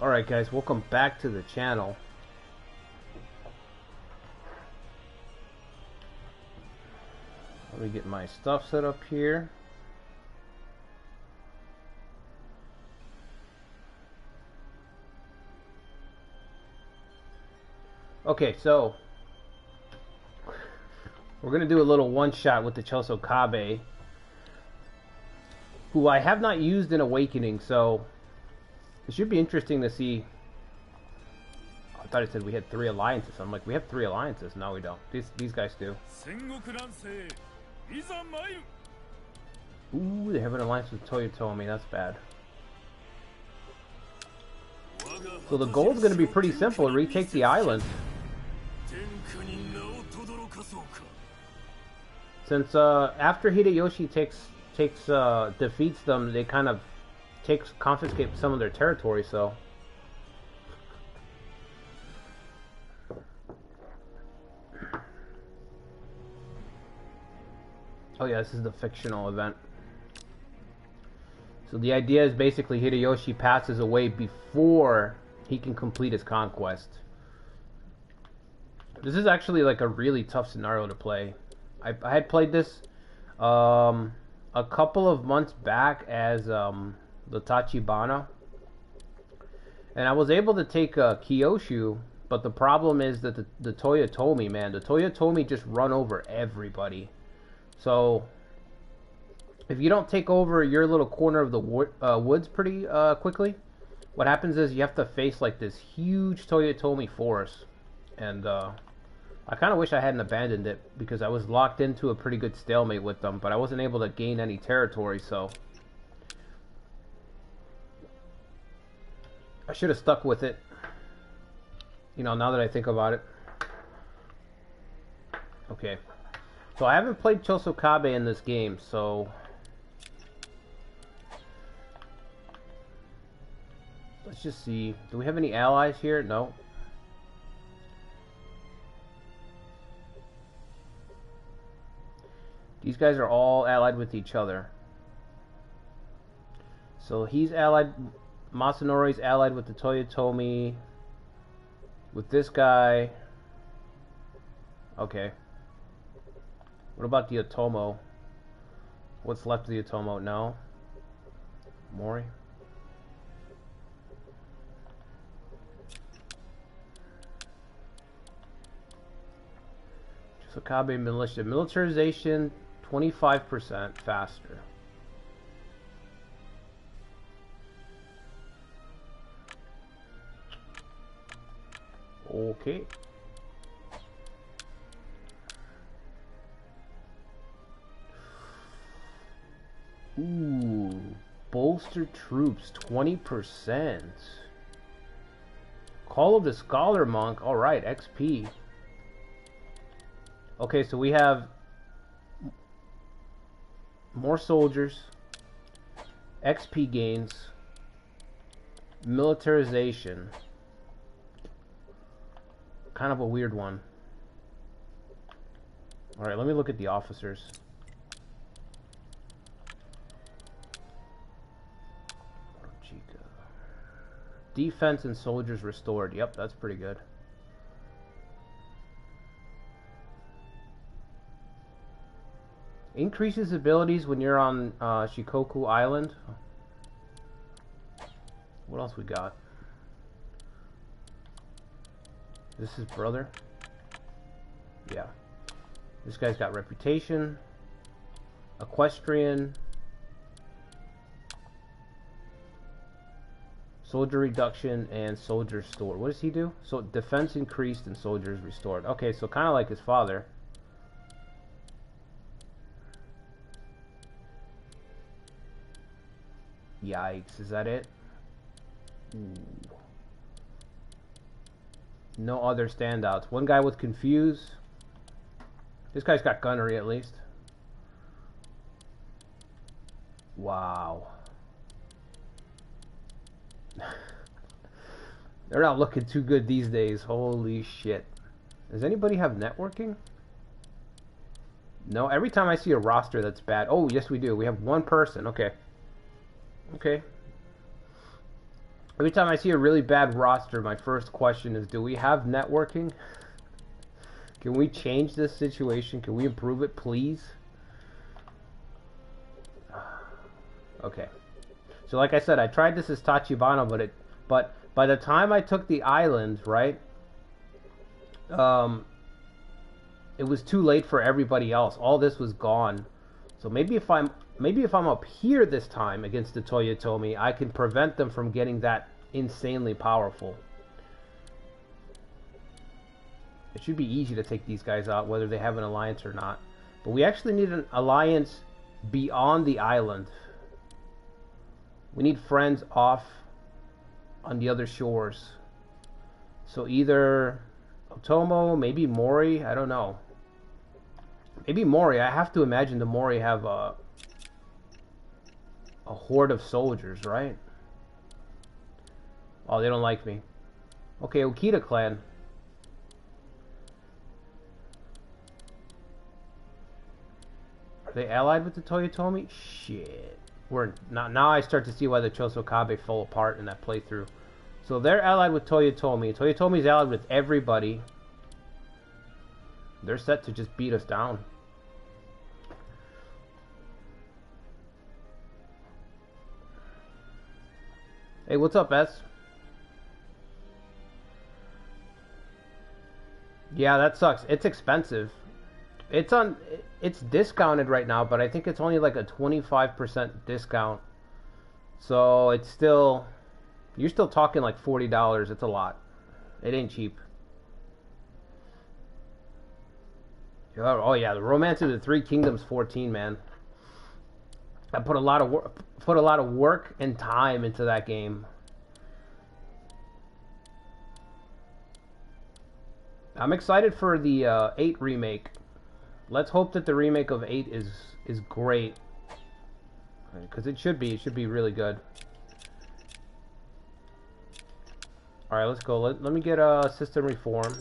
Alright guys, welcome back to the channel. Let me get my stuff set up here. Okay, so we're gonna do a little one-shot with the Chosokabe, who I have not used in Awakening, so it should be interesting to see. I thought it said we had 3 alliances. I'm like, we have 3 alliances. No, we don't. These guys do. Ooh, they have an alliance with Toyotomi. That's bad. So the goal is going to be pretty simple: retake the island. Since after Hideyoshi defeats them, they kind of confiscate some of their territory. So oh yeah, this is the fictional event. So the idea is basically Hideyoshi passes away before he can complete his conquest. This is actually like a really tough scenario to play. I had played this a couple of months back as the Tachibana, and I was able to take Kyushu, but the problem is that the Toyotomi, man, the Toyotomi just run over everybody. So if you don't take over your little corner of the woods pretty quickly, what happens is you have to face like this huge Toyotomi force, and I kind of wish I hadn't abandoned it, because I was locked into a pretty good stalemate with them, but I wasn't able to gain any territory, so I should have stuck with it, you know, now that I think about it. Okay, so I haven't played Chosokabe in this game, so let's just see. Do we have any allies here? No. These guys are all allied with each other. So he's allied, Masanori's allied with the Toyotomi, with this guy. Okay. What about the Otomo? What's left of the Otomo? No. Mori? Chosokabe militia. Militarization 25% faster. Okay. Ooh, bolster troops 20%. Call of the Scholar Monk. All right, XP. Okay, so we have more soldiers, XP gains, militarization. Kind of a weird one. Alright, let me look at the officers. Motochika. Defense and soldiers restored. Yep, that's pretty good. Increases abilities when you're on Shikoku Island. What else we got? This is brother. Yeah. This guy's got reputation. Equestrian. Soldier reduction and soldier restored. What does he do? So defense increased and soldiers restored. Okay, so kind of like his father. Yikes, is that it? Ooh. No other standouts. One guy with Confuse. This guy's got gunnery at least. Wow. They're not looking too good these days. Holy shit. Does anybody have networking? No, every time I see a roster that's bad. Oh, yes we do. We have one person. Okay. Okay. Every time I see a really bad roster, my first question is, do we have networking? Can we change this situation? Can we improve it, please? Okay. So like I said, I tried this as Tachibana, but by the time I took the island, right? It was too late for everybody else. All this was gone. So maybe if I'm up here this time against the Toyotomi, I can prevent them from getting that insanely powerful. It should be easy to take these guys out, whether they have an alliance or not. But we actually need an alliance beyond the island. We need friends off on the other shores. So either Otomo, maybe Mori, I don't know. Maybe Mori. I have to imagine the Mori have a horde of soldiers, right? Oh, they don't like me. Okay, Okita clan. Are they allied with the Toyotomi? Shit. We're not, now I start to see why the Chosokabe fell apart in that playthrough. So they're allied with Toyotomi. Toyotomi's allied with everybody. They're set to just beat us down. Hey, what's up, S? Yeah, that sucks. It's expensive. It's discounted right now, but I think it's only like a 25% discount. So it's still, you're still talking like $40. It's a lot. It ain't cheap. Oh yeah, the Romance of the Three Kingdoms 14, man. I put a lot of work and time into that game. I'm excited for the 8 remake. Let's hope that the remake of 8 is great, because it should be really good. All right, let's go. Let me get a system reform.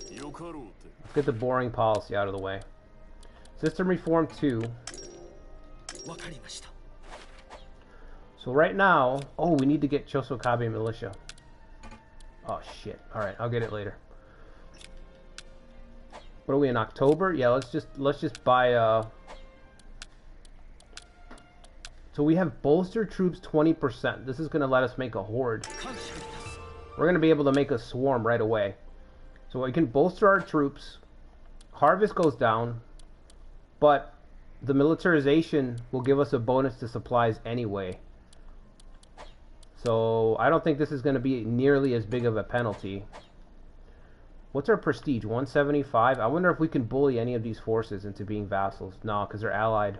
Let's get the boring policy out of the way. System reform 2. So right now, oh, we need to get Chosokabe militia. Oh shit! All right, I'll get it later. What are we in October? Yeah, let's just buy. So we have bolster troops 20%. This is gonna let us make a horde. We're gonna be able to make a swarm right away. So we can bolster our troops. Harvest goes down, but the militarization will give us a bonus to supplies anyway. So I don't think this is going to be nearly as big of a penalty. What's our prestige? 175? I wonder if we can bully any of these forces into being vassals. No, because they're allied.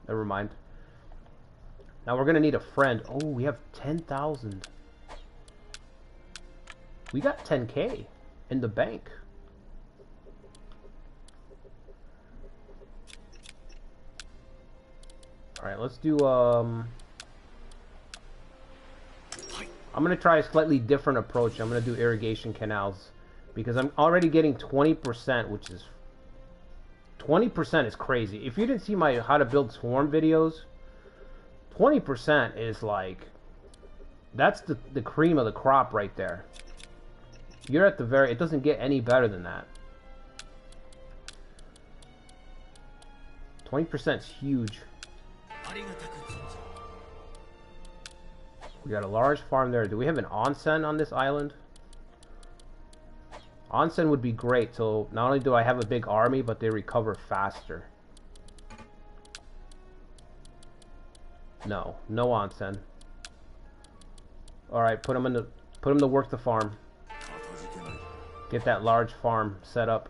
Never mind. Now we're going to need a friend. Oh, we have 10,000. We got 10K in the bank. Alright, let's do, I'm going to try a slightly different approach. I'm going to do irrigation canals, because I'm already getting 20%, which is... 20% is crazy. If you didn't see my how to build swarm videos, 20% is like... That's the cream of the crop right there. You're at the very... It doesn't get any better than that. 20% is huge. We got a large farm there. Do we have an onsen on this island? Onsen would be great. So not only do I have a big army, but they recover faster. No onsen. All right, put them to work the farm. Get that large farm set up.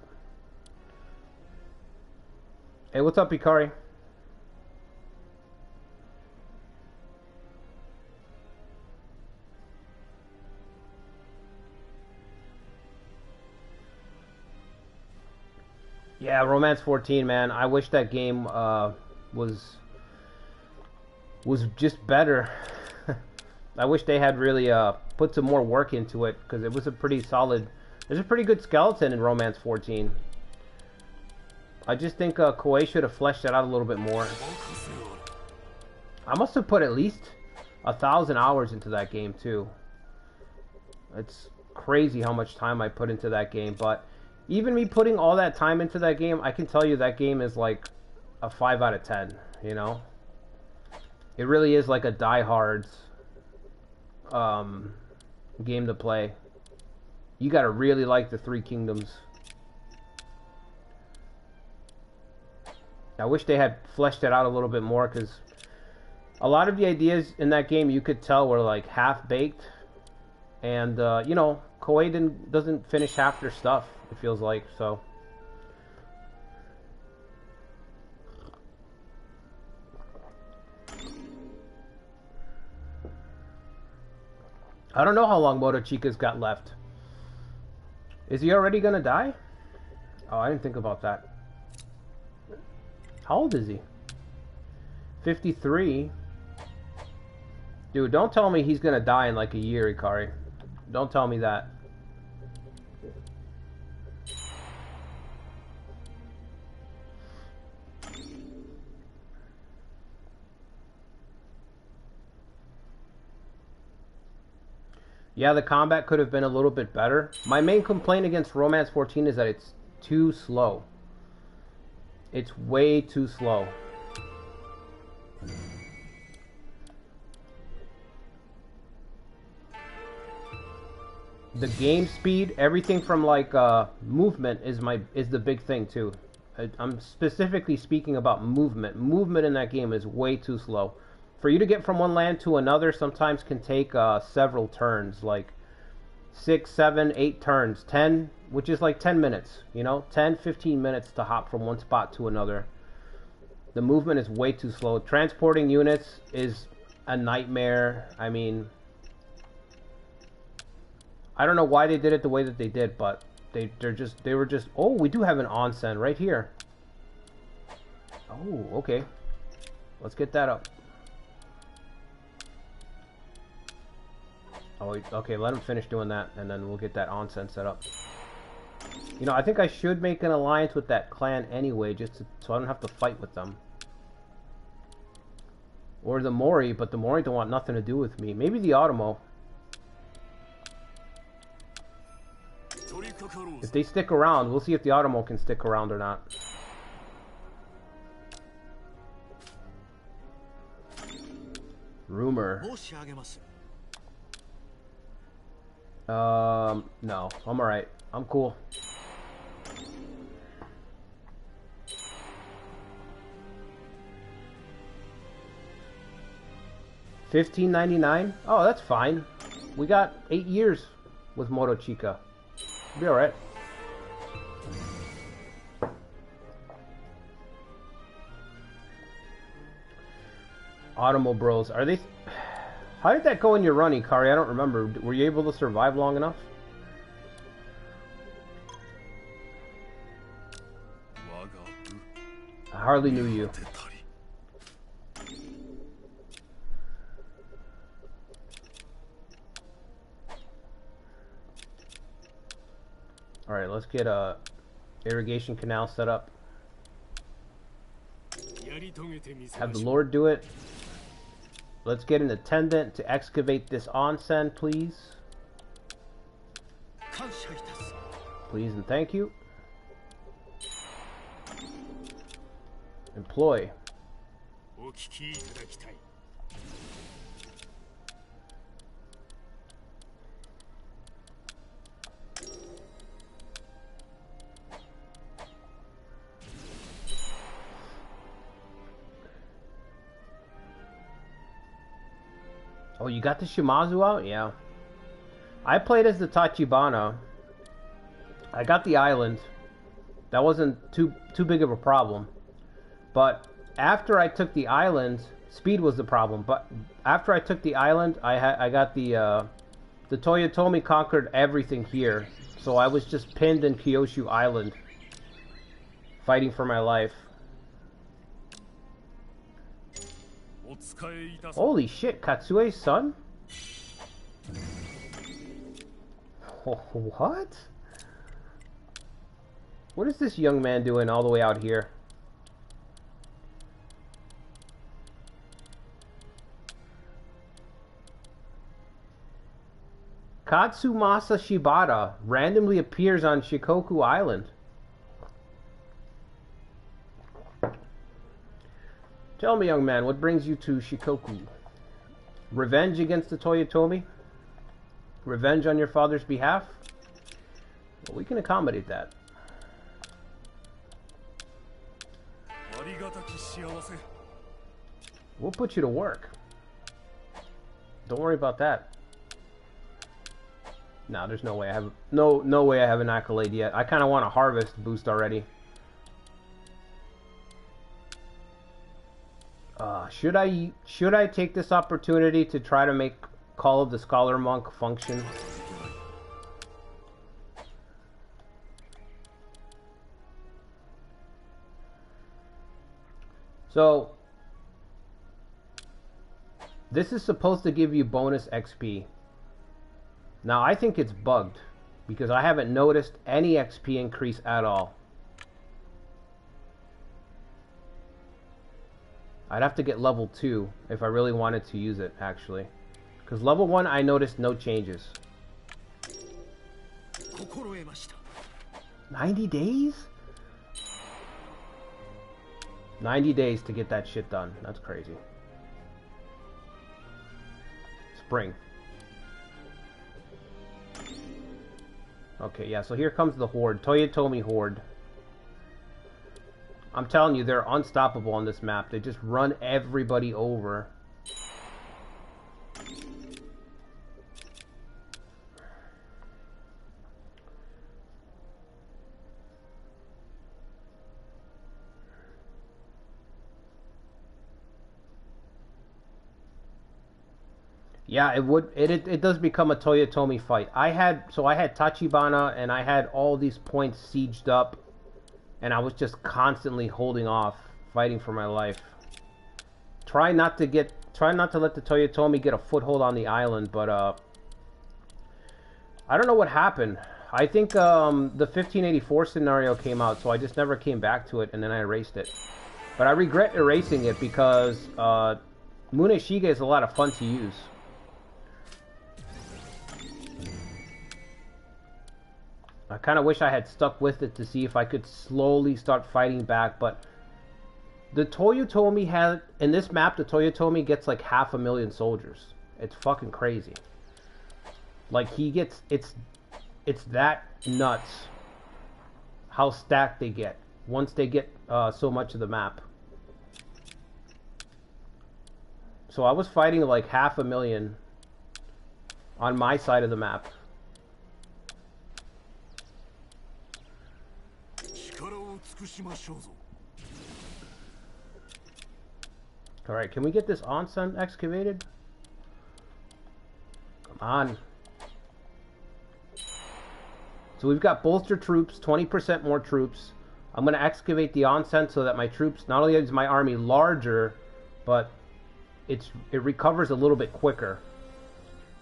Hey, what's up, Ikari? Yeah, Romance 14, man. I wish that game was just better. I wish they had really put some more work into it, because it was a pretty solid... There's a pretty good skeleton in Romance 14. I just think Koei should have fleshed that out a little bit more. I must have put at least 1,000 hours into that game too. It's crazy how much time I put into that game, but even me putting all that time into that game, I can tell you that game is like a 5 out of 10, you know? It really is like a die-hard's game to play. You gotta really like the Three Kingdoms. I wish they had fleshed it out a little bit more, because a lot of the ideas in that game you could tell were like half-baked. And, you know, Koei doesn't finish half their stuff, it feels like, so. I don't know how long Motochika's got left. Is he already gonna die? Oh, I didn't think about that. How old is he? 53? Dude, don't tell me he's gonna die in like a year, Ikari. Don't tell me that. Yeah, the combat could have been a little bit better. My main complaint against Romance 14 is that it's too slow. It's way too slow. The game speed, everything from like movement is the big thing too. I'm specifically speaking about movement. Movement in that game is way too slow. For you to get from one land to another sometimes can take several turns, like 6, 7, 8 turns, 10, which is like 10 minutes, you know, 10, 15 minutes to hop from one spot to another. The movement is way too slow. Transporting units is a nightmare. I mean, I don't know why they did it the way that they did, but they were just, oh, we do have an onsen right here. Oh, okay. Let's get that up. Oh, okay, let him finish doing that, and then we'll get that onsen set up. You know, I think I should make an alliance with that clan anyway, so I don't have to fight with them. Or the Mori, but the Mori don't want nothing to do with me. Maybe the Otomo. If they stick around, we'll see if the Otomo can stick around or not. Rumor. No, I'm alright. I'm cool. $15.99? Oh, that's fine. We got 8 years with Motochika. Be alright. Automo Bros. Are they... How did that go in your run, Ikari? I don't remember. Were you able to survive long enough? I hardly knew you. Alright, let's get a irrigation canal set up. Have the Lord do it. Let's get an attendant to excavate this onsen, please. Please and thank you. Employ. Oh, you got the Shimazu out? Yeah. I played as the Tachibana. I got the island. That wasn't too big of a problem. But after I took the island, speed was the problem. But after I took the island, I got the Toyotomi conquered everything here. So I was just pinned in Kyushu Island, fighting for my life. Holy shit, Katsue's son? What? What is this young man doing all the way out here? Katsumasa Shibata randomly appears on Shikoku Island. Tell me, young man, what brings you to Shikoku? Revenge against the Toyotomi? Revenge on your father's behalf? Well, we can accommodate that. We'll put you to work. Don't worry about that. No, there's no way I have no way I have an accolade yet. I kind of want a harvest boost already. Should I take this opportunity to try to make Call of the Scholar Monk function? So this is supposed to give you bonus XP. Now I think it's bugged because I haven't noticed any XP increase at all. I'd have to get level 2 if I really wanted to use it, actually. Because level 1 I noticed no changes. 90 days? 90 days to get that shit done. That's crazy. Spring. Okay, yeah, so here comes the Horde. Toyotomi Horde. I'm telling you, they're unstoppable on this map. They just run everybody over. Yeah, it does become a Toyotomi fight. I had Tachibana and I had all these points sieged up, and I was just constantly holding off, fighting for my life. Try not to let the Toyotomi get a foothold on the island, but I don't know what happened. I think the 1584 scenario came out, so I just never came back to it, and then I erased it. But I regret erasing it because Motochika is a lot of fun to use. I kind of wish I had stuck with it to see if I could slowly start fighting back, but the Toyotomi had, in this map, the Toyotomi gets like 500,000 soldiers. It's fucking crazy. Like, he gets, it's that nuts how stacked they get once they get so much of the map. So I was fighting like 500,000 on my side of the map. Alright, can we get this onsen excavated? Come on. So we've got bolster troops, 20% more troops. I'm going to excavate the onsen so that my troops, not only is my army larger, but it recovers a little bit quicker.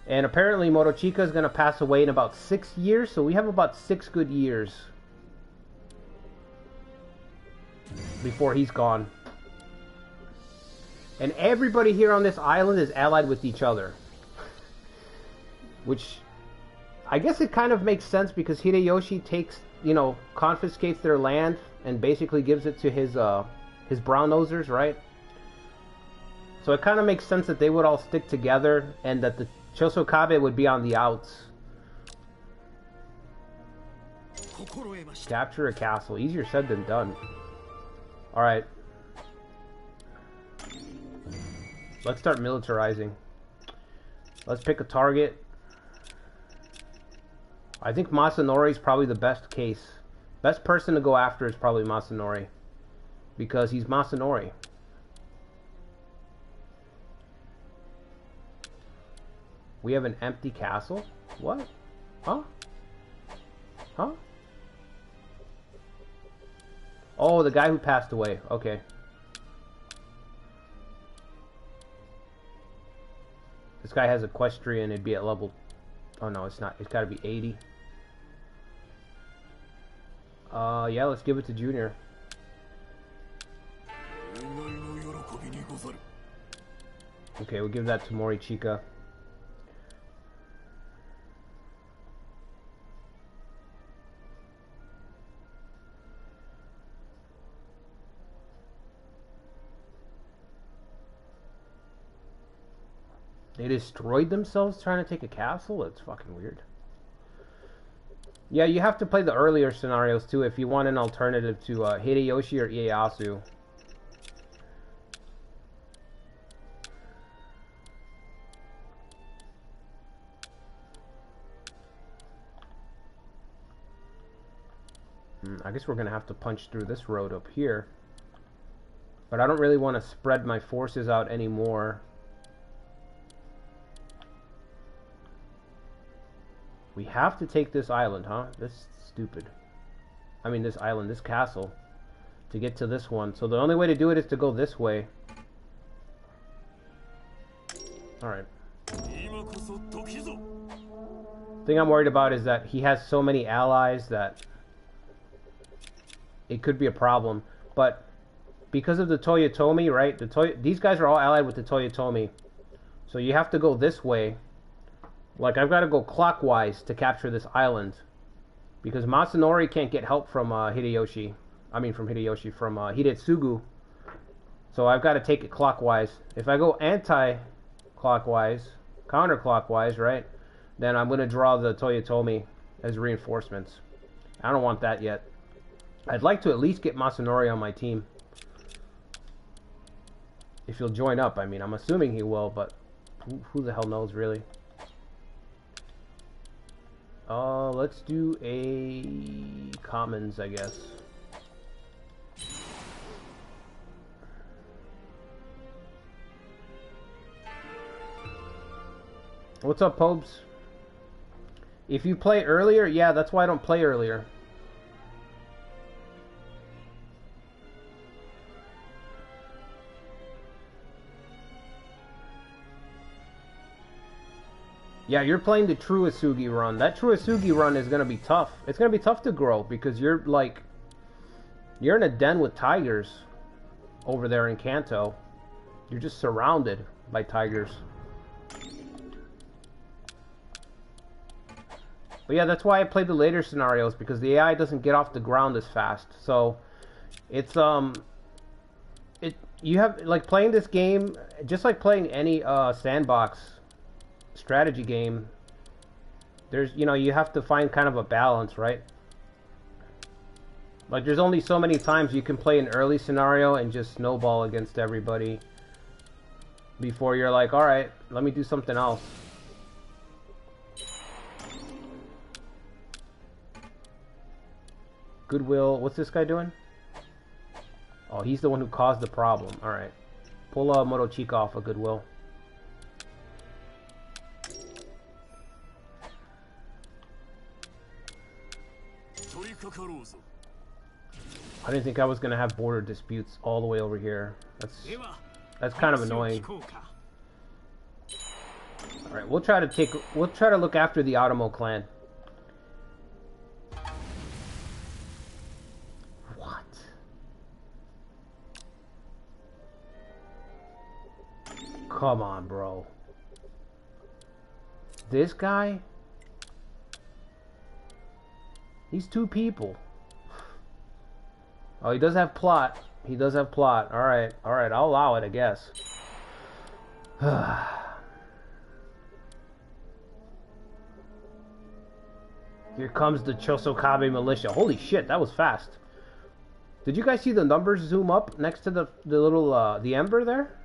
And apparently Motochika is going to pass away in about 6 years, so we have about 6 good years before he's gone. And everybody here on this island is allied with each other. Which, I guess it kind of makes sense because Hideyoshi takes, confiscates their land and basically gives it to his brown nosers, right? So it kind of makes sense that they would all stick together and that the Chosokabe would be on the outs. Capture a castle. Easier said than done. Alright. Let's start militarizing. Let's pick a target. I think Masanori is probably the best case. Best person to go after is probably Masanori. Because he's Masanori. We have an empty castle? What? Huh? Huh? Oh, the guy who passed away. Okay. This guy has equestrian. It'd be at level... Oh, no, it's not. It's got to be 80. Yeah, let's give it to Junior. Okay, we'll give that to Morichika. They destroyed themselves trying to take a castle? That's fucking weird. Yeah, you have to play the earlier scenarios too if you want an alternative to Hideyoshi or Ieyasu. I guess we're going to have to punch through this road up here. But I don't really want to spread my forces out anymore. We have to take this island, huh? That's stupid. I mean, this island, this castle, to get to this one. So the only way to do it is to go this way. Alright. The thing I'm worried about is that he has so many allies that it could be a problem. But because of the Toyotomi, right? These guys are all allied with the Toyotomi. So you have to go this way. Like, I've got to go clockwise to capture this island. Because Masanori can't get help from Hideyoshi. I mean, from Hidetsugu. So I've got to take it clockwise. If I go anti-clockwise, counterclockwise, right? Then I'm going to draw the Toyotomi as reinforcements. I don't want that yet. I'd like to at least get Masanori on my team. If he'll join up, I mean, I'm assuming he will, but who the hell knows, really? Let's do a commons, I guess. What's up, Popes? If you play earlier, yeah, that's why I don't play earlier. Yeah, you're playing the true Asugi run. That true Asugi run is going to be tough. It's going to be tough to grow because you're like... You're in a den with tigers over there in Kanto. You're just surrounded by tigers. But yeah, that's why I played the later scenarios, because the AI doesn't get off the ground as fast. So, it's, you have, like, playing this game, just like playing any, sandbox strategy game, there's, you know, you have to find kind of a balance, right? Like, there's only so many times you can play an early scenario and just snowball against everybody before you're like, alright, let me do something else. Goodwill, what's this guy doing? Oh, he's the one who caused the problem. Alright. Pull Motochika off of Goodwill. I didn't think I was gonna have border disputes all the way over here. That's kind of annoying. Alright, we'll try to look after the Otomo clan. What? Come on, bro. This guy? He's two people. Oh, he does have plot. He does have plot. Alright, alright, I'll allow it, I guess. Here comes the Chosokabe militia. Holy shit, that was fast. Did you guys see the numbers zoom up next to the little, the ember there?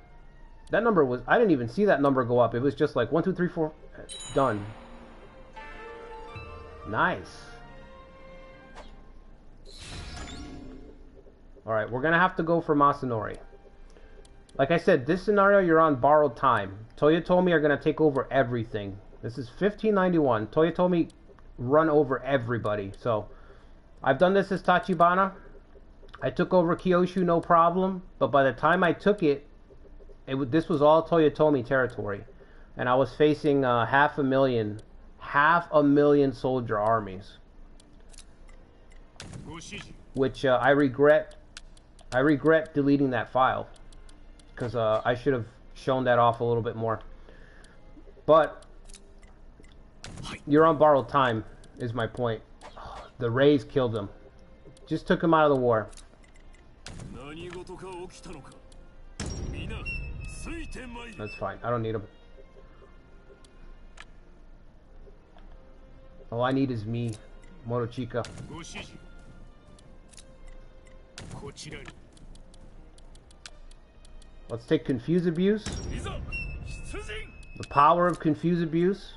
That number was... I didn't even see that number go up. It was just like 1, 2, 3, 4... Done. Nice. Alright, we're gonna have to go for Masanori. Like I said, this scenario you're on borrowed time. Toyotomi are gonna take over everything. This is 1591. Toyotomi run over everybody. So, I've done this as Tachibana. I took over Kyushu, no problem. But by the time I took it, this was all Toyotomi territory. And I was facing half a million soldier armies. Which I regret deleting that file, because I should have shown that off a little bit more. But you're on borrowed time, is my point. The Rays killed him. Just took him out of the war. That's fine. I don't need him. All I need is me, Motochika. Let's take Confuse Abuse. The power of Confuse Abuse.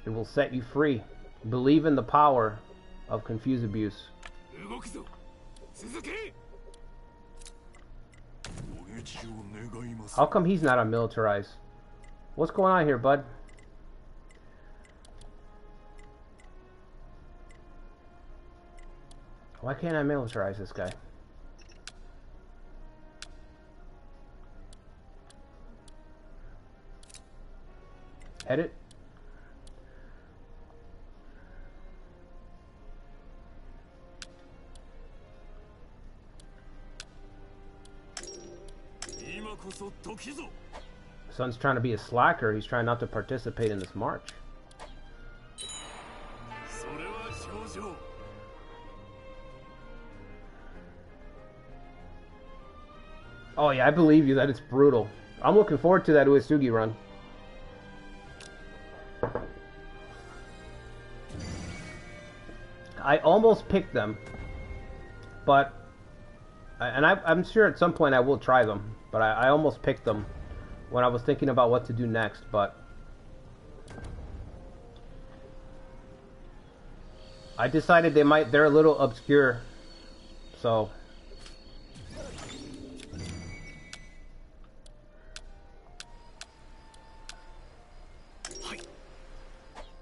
It will set you free. Believe in the power of Confuse Abuse. How come he's not on Militarize? What's going on here, bud? Why can't I militarize this guy? Edit. Son's trying to be a slacker. He's trying not to participate in this march. Oh yeah, I believe you that it's brutal. I'm looking forward to that Uesugi run. I almost picked them, but I'm sure at some point I will try them. But I almost picked them when I was thinking about what to do next. But I decided they're a little obscure, so.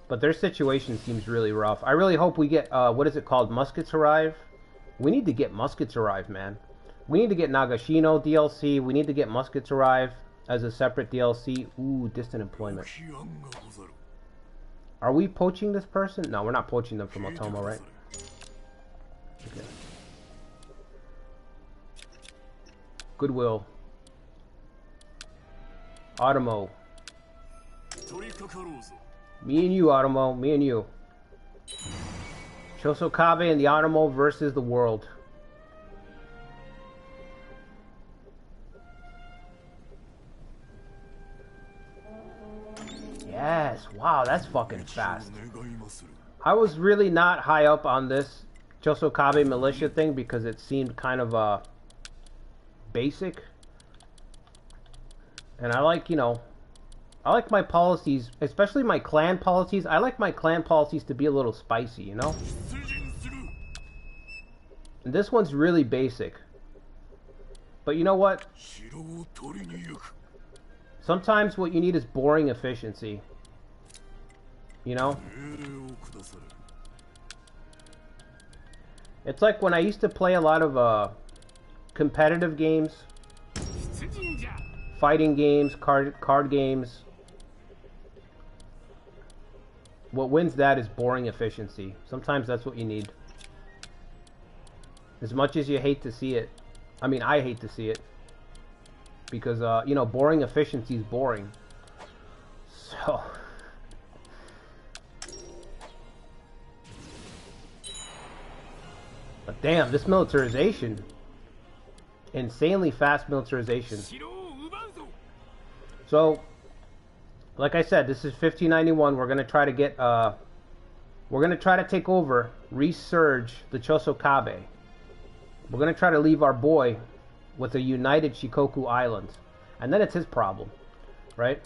But their situation seems really rough. I really hope we get, what is it called? Muskets Arrive? We need to get Muskets Arrive, man. We need to get Nagashino DLC. We need to get Muskets Arrive as a separate DLC. Ooh, Distant Employment. Are we poaching this person? No, we're not poaching them from Otomo, right? Okay. Goodwill. Automo. Me and you, Automo. Me and you. Chosokabe and the Automo versus the world. Yes. Wow, that's fucking fast. I was really not high up on this Chosokabe militia thing because it seemed kind of basic. And I like, you know, I like my policies, especially my clan policies. I like my clan policies to be a little spicy, you know? And this one's really basic. But you know what? Sometimes what you need is boring efficiency. You know? It's like when I used to play a lot of competitive games. Fighting games, card games. What wins that is boring efficiency. Sometimes that's what you need. As much as you hate to see it. I mean, I hate to see it. Because, you know, boring efficiency is boring. So. But damn, this militarization. Insanely fast militarization. So, like I said, this is 1591. We're gonna try to get, we're gonna try to take over, resurge the Chosokabe. We're gonna try to leave our boy with a united Shikoku Island, and then it's his problem, right?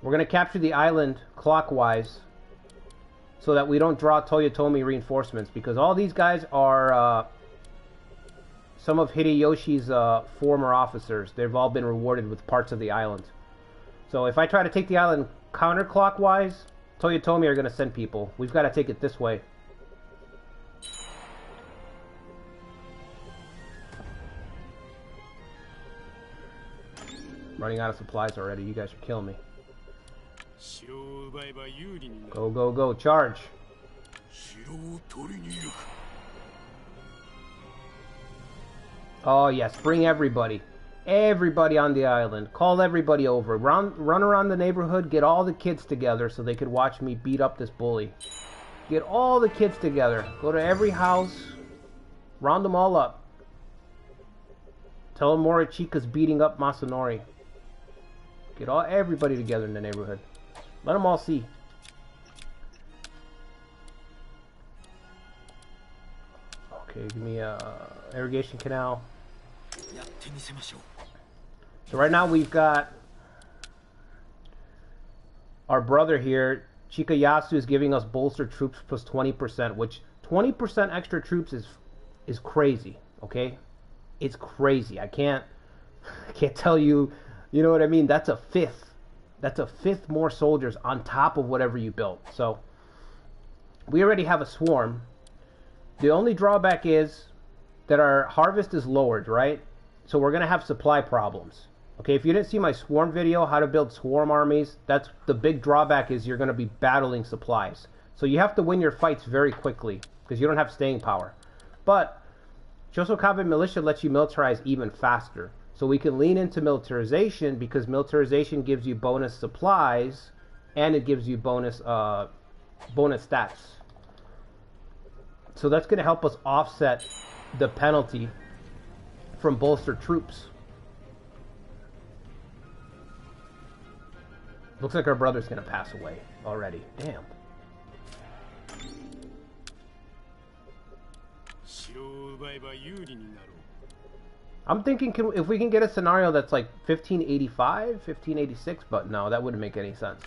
We're gonna capture the island clockwise, so that we don't draw Toyotomi reinforcements, because all these guys are some of Hideyoshi's former officers. They've all been rewarded with parts of the island. So if I try to take the island counterclockwise, Toyotomi are going to send people. We've got to take it this way. Running out of supplies already. You guys are killing me. Go, go, go. Charge. Oh, yes. Bring everybody. Everybody on the island. Call everybody over. Run around the neighborhood. Get all the kids together so they could watch me beat up this bully. Get all the kids together. Go to every house. Round them all up. Tell them Motochika's beating up Masanori. Get everybody together in the neighborhood. Let them all see. Okay, give me a irrigation canal. So right now we've got our brother here, Chikayasu, is giving us bolster troops plus 20%, which 20% extra troops is crazy. Okay, it's crazy. I can't tell you. You know what I mean? That's a fifth. That's a fifth more soldiers on top of whatever you built. So we already have a swarm. The only drawback is that our harvest is lowered, right? So we're going to have supply problems. Okay, if you didn't see my swarm video, how to build swarm armies, that's the big drawback, is you're going to be battling supplies. So you have to win your fights very quickly because you don't have staying power. But Chosokabe militia lets you militarize even faster. So we can lean into militarization because militarization gives you bonus supplies and it gives you bonus stats. So that's going to help us offset the penalty from bolster troops. Looks like our brother's going to pass away already. Damn. I'm thinking if we can get a scenario that's like 1585, 1586, but no, that wouldn't make any sense.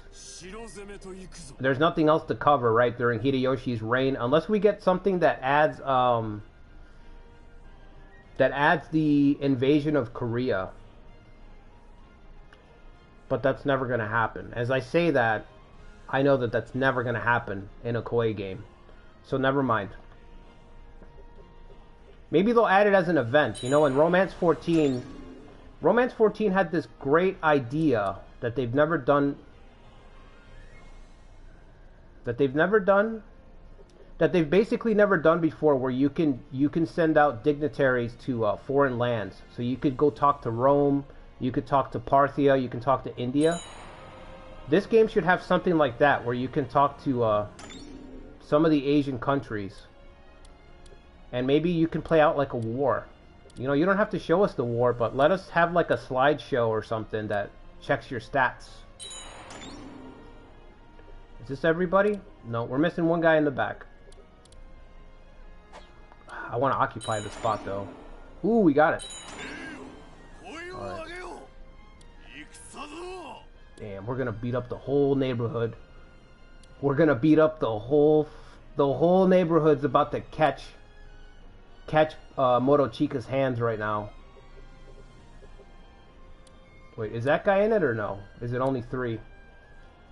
There's nothing else to cover, right, during Hideyoshi's reign, unless we get something that adds the invasion of Korea. But that's never going to happen. As I say that, I know that that's never going to happen in a Koei game. So never mind. Maybe they'll add it as an event. You know, in Romance 14 had this great idea that they've never done. That they've basically never done before, where you can send out dignitaries to foreign lands. So you could go talk to Rome, you could talk to Parthia, you can talk to India. This game should have something like that, where you can talk to some of the Asian countries. And maybe you can play out like a war. You know, you don't have to show us the war, but let us have like a slideshow or something that checks your stats. Is this everybody? No, we're missing one guy in the back. I want to occupy the spot though. Ooh, we got it. All right. Damn, we're gonna beat up the whole neighborhood. We're gonna beat up the whole neighborhood's about to catch Motochika's hands right now. Wait, is that guy in it or no? Is it only 3?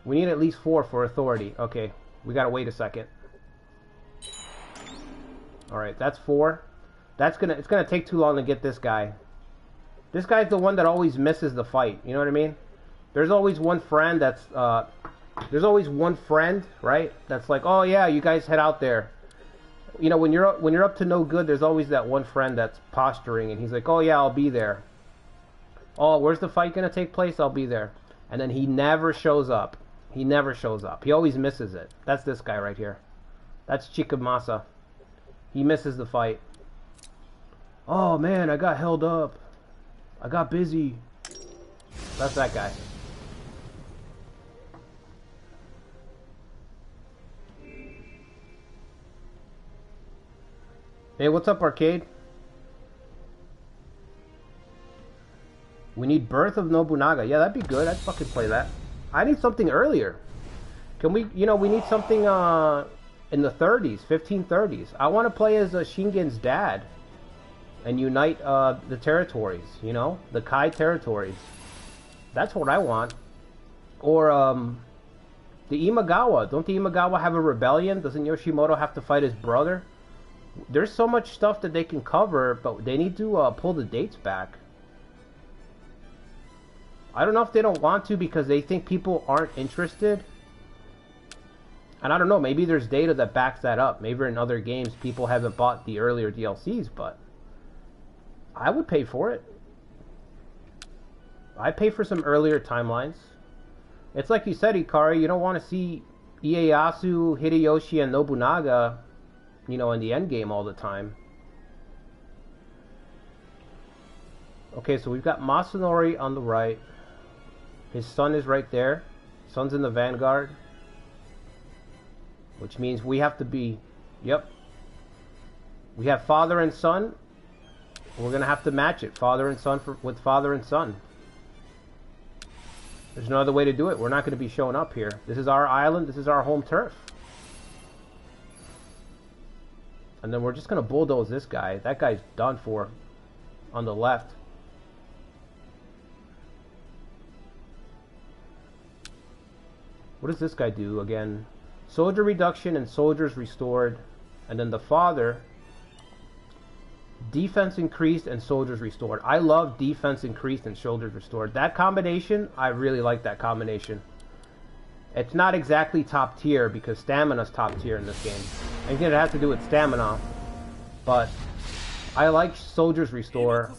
We need at least 4 for authority. Okay, we gotta wait a second. Alright, that's 4. It's gonna take too long to get this guy. This guy's the one that always misses the fight. You know what I mean? There's always one friend that's right? That's like, oh yeah, you guys head out there. You know, when you're up to no good, there's always that one friend that's posturing, and he's like, oh yeah, I'll be there. Oh, where's the fight gonna take place? I'll be there. And then he never shows up. He never shows up. He always misses it. That's this guy right here. That's Chikamasa. He misses the fight. Oh man, I got held up. I got busy. That's that guy. Hey, what's up, Arcade? We need Birth of Nobunaga. Yeah, that'd be good. I'd fucking play that. I need something earlier. Can we, you know, we need something in the 30s, 1530s. I want to play as Shingen's dad and unite the territories, you know, the Kai territories. That's what I want. Or the Imagawa. Don't the Imagawa have a rebellion? Doesn't Yoshimoto have to fight his brother? There's so much stuff that they can cover, but they need to pull the dates back. I don't know if they don't want to because they think people aren't interested. And I don't know, maybe there's data that backs that up. Maybe in other games people haven't bought the earlier DLCs, but I would pay for it. I'd pay for some earlier timelines. It's like you said, Ikari, you don't want to see Ieyasu, Hideyoshi, and Nobunaga, you know, in the end game all the time. Okay, so we've got Masanori on the right. His son is right there. Son's in the vanguard. Which means we have to be... Yep. We have father and son. We're going to have to match it. Father and son with father and son. There's no other way to do it. We're not going to be showing up here. This is our island. This is our home turf. And then we're just going to bulldoze this guy. That guy's done for on the left. What does this guy do again? Soldier reduction and soldiers restored. And then the father, defense increased and soldiers restored. I love defense increased and soldiers restored. That combination, I really like that combination. It's not exactly top tier because stamina's top tier in this game. I think it has to do with stamina. But I like soldiers restore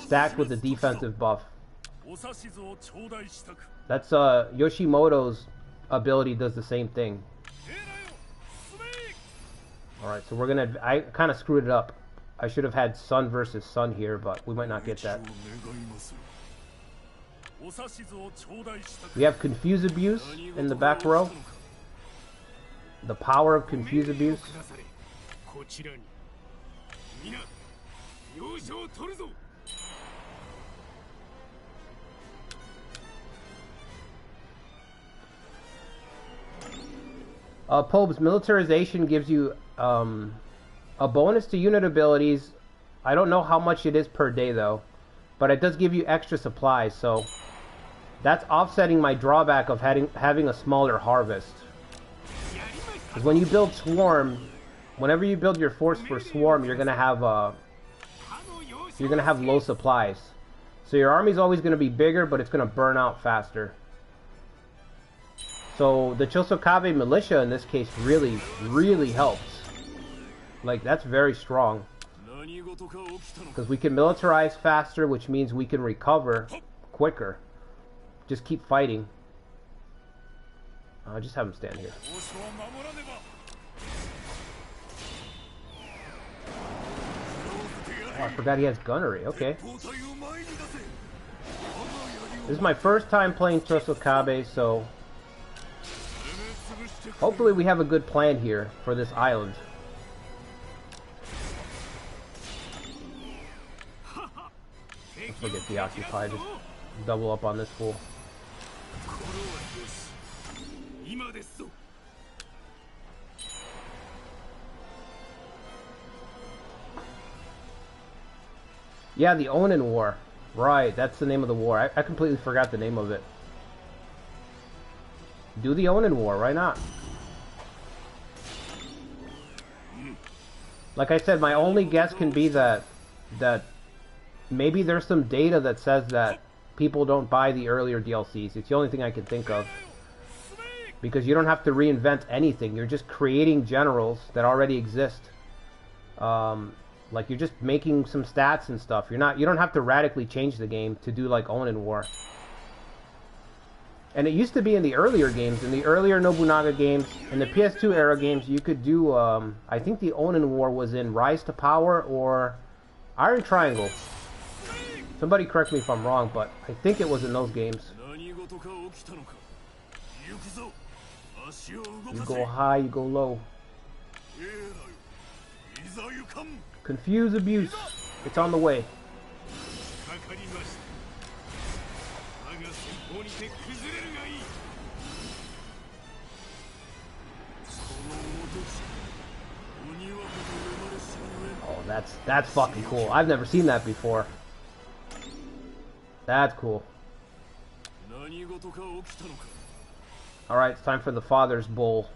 stacked with the defensive buff. That's Yoshimoto's ability does the same thing. Alright, so we're gonna... I kind of screwed it up. I should have had Sun versus Sun here, but we might not get that. We have Confuse Abuse in the back row. The power of Confuse Abuse. Pope's Militarization gives you a bonus to unit abilities. I don't know how much it is per day though, but it does give you extra supplies, so that's offsetting my drawback of having a smaller harvest. Because when you build Swarm, whenever you build your force for Swarm, you're gonna have low supplies. So your army's always gonna be bigger, but it's gonna burn out faster. So the Chosokabe militia in this case really, really helps. Like, that's very strong. Because we can militarize faster, which means we can recover quicker. Just keep fighting. I'll just have him stand here. Oh, I forgot he has gunnery. Okay. This is my first time playing Chosokabe, so... hopefully we have a good plan here for this island. Let's look at the Occupy. Just double up on this fool. Yeah, the Onin War. Right, that's the name of the war. I completely forgot the name of it. Do the Onin War, why not? Like I said, my only guess can be that maybe there's some data that says that people don't buy the earlier DLCs. It's the only thing I can think of. Because you don't have to reinvent anything. You're just creating generals that already exist. Like, you're just making some stats and stuff. You don't have to radically change the game to do like Onin War. And it used to be in the earlier games, in the earlier Nobunaga games, in the PS2 era games, you could do, I think the Onin War was in Rise to Power or Iron Triangle. Somebody correct me if I'm wrong, but I think it was in those games. You go high, you go low. Confuse Abuse. It's on the way. Oh, that's fucking cool. I've never seen that before. That's cool. Alright, it's time for the Father's Bowl.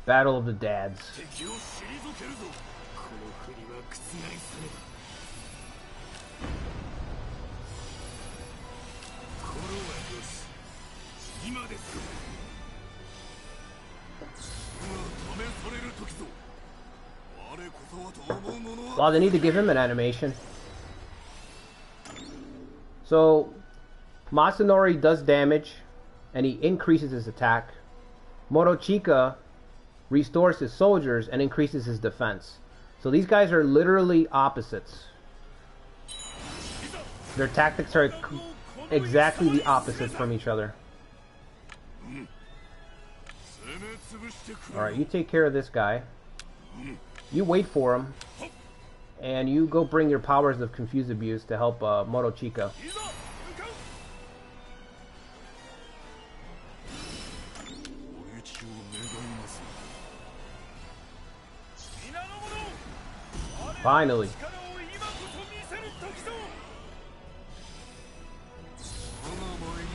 Battle of the Dads. Well, they need to give him an animation. So, Masanori does damage, and he increases his attack. Motochika restores his soldiers and increases his defense. So these guys are literally opposites. Their tactics are exactly the opposite from each other. Alright, you take care of this guy. You wait for him. And you go bring your powers of Confuse Abuse to help Motochika. Finally.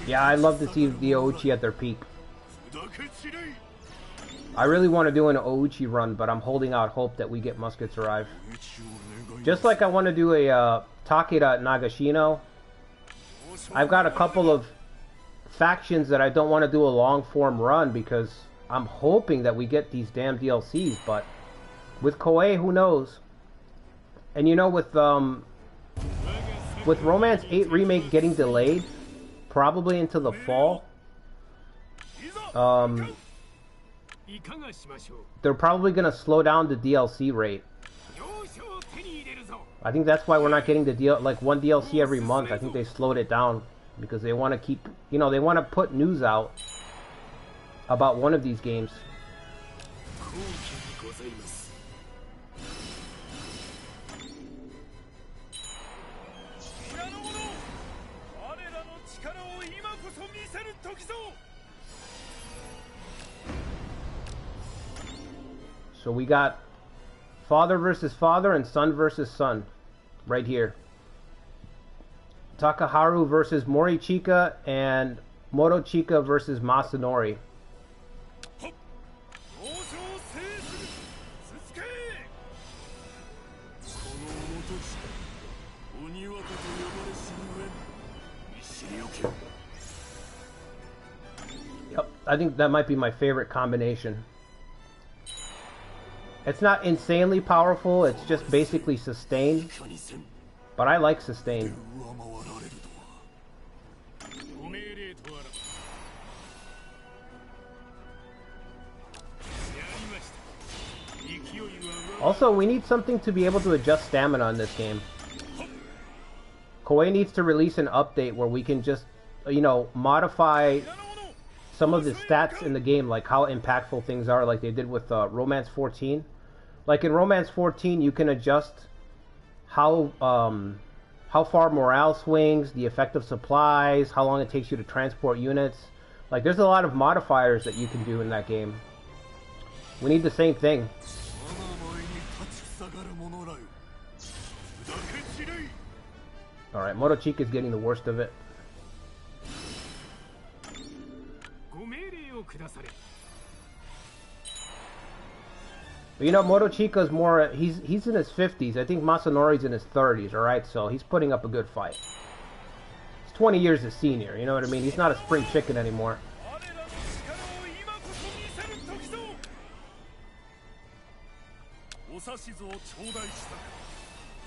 Yeah, I'd love to see the Ouchi at their peak. I really want to do an Ouchi run, but I'm holding out hope that we get Muskets Arrive. Just like I want to do a Takeda Nagashino. I've got a couple of factions that I don't want to do a long form run because I'm hoping that we get these damn DLCs, but with Koei, who knows? And you know, with Romance 8 Remake getting delayed, probably into the fall, they're probably going to slow down the DLC rate. I think that's why we're not getting the one DLC every month. I think they slowed it down because they want to keep, you know, they want to put news out about one of these games. So we got father versus father and son versus son right here. Takaharu versus Morichika and Motochika versus Masanori. Yep, I think that might be my favorite combination. It's not insanely powerful, it's just basically sustain. But I like sustain. Also, we need something to be able to adjust stamina in this game. Koei needs to release an update where we can just, you know, modify some of the stats in the game, like how impactful things are, like they did with Romance 14. Like in Romance 14, you can adjust how far morale swings, the effect of supplies, how long it takes you to transport units. Like there's a lot of modifiers that you can do in that game. We need the same thing. Alright, Motochika is getting the worst of it. But you know, Motochika's more, he's in his 50s. I think Masanori's in his 30s, alright? So he's putting up a good fight. He's 20 years his senior, you know what I mean? He's not a spring chicken anymore.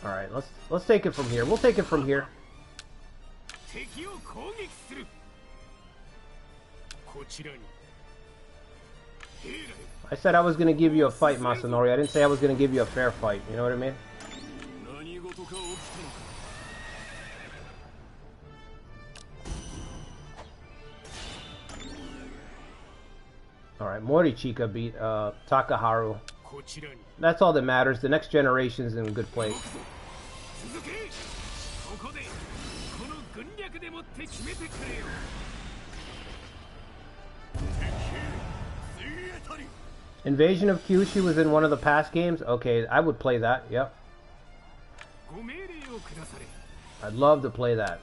Alright, let's take it from here. We'll take it from here. I said I was going to give you a fight, Masanori. I didn't say I was going to give you a fair fight. You know what I mean? Alright, Morichika beat Takaharu. That's all that matters. The next generation's in a good place. Invasion of Kyushu was in one of the past games? Okay, I would play that, yep. I'd love to play that.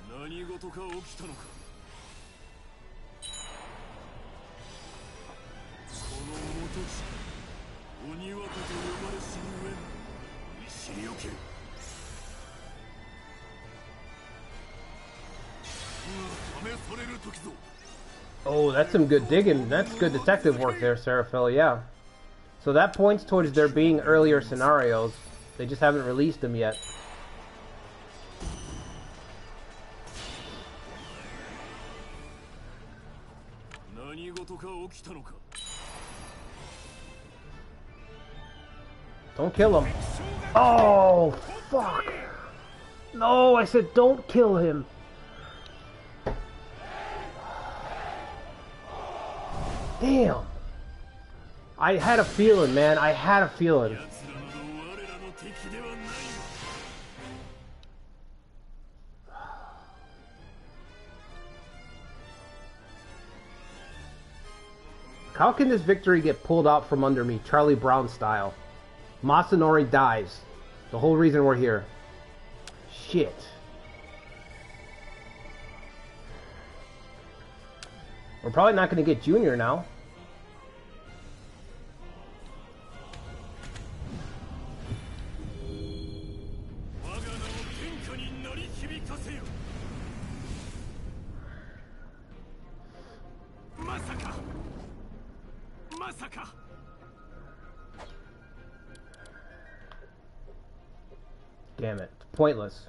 Oh, that's some good digging. That's good detective work there, Seraphil, yeah. So that points towards there being earlier scenarios. They just haven't released them yet. Don't kill him. Oh, fuck. No, I said don't kill him. Damn. I had a feeling, man. I had a feeling. How can this victory get pulled out from under me, Charlie Brown style? Masanori dies. The whole reason we're here. Shit. We're probably not going to get Junior now. Damn it. It's pointless.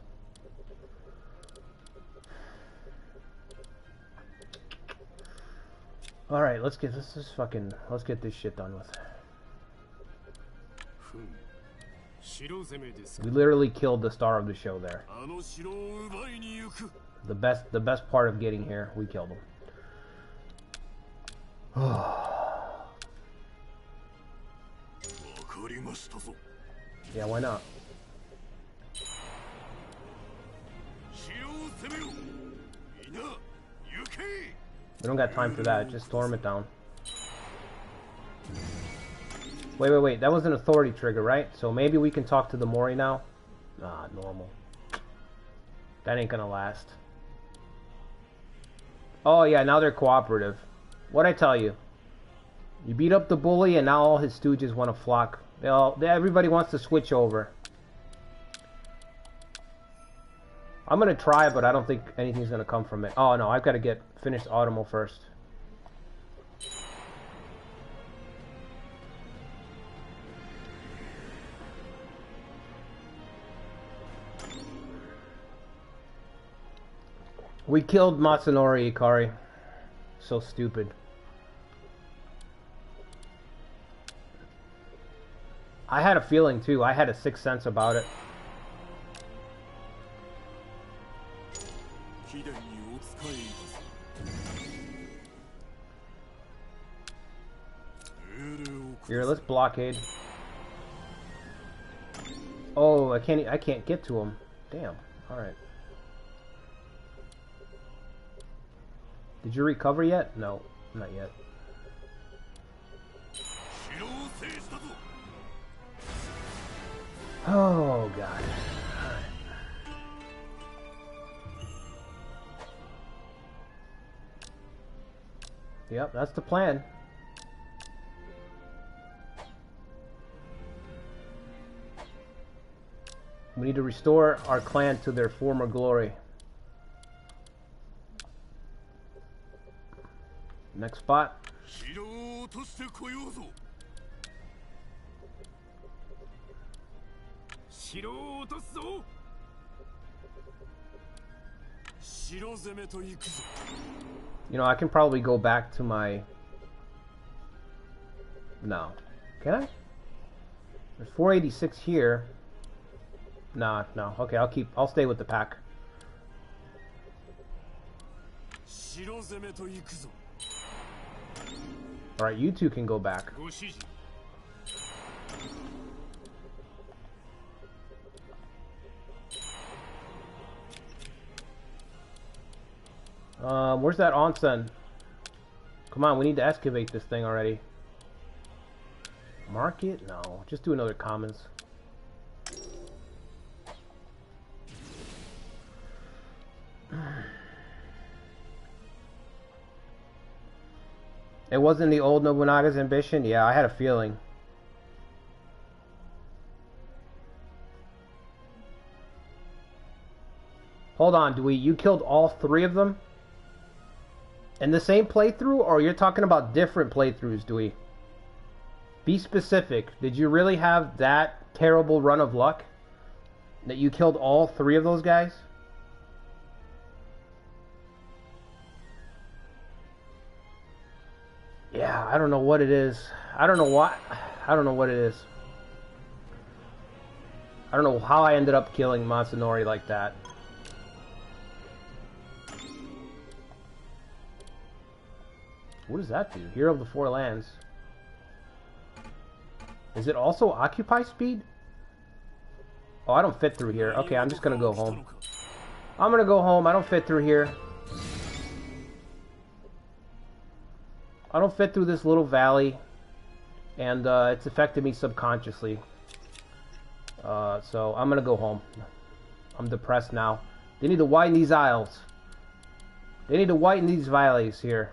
Alright, let's get this shit done with. We literally killed the star of the show there. The best part of getting here, we killed him. Yeah, why not? We don't got time for that. Just storm it down. Wait. That was an authority trigger, right? So maybe we can talk to the Mori now? Ah, normal. That ain't gonna last. Oh yeah, now they're cooperative. What'd I tell you? You beat up the bully and now all his stooges want to flock. Everybody wants to switch over. I'm gonna try, but I don't think anything's gonna come from it. Oh no, I've got to get finished Automo first. We killed Masanori Ikari. So stupid. I had a feeling too. I had a sixth sense about it. Here, let's blockade. Oh, I can't get to him. Damn. All right. Did you recover yet? No, not yet. Oh god. Yep, that's the plan. We need to restore our clan to their former glory. Next spot. You know, I can probably go back to my... No. Can I? There's 486 here. Nah, no. Okay, I'll stay with the pack. Alright, you two can go back. Where's that onsen? Come on, we need to excavate this thing already. Market? No. Just do another commons. It wasn't the old Nobunaga's ambition? Yeah, I had a feeling. Hold on, you killed all three of them? In the same playthrough? Or you're talking about different playthroughs, Dewey? Be specific. Did you really have that terrible run of luck? That you killed all three of those guys? Yeah, I don't know what it is. I don't know what it is. I don't know how I ended up killing Masanori like that. What does that do? Hero of the Four Lands. Is it also occupy speed? Oh, I don't fit through here. Okay, I'm just gonna go home. I'm gonna go home. I don't fit through here. I don't fit through this little valley. And it's affected me subconsciously. So I'm gonna go home. I'm depressed now. They need to widen these aisles. They need to widen these valleys here.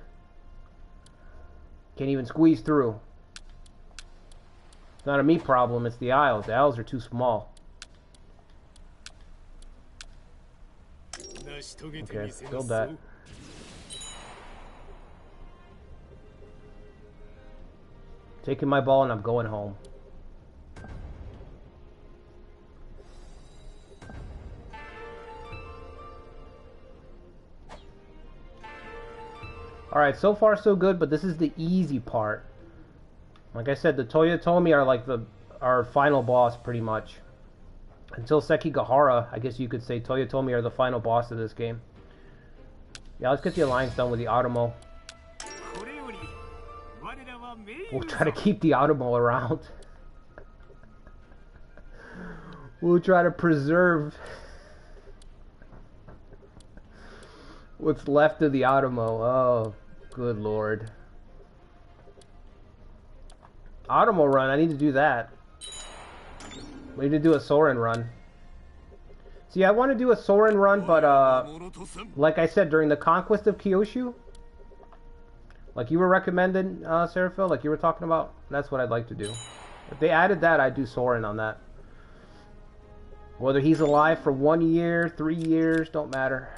Can't even squeeze through. It's not a me problem, it's the aisles. The aisles are too small. Okay, build that. Taking my ball and I'm going home. Alright, so far so good, but this is the easy part. Like I said, the Toyotomi are like our final boss pretty much. Until Sekigahara, I guess you could say Toyotomi are the final boss of this game. Yeah, let's get the alliance done with the Automo. We'll try to keep the Automo around. We'll try to preserve what's left of the Automo. Oh, good lord. Automo run, I need to do that. We need to do a Soren run. See, I want to do a Soren run, but like I said, during the conquest of Kyushu, like you were recommending, Seraphil, like you were talking about, that's what I'd like to do. If they added that, I'd do Soren on that. Whether he's alive for 1 year, 3 years, don't matter.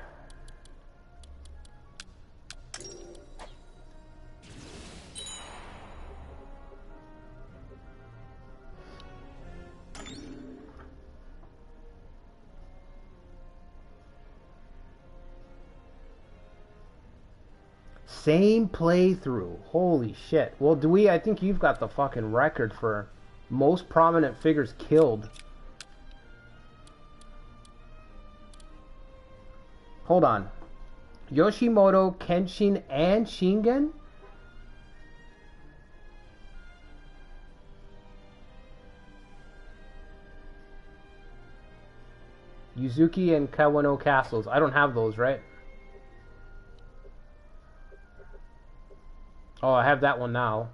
Same playthrough. Holy shit. Well, I think you've got the fucking record for most prominent figures killed. Hold on. Yoshimoto, Kenshin, and Shingen? Yuzuki and Kawano castles. I don't have those, right? Oh, I have that one now.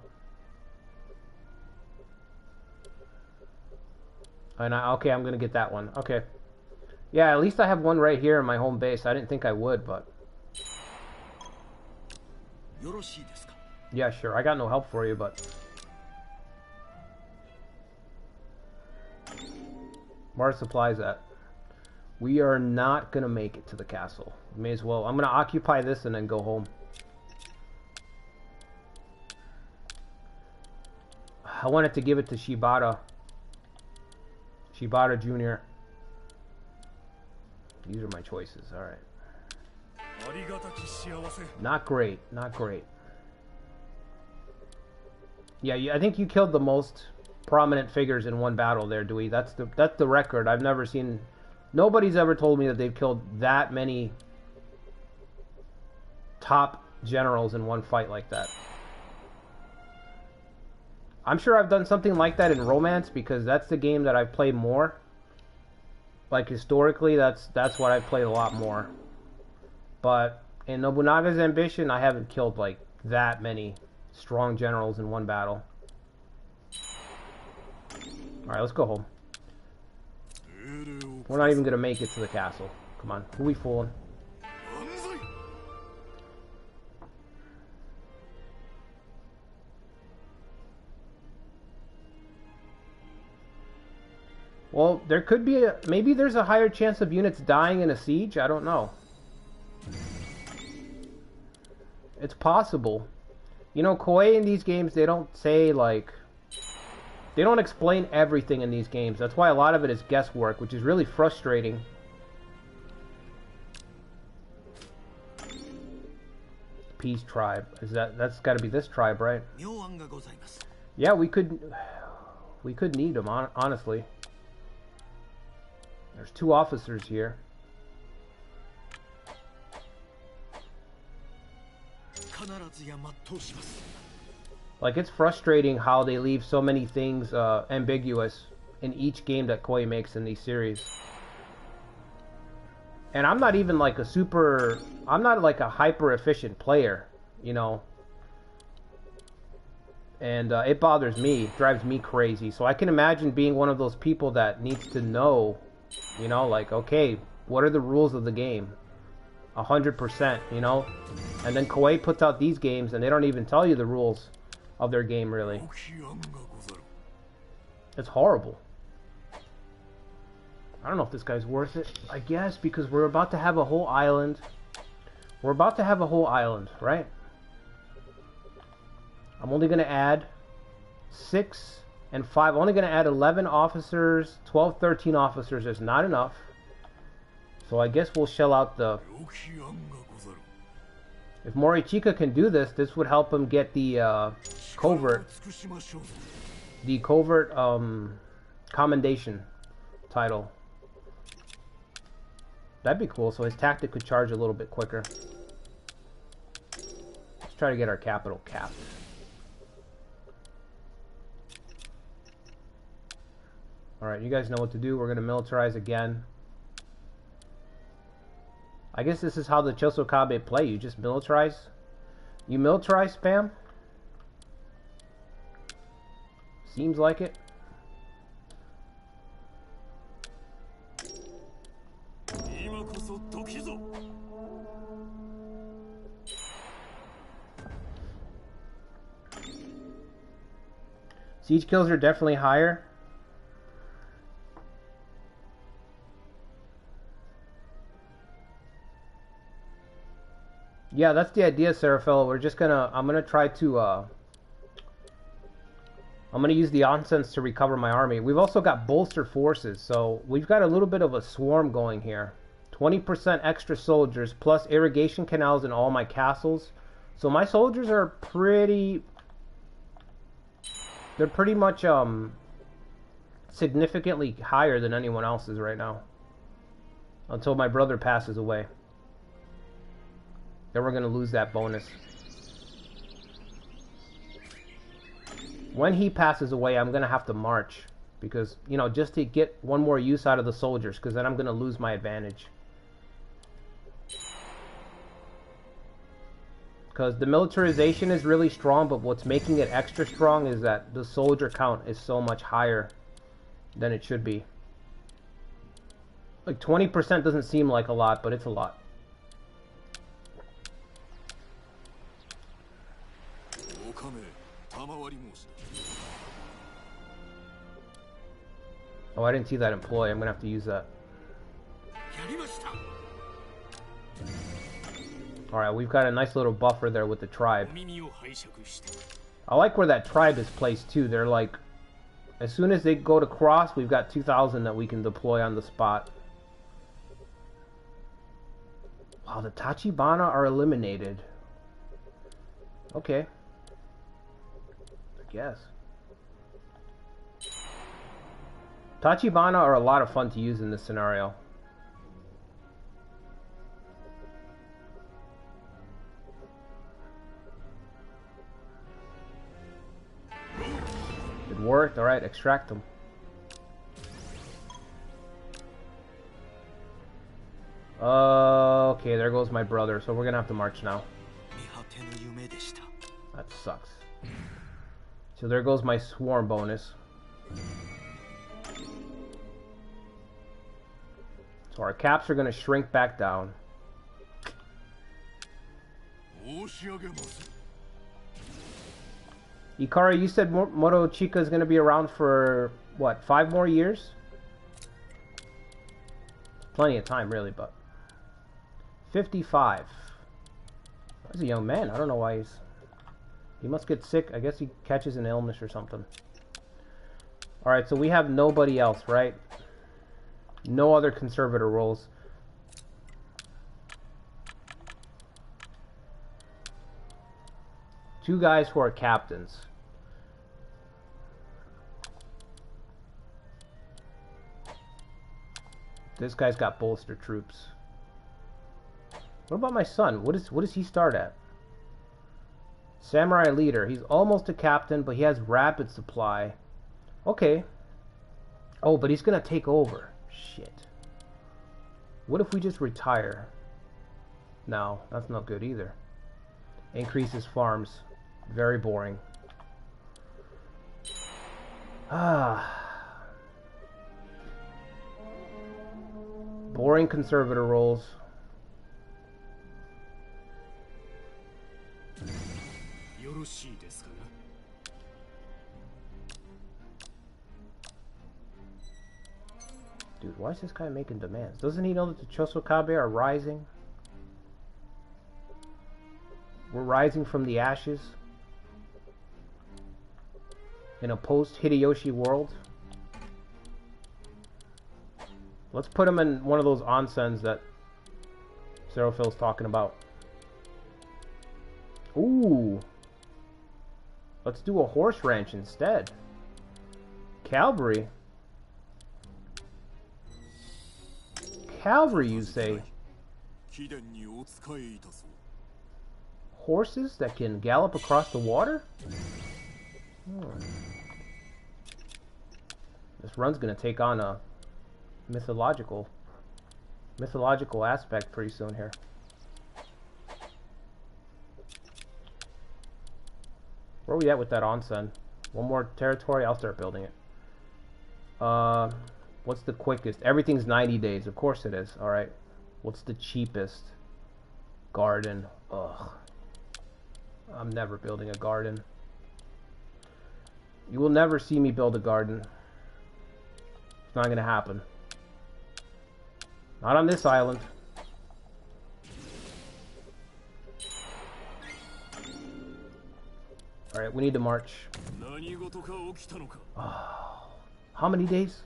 And okay, I'm gonna get that one. Okay. Yeah, at least I have one right here in my home base. I didn't think I would, but... Yeah, sure. I got no help for you, but... Where are supplies at? We are not gonna make it to the castle. May as well. I'm gonna occupy this and then go home. I wanted to give it to Shibata. Shibata Jr. These are my choices, alright. Not great, not great. Yeah, I think you killed the most prominent figures in one battle there, Dewey. That's the record. I've never seen... Nobody's ever told me that they've killed that many top generals in one fight like that. I'm sure I've done something like that in Romance because that's the game that I've played more. Like historically, that's what I've played a lot more. But in Nobunaga's Ambition, I haven't killed like that many strong generals in one battle. Alright, let's go home. We're not even gonna make it to the castle. Come on, who are we fooling? Well, there could be maybe there's a higher chance of units dying in a siege. I don't know. It's possible. You know, Koei in these games, they don't say, like... They don't explain everything in these games. That's why a lot of it is guesswork, which is really frustrating. Peace tribe. That's got to be this tribe, right? Yeah, we could need them, honestly. There's 2 officers here. Like, it's frustrating how they leave so many things ambiguous in each game that Koei makes in these series. And I'm not even like I'm not like a hyper efficient player, you know. And it bothers me, it drives me crazy. So I can imagine being one of those people that needs to know, you know, like, okay, what are the rules of the game? 100%, you know? And then Koei puts out these games and they don't even tell you the rules of their game, really. It's horrible. I don't know if this guy's worth it. I guess, because we're about to have a whole island. We're about to have a whole island, right? I'm only going to add 6 and 5. I'm only going to add 11 officers. 12, 13 officers is not enough. So I guess we'll shell out the... If Motochika can do this, this would help him get the covert commendation title. That'd be cool, so his tactic could charge a little bit quicker. Let's try to get our capital capped. Alright, you guys know what to do. We're going to militarize again. I guess this is how the Chosokabe play. You just militarize. You militarize spam. Seems like it. Siege kills are definitely higher. Yeah, that's the idea, Seraphil. We're just gonna... I'm gonna try to... I'm gonna use the onsense to recover my army. We've also got bolster forces, so we've got a little bit of a swarm going here. 20% extra soldiers, plus irrigation canals in all my castles. So my soldiers are pretty... They're pretty much, significantly higher than anyone else's right now. Until my brother passes away. Then we're going to lose that bonus. When he passes away, I'm going to have to march. Because, you know, just to get one more use out of the soldiers. Because then I'm going to lose my advantage. Because the militarization is really strong, but what's making it extra strong is that the soldier count is so much higher than it should be. Like 20% doesn't seem like a lot, but it's a lot. Oh, I didn't see that employee. I'm gonna have to use that. Alright, we've got a nice little buffer there with the tribe. I like where that tribe is placed too. They're like, as soon as they go to cross, we've got 2,000 that we can deploy on the spot. Wow, the Tachibana are eliminated. Okay. I guess. Tachibana are a lot of fun to use in this scenario. It worked. Alright, extract them. Okay, there goes my brother, so we're gonna have to march now. That sucks. So there goes my swarm bonus. So our caps are gonna shrink back down. Ikari, you said Motochika is going to be around for, what, 5 more years? Plenty of time, really, but... 55. He's a young man. I don't know why he's... He must get sick. I guess he catches an illness or something. Alright, so we have nobody else, right? No other conservator roles. Two guys who are captains. This guy's got bolster troops. What about my son? What does he start at? Samurai leader. He's almost a captain, but he has rapid supply. Okay. Oh, but he's gonna take over. Shit. What if we just retire? No, that's not good either. Increases farms. Very boring. Boring conservator roles. Dude, why is this guy making demands? Doesn't he know that the Chosokabe are rising? We're rising from the ashes in a post-Hideyoshi world. Let's put him in one of those onsens that Zerophil's talking about. Ooh. Let's do a horse ranch instead. Cavalry. Cavalry, you say? Horses that can gallop across the water? This run's gonna take on a mythological aspect pretty soon here. Where are we at with that onsen? One more territory, I'll start building it. What's the quickest? Everything's 90 days, of course it is. Alright. What's the cheapest? Garden. Ugh. I'm never building a garden. You will never see me build a garden. It's not gonna happen. Not on this island. Alright, we need to march. Oh. How many days?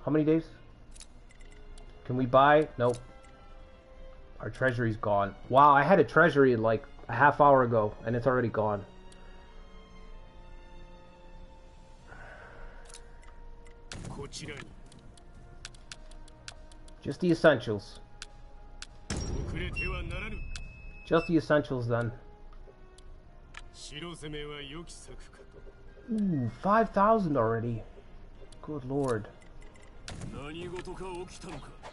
How many days? Can we buy? Nope. Our treasury's gone. Wow, I had a treasury like a half hour ago and it's already gone. Just the essentials. Just the essentials then. Ooh, 5,000 already. Good lord.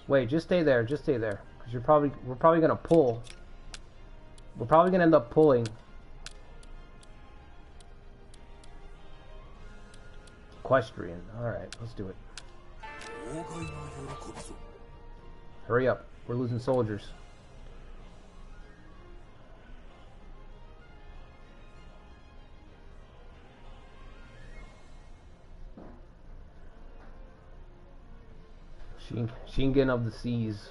Wait, just stay there, just stay there. Cause we're probably gonna pull. We're probably gonna end up pulling. Equestrian. Alright, let's do it. Hurry up. We're losing soldiers. Shingen of the Seas.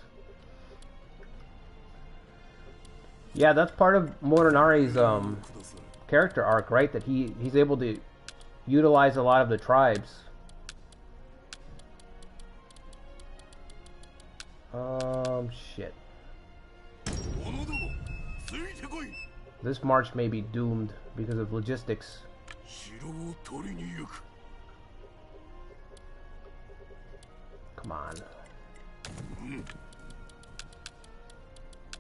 Yeah, that's part of Motonare's character arc, right? That he's able to utilize a lot of the tribes. Shit. This march may be doomed because of logistics. Come on.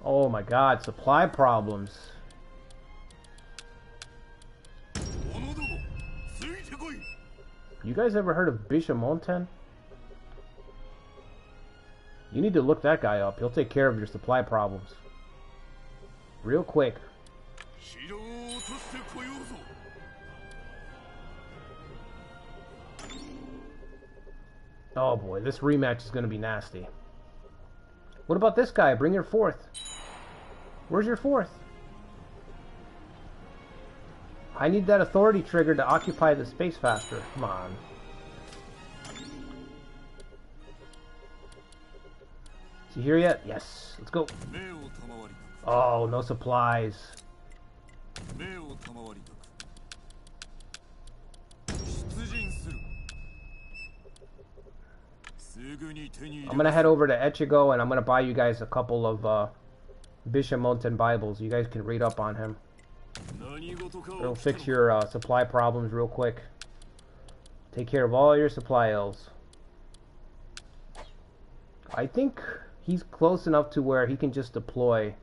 Oh my god, supply problems. You guys ever heard of Bishamonten? You need to look that guy up. He'll take care of your supply problems. Real quick. Oh boy, this rematch is going to be nasty. What about this guy? Bring your fourth. Where's your fourth? I need that authority trigger to occupy the space faster. Come on. Is he here yet? Yes. Let's go. Oh, no supplies. I'm gonna head over to Echigo and I'm gonna buy you guys a couple of Bishamonten Bibles. You guys can read up on him. It'll fix your supply problems real quick. Take care of all your supply ills. I think he's close enough to where he can just deploy.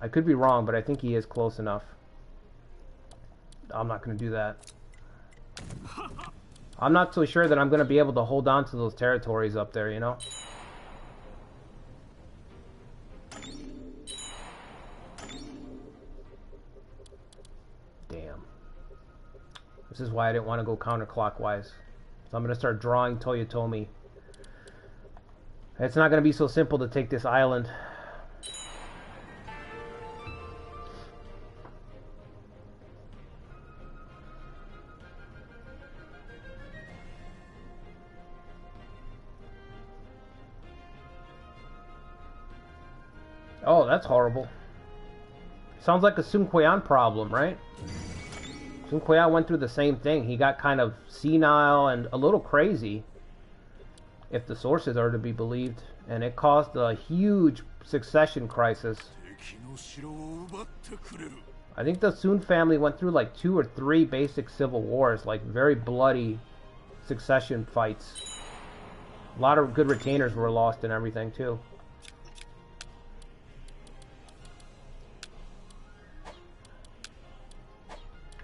I could be wrong, but I think he is close enough. I'm not going to do that. I'm not so sure that I'm going to be able to hold on to those territories up there, you know? Damn. This is why I didn't want to go counterclockwise. So I'm going to start drawing Toyotomi. It's not going to be so simple to take this island. Oh, that's horrible. Sounds like a Sun Quan problem, right? Sun Quan went through the same thing. He got kind of senile and a little crazy, if the sources are to be believed, and it caused a huge succession crisis. I think the Sun family went through like 2 or 3 basic civil wars, like very bloody succession fights. A lot of good retainers were lost and everything too.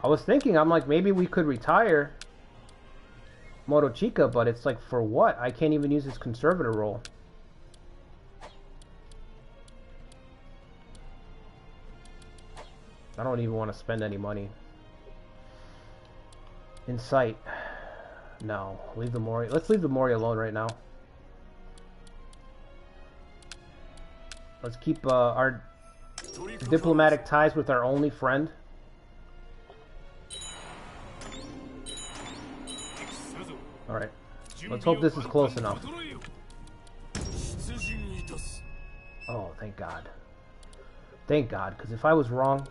I was thinking, I'm like, maybe we could retire Motochika, but it's like, for what? I can't even use his conservator role. I don't even want to spend any money. In sight. No. Leave the Mori. Let's leave the Mori alone right now. Let's keep our diplomatic ties with our only friend. Alright. Let's hope this is close enough. Oh, thank God. Thank God, because if I was wrong...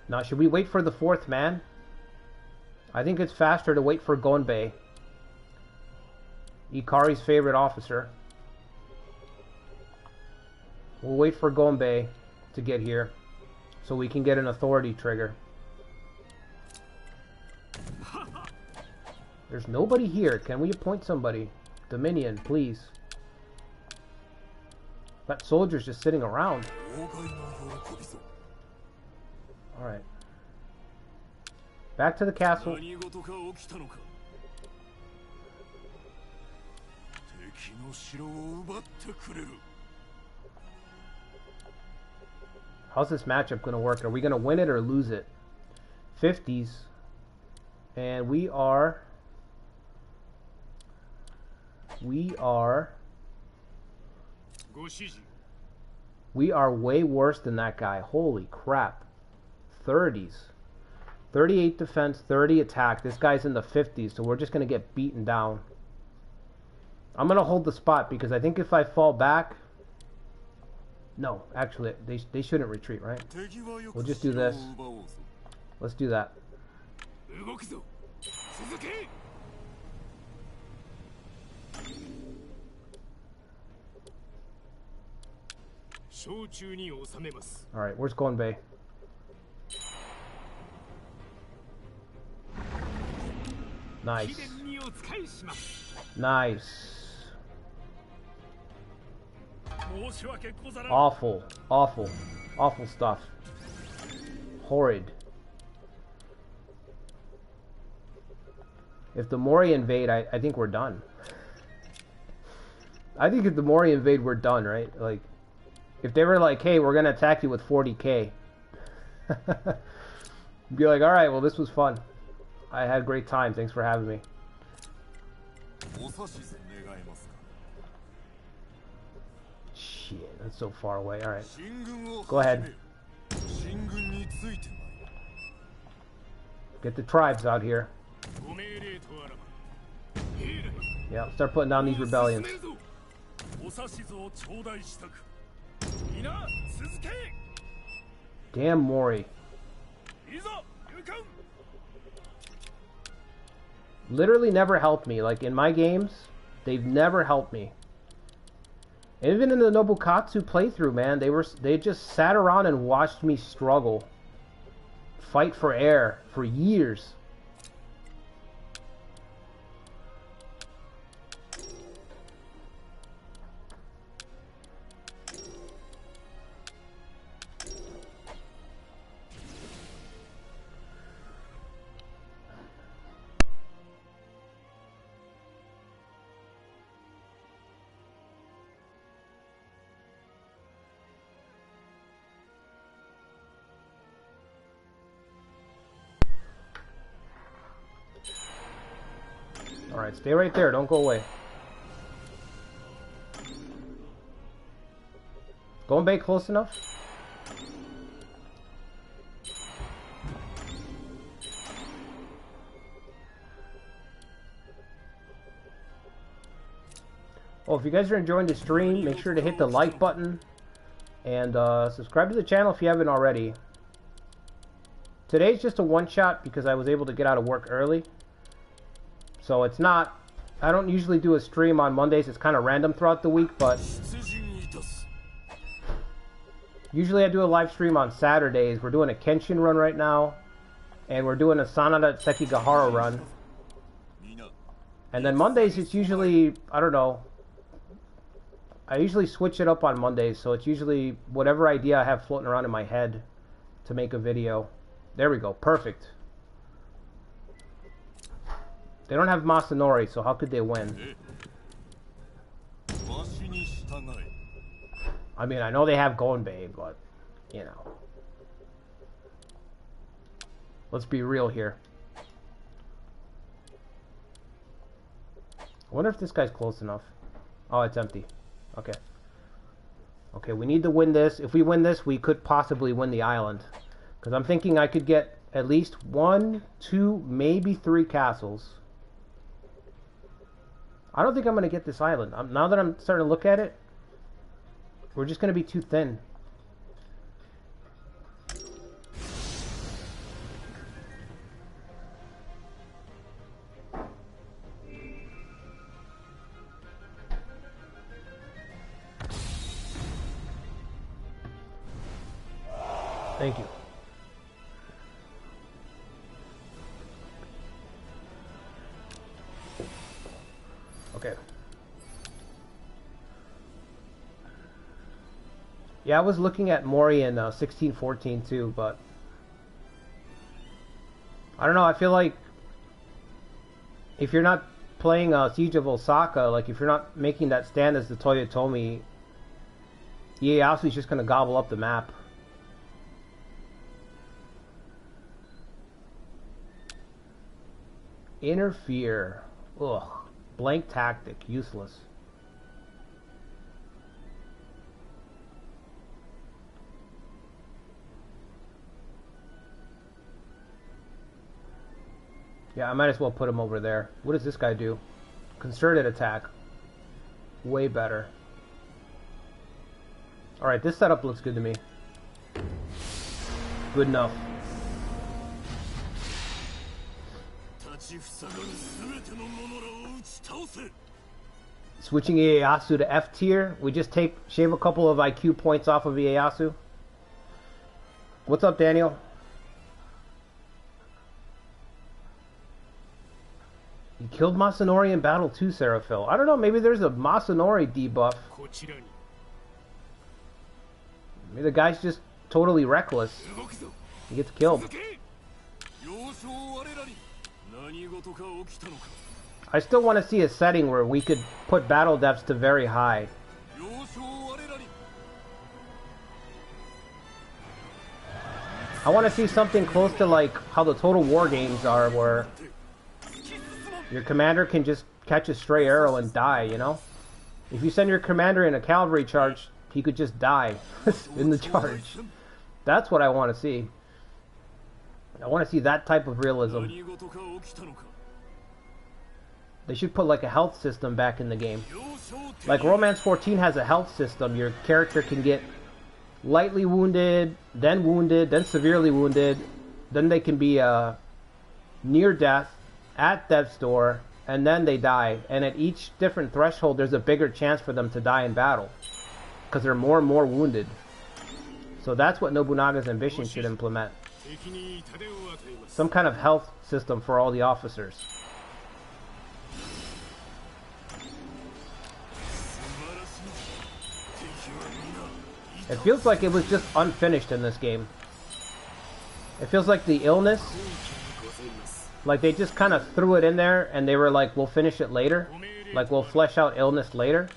Now, should we wait for the 4th man? I think it's faster to wait for Gonbei. Ikari's favorite officer. We'll wait for Gonbei to get here, so we can get an authority trigger. There's nobody here. Can we appoint somebody? Dominion, please. That soldier's just sitting around. Alright. Back to the castle. How's this matchup going to work? Are we going to win it or lose it? 50s. And we are way worse than that guy. Holy crap. 30s. 38 defense, 30 attack. This guy's in the 50s, so we're just going to get beaten down. I'm going to hold the spot because I think if I fall back... No, actually, they shouldn't retreat, right? We'll just do this. Let's do that. Alright, where's Gonbei? Nice. Nice. Awful. Awful. Awful stuff. Horrid. If the Mori invade, I think we're done. I think if the Mori invade, we're done, right? Like, if they were like, hey, we're going to attack you with 40k. Be like, alright, well, this was fun. I had a great time. Thanks for having me. Shit, that's so far away. Alright. Go ahead. Get the tribes out here. Yeah, start putting down these rebellions. Damn Mori. Literally never helped me. Like, in my games, they've never helped me. Even in the Nobukatsu playthrough, man, they just sat around and watched me struggle. Fight for air for years. Alright, stay right there. Don't go away. Gonbei close enough? Well, if you guys are enjoying the stream, make sure to hit the like button. And subscribe to the channel if you haven't already. Today's just a one-shot because I was able to get out of work early. So it's not... I don't usually do a stream on Mondays. It's kind of random throughout the week, but... usually I do a live stream on Saturdays. We're doing a Kenshin run right now. And we're doing a Sanada Sekigahara run. And then Mondays, it's usually... I don't know. I usually switch it up on Mondays, so it's usually whatever idea I have floating around in my head to make a video. There we go. Perfect. They don't have Masanori, so how could they win? I mean, I know they have Gonbei, but, you know. Let's be real here. I wonder if this guy's close enough. Oh, it's empty. Okay. Okay, we need to win this. If we win this, we could possibly win the island. Because I'm thinking I could get at least 1, 2, maybe 3 castles. I don't think I'm going to get this island. Now that I'm starting to look at it, we're just going to be too thin. Thank you. Okay. Yeah, I was looking at Mori in 1614 too, but I don't know. I feel like if you're not playing Siege of Osaka, like if you're not making that stand as the Toyotomi, Ieyasu's just gonna gobble up the map. Interfere. Ugh. Blank tactic. Useless. Yeah, I might as well put him over there. What does this guy do? Concerted attack. Way better. Alright, this setup looks good to me. Good enough. Switching Ieyasu to F tier, we just shave a couple of IQ points off of Ieyasu. What's up, Daniel? You killed Masanori in battle too, Seraphil. I don't know, maybe there's a Masanori debuff. Maybe the guy's just totally reckless. He gets killed. I still want to see a setting where we could put battle depths to very high. I want to see something close to like how the Total War games are, where your commander can just catch a stray arrow and die, you know? If you send your commander in a cavalry charge, he could just die in the charge. That's what I want to see. I want to see that type of realism. They should put like a health system back in the game. Like Romance 14 has a health system. Your character can get lightly wounded, then severely wounded, then they can be near death, at death's door, and then they die. And at each different threshold, there's a bigger chance for them to die in battle, because they're more and more wounded. So that's what Nobunaga's ambition should implement. Some kind of health system for all the officers. It feels like it was just unfinished in this game. It feels like the illness, like they just kind of threw it in there and they were like, we'll finish it later. Like, we'll flesh out illness later.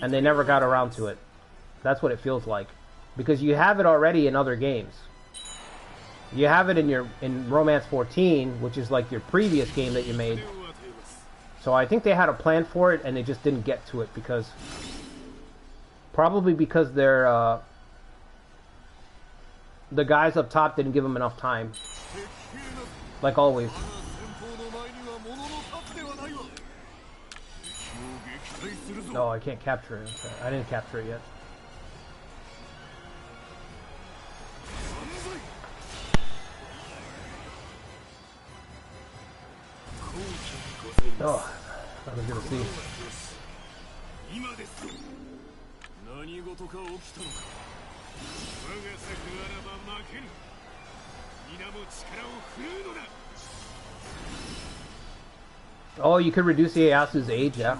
And they never got around to it. That's what it feels like. Because you have it already in other games. You have it in Romance 14, which is like your previous game that you made. So I think they had a plan for it and they just didn't get to it because... Probably because they're, the guys up top didn't give them enough time. Like always. No, I can't capture it. Okay. I didn't capture it yet. Oh, I was gonna see. Oh, you could reduce Ieyasu's age, yeah.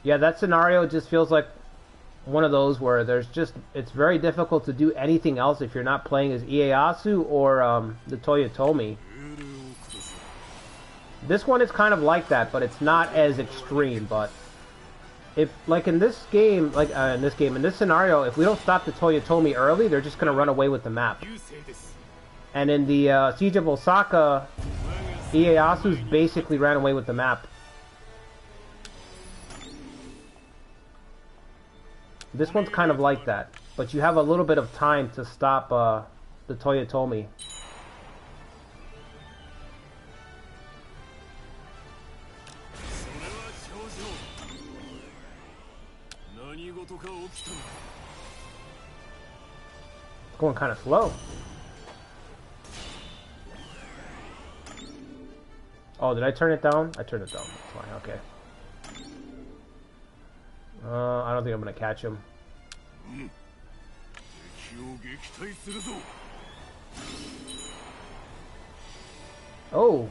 Yeah, that scenario just feels like one of those where there's just, it's very difficult to do anything else if you're not playing as Ieyasu or the Toyotomi. This one is kind of like that, but it's not as extreme. But if, like in this game, in this scenario, if we don't stop the Toyotomi early, they're just gonna run away with the map. And in the Siege of Osaka, Ieyasu's basically ran away with the map. This one's kind of like that, but you have a little bit of time to stop the Toyotomi. It's going kind of slow. Oh, did I turn it down? I turned it down. That's fine, okay. I don't think I'm gonna catch him. Oh!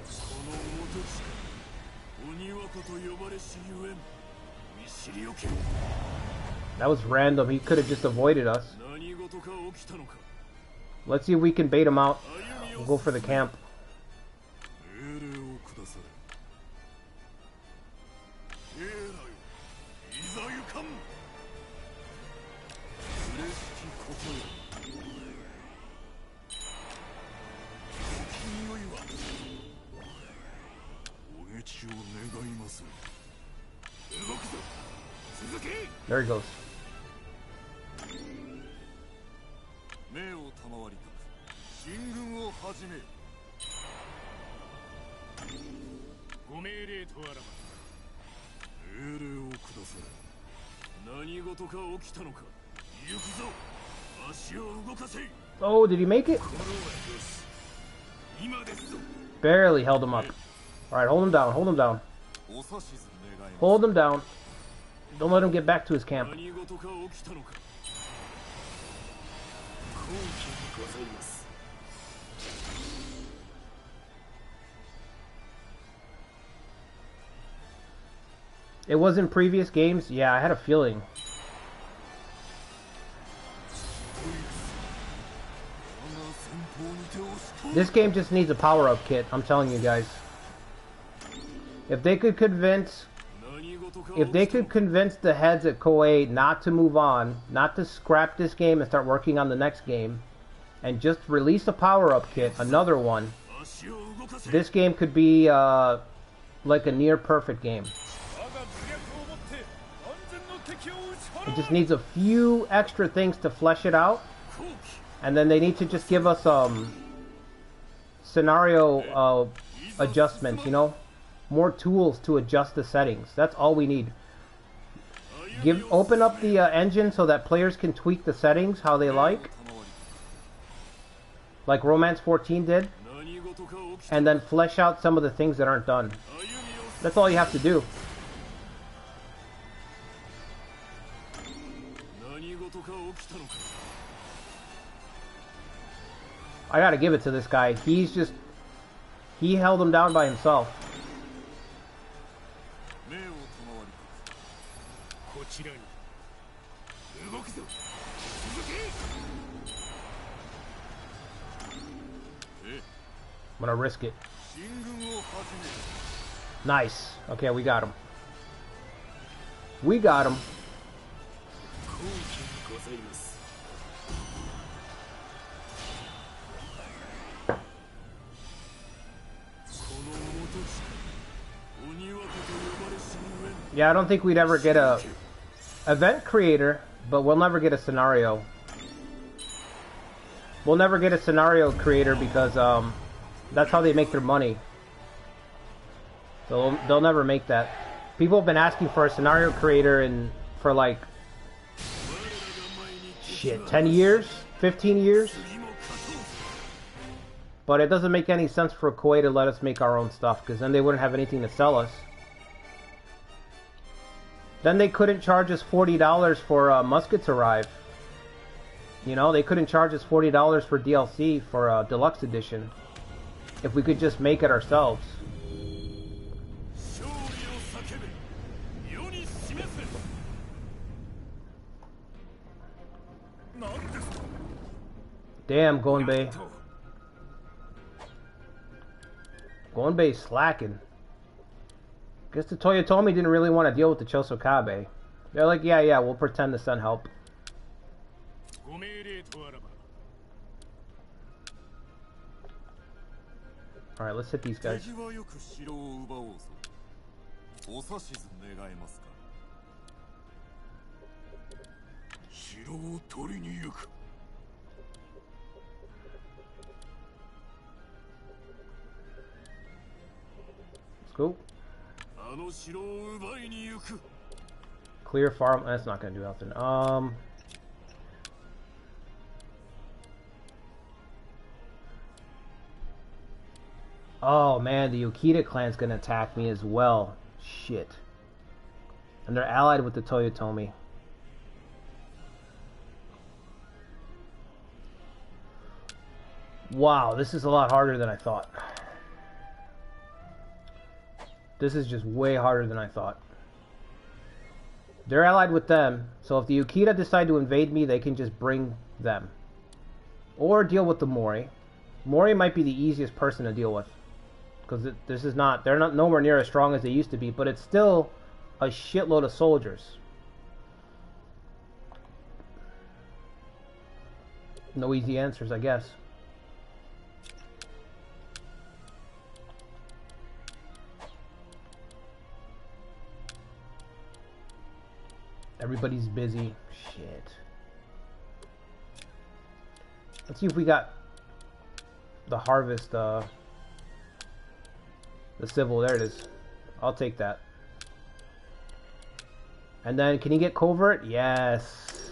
That was random. He could have just avoided us. Let's see if we can bait him out. We'll go for the camp. There he goes. Oh, did he make it? Barely held him up. Alright, hold him down, hold him down. Hold him down. Don't let him get back to his camp. It was in previous games? Yeah, I had a feeling. This game just needs a power-up kit, I'm telling you guys. If they could convince the heads at Koei not to move on, not to scrap this game and start working on the next game, and just release a power-up kit, another one, this game could be like a near-perfect game. It just needs a few extra things to flesh it out, and then they need to just give us scenario adjustments, you know? More tools to adjust the settings. That's all we need. Open up the engine so that players can tweak the settings how they like Romance 14 did, and then flesh out some of the things that aren't done. That's all you have to do. I gotta give it to this guy. He held him down by himself. I'm gonna risk it. Nice. Okay, we got him. We got him. Yeah, I don't think we'd ever get a event creator, but we'll never get a scenario. We'll never get a scenario creator because that's how they make their money. So they'll never make that. People have been asking for a scenario creator for like shit, 10 years, 15 years. But it doesn't make any sense for Koei to let us make our own stuff, because then they wouldn't have anything to sell us. Then they couldn't charge us $40 for Muskets Arrive. You know, they couldn't charge us $40 for DLC for a deluxe edition if we could just make it ourselves. Damn, Gonbei. Gonbei's slacking. Guess the Toyotomi didn't really want to deal with the Chosokabe. They're like, yeah, we'll pretend to send help. Alright, let's hit these guys. Let's go. Clear farm. That's not gonna do nothing. Oh man, the Yukita clan's gonna attack me as well. Shit. And they're allied with the Toyotomi. Wow, this is a lot harder than I thought. This is just way harder than I thought. They're allied with them, so if the Yukita decide to invade me, they can just bring them. Or deal with the Mori. Mori might be the easiest person to deal with. Because this is not, they're not nowhere near as strong as they used to be, but it's still a shitload of soldiers. No easy answers, I guess. Everybody's busy. Shit. Let's see if we got the harvest, the civil. There it is. I'll take that. And then, can he get covert? Yes.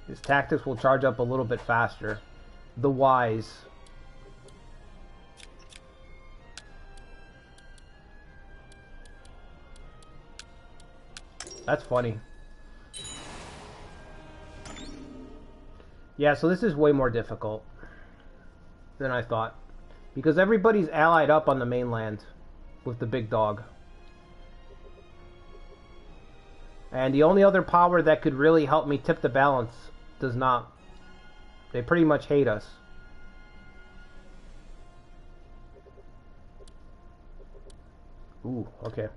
His tactics will charge up a little bit faster. The wise. That's funny. Yeah, so this is way more difficult than I thought. Because everybody's allied up on the mainland with the big dog. And the only other power that could really help me tip the balance does not. They pretty much hate us. Ooh, okay.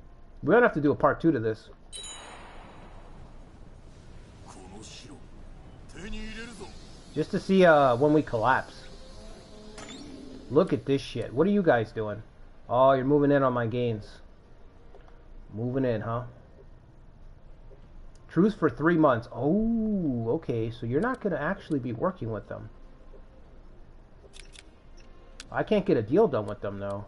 We're gonna have to do a part 2 to this. Just to see when we collapse. Look at this shit. What are you guys doing? Oh, you're moving in on my gains. Moving in, huh? Truce for 3 months. Oh, okay. So you're not going to actually be working with them. I can't get a deal done with them, though.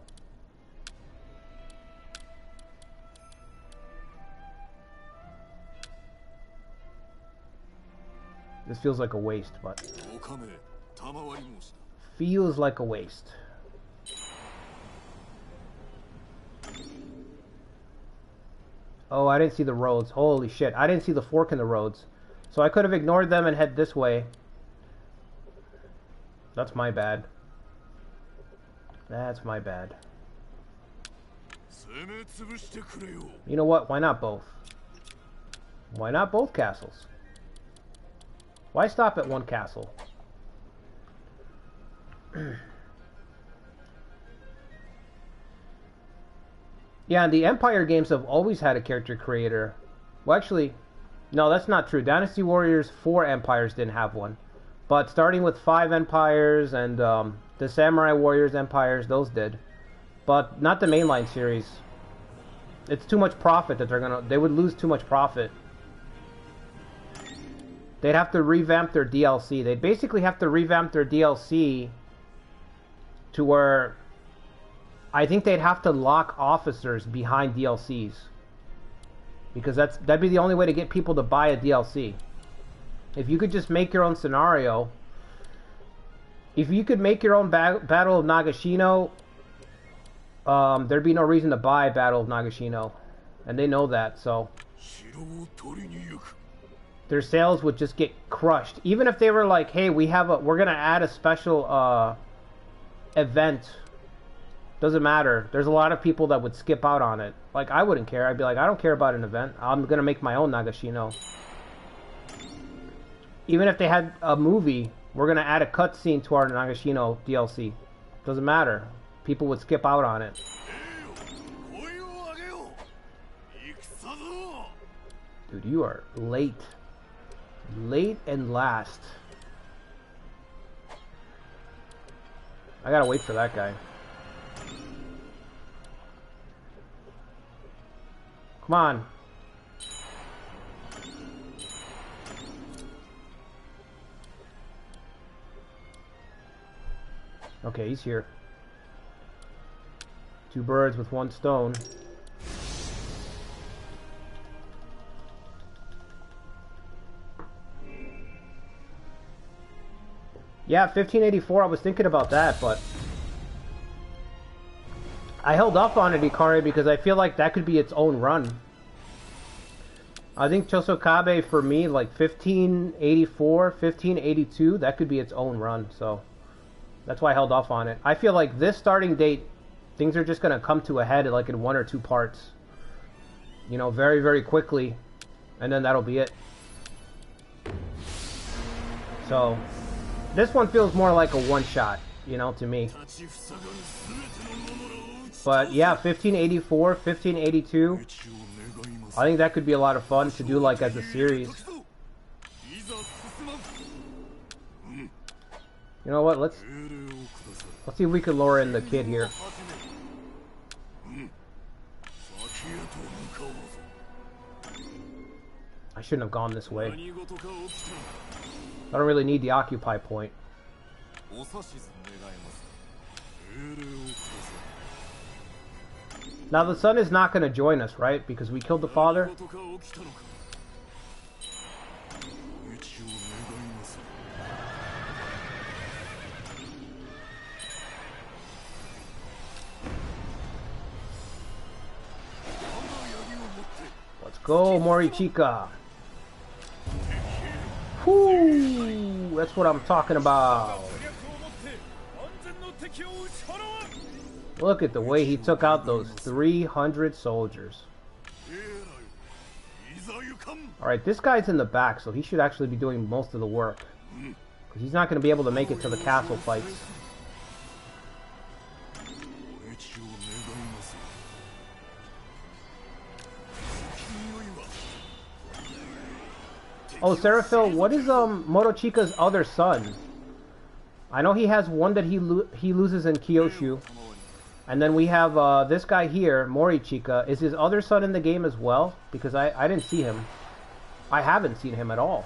This feels like a waste, but... Feels like a waste. Oh, I didn't see the roads. Holy shit. I didn't see the fork in the roads. So I could have ignored them and head this way. That's my bad. That's my bad. You know what? Why not both? Why not both castles? Why stop at one castle? Yeah, and the Empire games have always had a character creator. Well, actually, no, that's not true. Dynasty Warriors 4 Empires didn't have one. But starting with 5 Empires and the Samurai Warriors Empires, those did. But not the mainline series. It's too much profit that they would lose too much profit. They'd have to revamp their DLC. They'd basically have to revamp their DLC to where I think they'd have to lock officers behind DLCs. Because that'd be the only way to get people to buy a DLC. If you could just make your own scenario, if you could make your own Battle of Nagashino, there'd be no reason to buy Battle of Nagashino. And they know that, so their sales would just get crushed. Even if they were like, hey, we're gonna add a special event. Doesn't matter. There's a lot of people that would skip out on it. Like, I wouldn't care. I'd be like, I don't care about an event. I'm gonna make my own Nagashino. Even if they had a movie, we're gonna add a cutscene to our Nagashino DLC. Doesn't matter. People would skip out on it. Dude, you are late. Late and last. I gotta wait for that guy. Come on. Okay, he's here. Two birds with one stone. Yeah, 1584, I was thinking about that, but I held off on it, Ikari, because I feel like that could be its own run. I think Chosokabe, for me, like 1584, 1582, that could be its own run, so that's why I held off on it. I feel like this starting date, things are just going to come to a head like in 1 or 2 parts. You know, very, very quickly, and then that'll be it. So this one feels more like a one-shot, you know, to me. But yeah, 1584, 1582, I think that could be a lot of fun to do like as a series. You know what, let's see if we can lure in the kid here. I shouldn't have gone this way. I don't really need the occupy point. Now the son is not going to join us, right? Because we killed the father. Let's go, Motochika. Whoo! That's what I'm talking about. Look at the way he took out those 300 soldiers. Alright, this guy's in the back, so he should actually be doing most of the work. Because he's not going to be able to make it to the castle fights. Oh, Seraphil, what is Motochika's other son? I know he has one that he loses in Kyushu. And then we have this guy here, Motochika. Is his other son in the game as well? Because I didn't see him. I haven't seen him at all.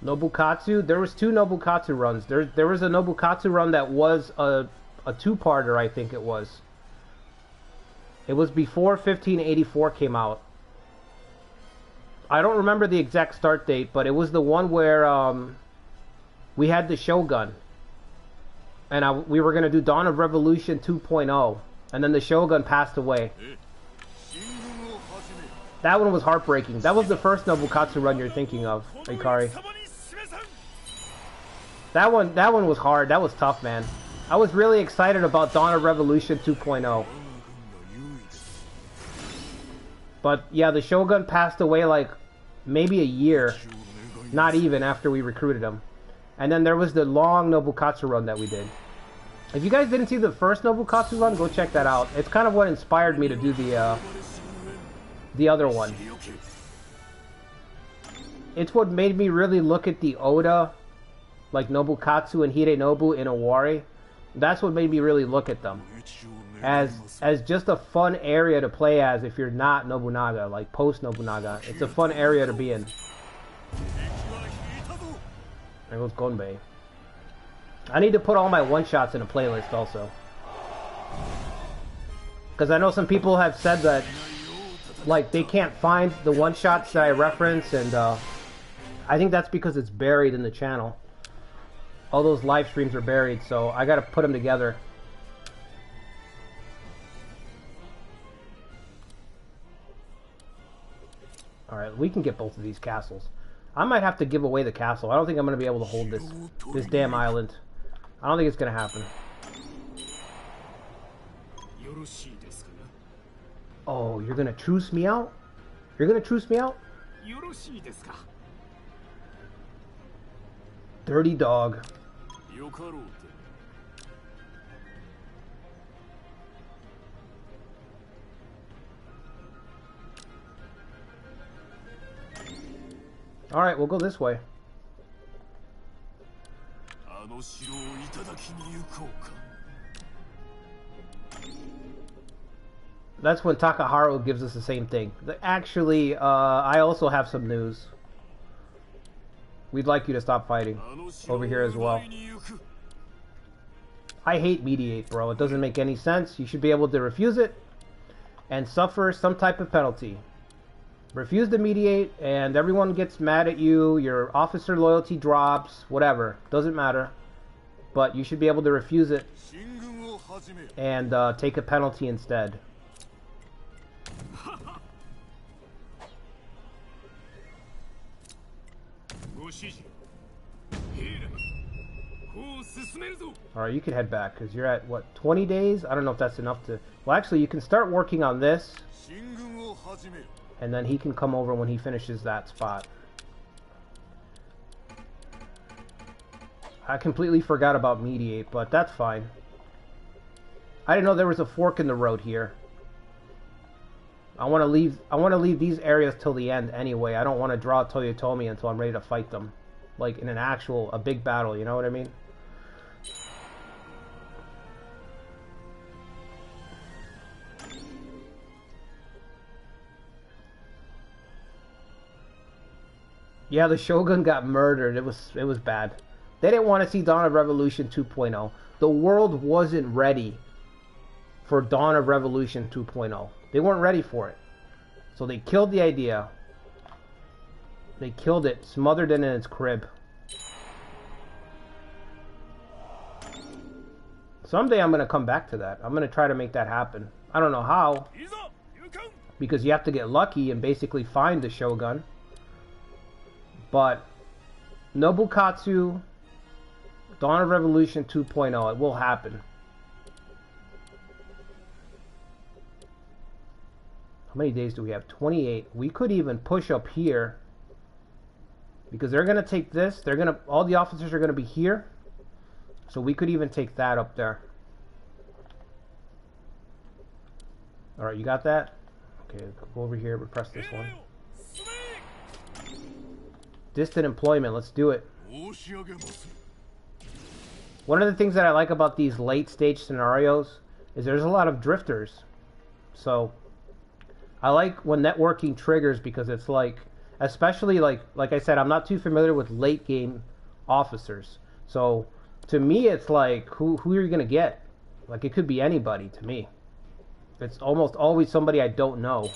Nobukatsu? There was 2 Nobukatsu runs. There was a Nobukatsu run that was a 2-parter, I think it was. It was before 1584 came out. I don't remember the exact start date, but it was the one where we had the Shogun. And we were going to do Dawn of Revolution 2.0. And then the Shogun passed away. That one was heartbreaking. That was the first Nobukatsu run you're thinking of, Ikari. That one was hard. That was tough, man. I was really excited about Dawn of Revolution 2.0. But yeah, the Shogun passed away like maybe a year, not even, after we recruited him. And then there was the long Nobukatsu run that we did. If you guys didn't see the first Nobukatsu run, go check that out. It's kind of what inspired me to do the other one. It's what made me really look at the Oda, like Nobukatsu and Hidenobu in Owari. That's what made me really look at them as just a fun area to play as if you're not Nobunaga, like post Nobunaga. It's a fun area to be in. There goes Gonbei. I need to put all my one-shots in a playlist also. Because I know some people have said that, like, they can't find the one-shots that I reference, and I think that's because it's buried in the channel. All those live streams are buried, so I gotta put them together. Alright, we can get both of these castles. I might have to give away the castle. I don't think I'm gonna be able to hold this damn island. I don't think it's gonna happen. Oh, you're gonna truce me out? You're gonna truce me out? Dirty dog. Alright, we'll go this way. That's when Takaharu gives us the same thing. Actually, I also have some news. We'd like you to stop fighting over here as well. I hate mediate, bro. It doesn't make any sense. You should be able to refuse it and suffer some type of penalty. Refuse to mediate and everyone gets mad at you. Your officer loyalty drops. Whatever. Doesn't matter. But you should be able to refuse it and take a penalty instead. Alright, you can head back, because you're at, what, 20 days? I don't know if that's enough to... Well, actually, you can start working on this, and then he can come over when he finishes that spot. I completely forgot about mediate, but that's fine. I didn't know there was a fork in the road here. I want to leave these areas till the end anyway. I don't want to draw Toyotomi until I'm ready to fight them. Like in a big battle, you know what I mean? Yeah, the Shogun got murdered. It was bad. They didn't want to see Dawn of Revolution 2.0. The world wasn't ready for Dawn of Revolution 2.0. They weren't ready for it. So they killed the idea. They killed it, smothered it in its crib. Someday I'm going to come back to that. I'm going to try to make that happen. I don't know how. Because you have to get lucky and basically find the Shogun. But Nobukatsu, Dawn of Revolution 2.0, it will happen. How many days do we have? 28. We could even push up here. Because they're going to take this. All the officers are going to be here. So we could even take that up there. Alright, you got that? Okay, go over here, repress this one. Distant employment, let's do it. One of the things that I like about these late stage scenarios is there's a lot of drifters. So I like when networking triggers because it's like, especially like I said, I'm not too familiar with late game officers. So to me it's like, who are you gonna get? Like it could be anybody to me. It's almost always somebody I don't know.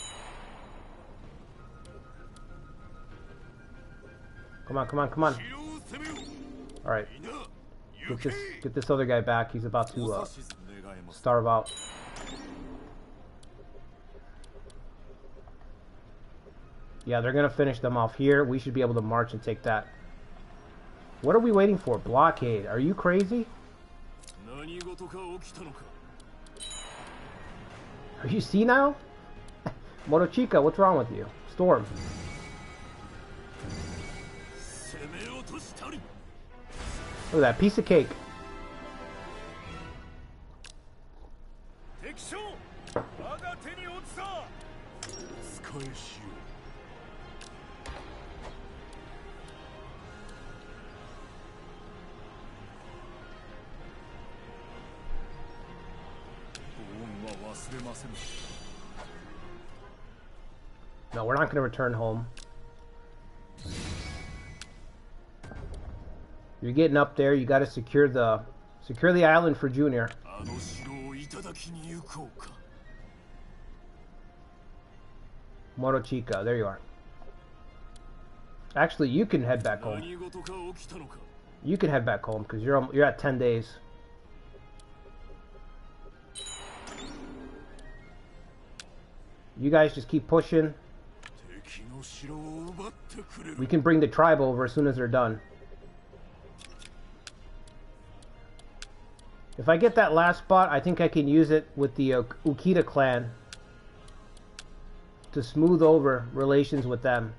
Come on, come on, come on. Alright. Get this other guy back. He's about to starve out. Yeah, they're going to finish them off here. We should be able to march and take that. What are we waiting for? Blockade. Are you crazy? Are you senile? Motochika, what's wrong with you? Storm. Look at that piece of cake. No, we're not going to return home. You're getting up there. You got to secure the island for Junior. Motochika, there you are. Actually, you can head back home. You can head back home because you're at 10 days. You guys just keep pushing. We can bring the tribe over as soon as they're done. If I get that last spot, I think I can use it with the Ukita clan to smooth over relations with them.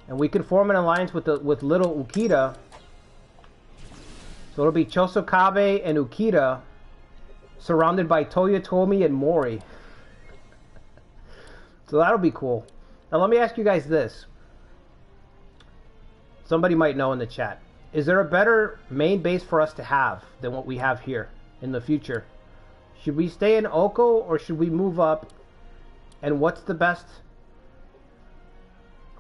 And we can form an alliance with little Ukita. So it'll be Chosokabe and Ukita surrounded by Toyotomi and Mori. So that'll be cool. Now let me ask you guys this. Somebody might know in the chat. Is there a better main base for us to have than what we have here in the future? Should we stay in Oko or should we move up? And what's the best...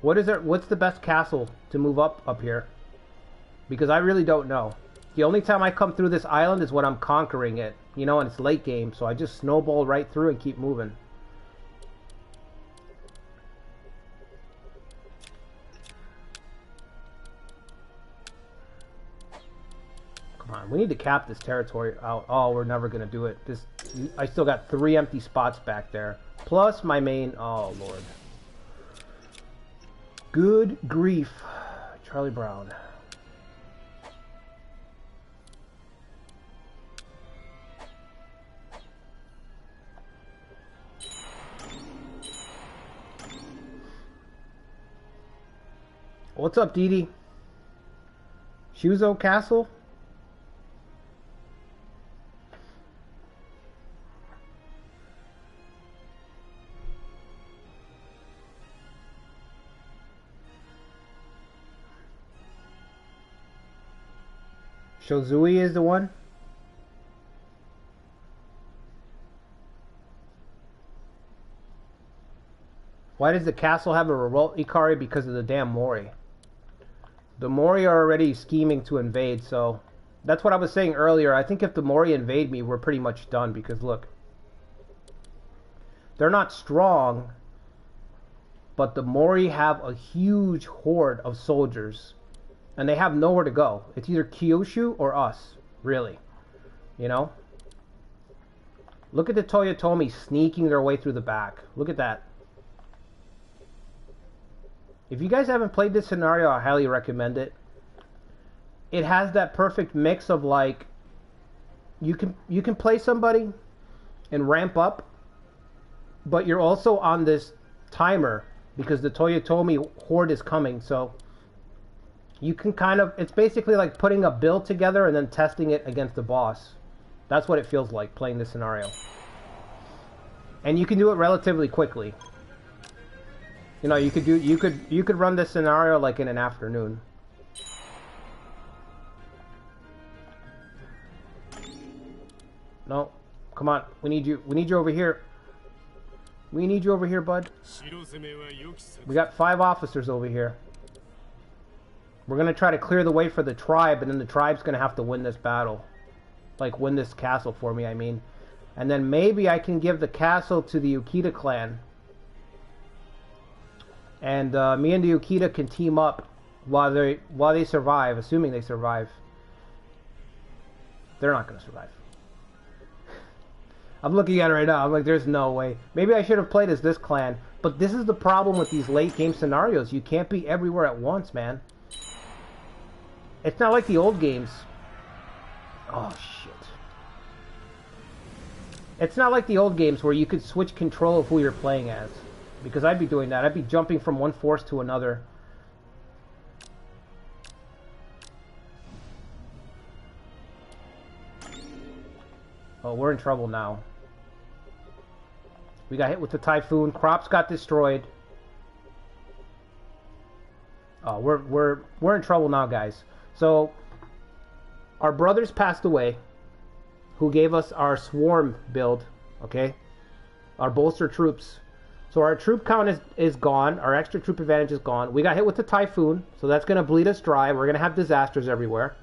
What's the best castle to move up here? Because I really don't know. The only time I come through this island is when I'm conquering it. You know, and it's late game. So I just snowball right through and keep moving. Come on, we need to cap this territory out. Oh, we're never going to do it. I still got 3 empty spots back there. Plus my main... Oh, Lord. Good grief. Charlie Brown. What's up, Dee Dee? Shuzo Castle? Shozui is the one? Why does the castle have a revolt, Ikari? Because of the damn Mori. The Mori are already scheming to invade, so... That's what I was saying earlier. I think if the Mori invade me, we're pretty much done, because look. They're not strong, but the Mori have a huge horde of soldiers. And they have nowhere to go. It's either Kyushu or us, really. You know? Look at the Toyotomi sneaking their way through the back. Look at that. If you guys haven't played this scenario, I highly recommend it. It has that perfect mix of like... You can play somebody and ramp up, but you're also on this timer because the Toyotomi horde is coming, so... You can kind of, it's basically like putting a build together and then testing it against the boss. That's what it feels like playing this scenario. And you can do it relatively quickly. You know, you could run this scenario like in an afternoon. No, come on, we need you over here. We need you over here, bud. We got 5 officers over here. We're going to try to clear the way for the tribe, and then the tribe's going to have to win this battle. Like, win this castle for me, I mean. And then maybe I can give the castle to the Ukita clan. And me and the Ukita can team up while they survive, assuming they survive. They're not going to survive. I'm looking at it right now. I'm like, there's no way. Maybe I should have played as this clan. But this is the problem with these late game scenarios. You can't be everywhere at once, man. It's not like the old games. Oh, shit. It's not like the old games where you could switch control of who you're playing as. Because I'd be doing that. I'd be jumping from one force to another. Oh, we're in trouble now. We got hit with the typhoon. Crops got destroyed. Oh, we're in trouble now, guys. So, our brothers passed away, who gave us our swarm build, okay? our bolster troops. So our troop count is gone. Our extra troop advantage is gone. We got hit with the typhoon, so that's going to bleed us dry. We're going to have disasters everywhere.